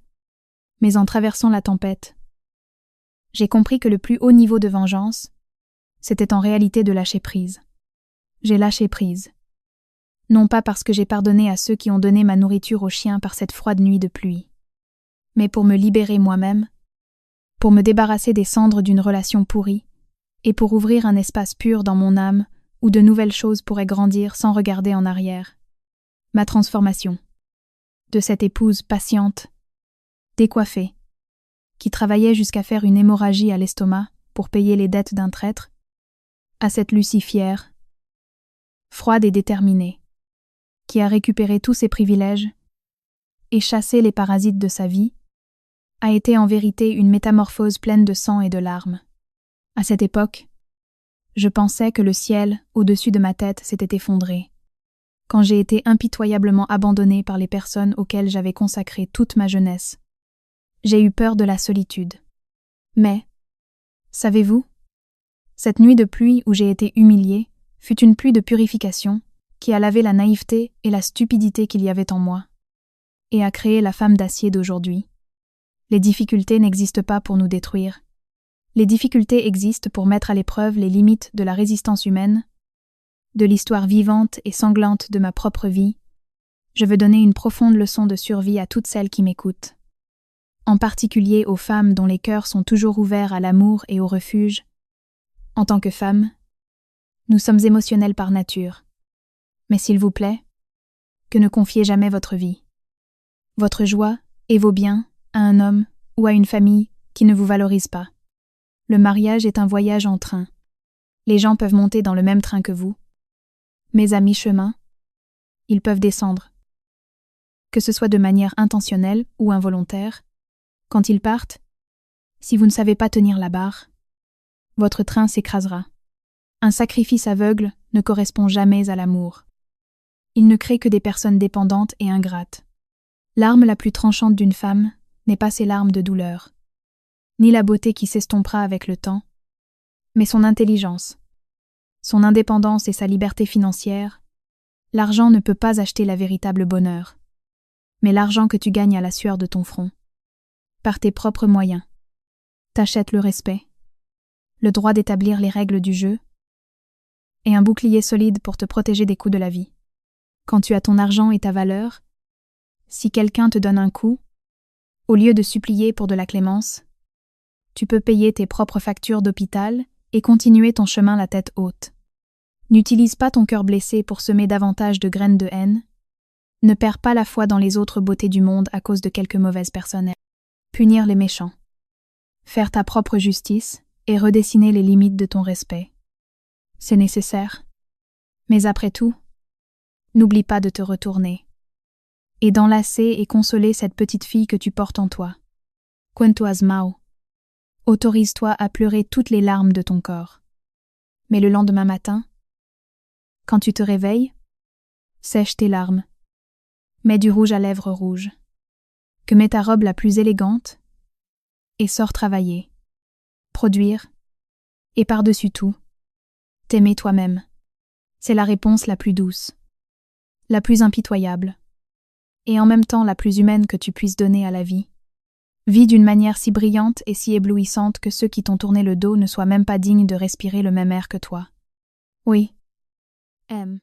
mais en traversant la tempête, j'ai compris que le plus haut niveau de vengeance, c'était en réalité de lâcher prise. J'ai lâché prise. Non pas parce que j'ai pardonné à ceux qui ont donné ma nourriture aux chiens par cette froide nuit de pluie, mais pour me libérer moi-même, pour me débarrasser des cendres d'une relation pourrie, et pour ouvrir un espace pur dans mon âme où de nouvelles choses pourraient grandir sans regarder en arrière. Ma transformation. De cette épouse patiente, décoiffée, qui travaillait jusqu'à faire une hémorragie à l'estomac pour payer les dettes d'un traître, à cette Lucie fière, froide et déterminée, qui a récupéré tous ses privilèges et chassé les parasites de sa vie, a été en vérité une métamorphose pleine de sang et de larmes. À cette époque, je pensais que le ciel, au-dessus de ma tête, s'était effondré, quand j'ai été impitoyablement abandonnée par les personnes auxquelles j'avais consacré toute ma jeunesse. J'ai eu peur de la solitude. Mais, savez-vous, cette nuit de pluie où j'ai été humiliée fut une pluie de purification qui a lavé la naïveté et la stupidité qu'il y avait en moi, et a créé la femme d'acier d'aujourd'hui. Les difficultés n'existent pas pour nous détruire. Les difficultés existent pour mettre à l'épreuve les limites de la résistance humaine, de l'histoire vivante et sanglante de ma propre vie. Je veux donner une profonde leçon de survie à toutes celles qui m'écoutent, en particulier aux femmes dont les cœurs sont toujours ouverts à l'amour et au refuge. En tant que femmes, nous sommes émotionnelles par nature. Mais s'il vous plaît, que ne confiez jamais votre vie, votre joie et vos biens à un homme ou à une famille qui ne vous valorise pas. Le mariage est un voyage en train. Les gens peuvent monter dans le même train que vous, mais à mi-chemin, ils peuvent descendre. que ce soit de manière intentionnelle ou involontaire. Quand ils partent, si vous ne savez pas tenir la barre, votre train s'écrasera. Un sacrifice aveugle ne correspond jamais à l'amour. Il ne crée que des personnes dépendantes et ingrates. L'arme la plus tranchante d'une femme n'est pas ses larmes de douleur, ni la beauté qui s'estompera avec le temps, mais son intelligence, son indépendance et sa liberté financière. L'argent ne peut pas acheter la véritable bonheur, mais l'argent que tu gagnes à la sueur de ton front, par tes propres moyens, t'achètes le respect, le droit d'établir les règles du jeu, et un bouclier solide pour te protéger des coups de la vie. Quand tu as ton argent et ta valeur, si quelqu'un te donne un coup, au lieu de supplier pour de la clémence, tu peux payer tes propres factures d'hôpital et continuer ton chemin la tête haute. N'utilise pas ton cœur blessé pour semer davantage de graines de haine. Ne perds pas la foi dans les autres beautés du monde à cause de quelques mauvaises personnes. Punir les méchants. Faire ta propre justice et redessiner les limites de ton respect. C'est nécessaire. Mais après tout, n'oublie pas de te retourner et d'enlacer et consoler cette petite fille que tu portes en toi. Cuento asmao. Autorise-toi à pleurer toutes les larmes de ton corps. Mais le lendemain matin, quand tu te réveilles, sèche tes larmes. Mets du rouge à lèvres rouge. Que mets ta robe la plus élégante et sors travailler, produire, et par-dessus tout, t'aimer toi-même. C'est la réponse la plus douce, la plus impitoyable, et en même temps la plus humaine que tu puisses donner à la vie. Vis d'une manière si brillante et si éblouissante que ceux qui t'ont tourné le dos ne soient même pas dignes de respirer le même air que toi. Oui. Aime.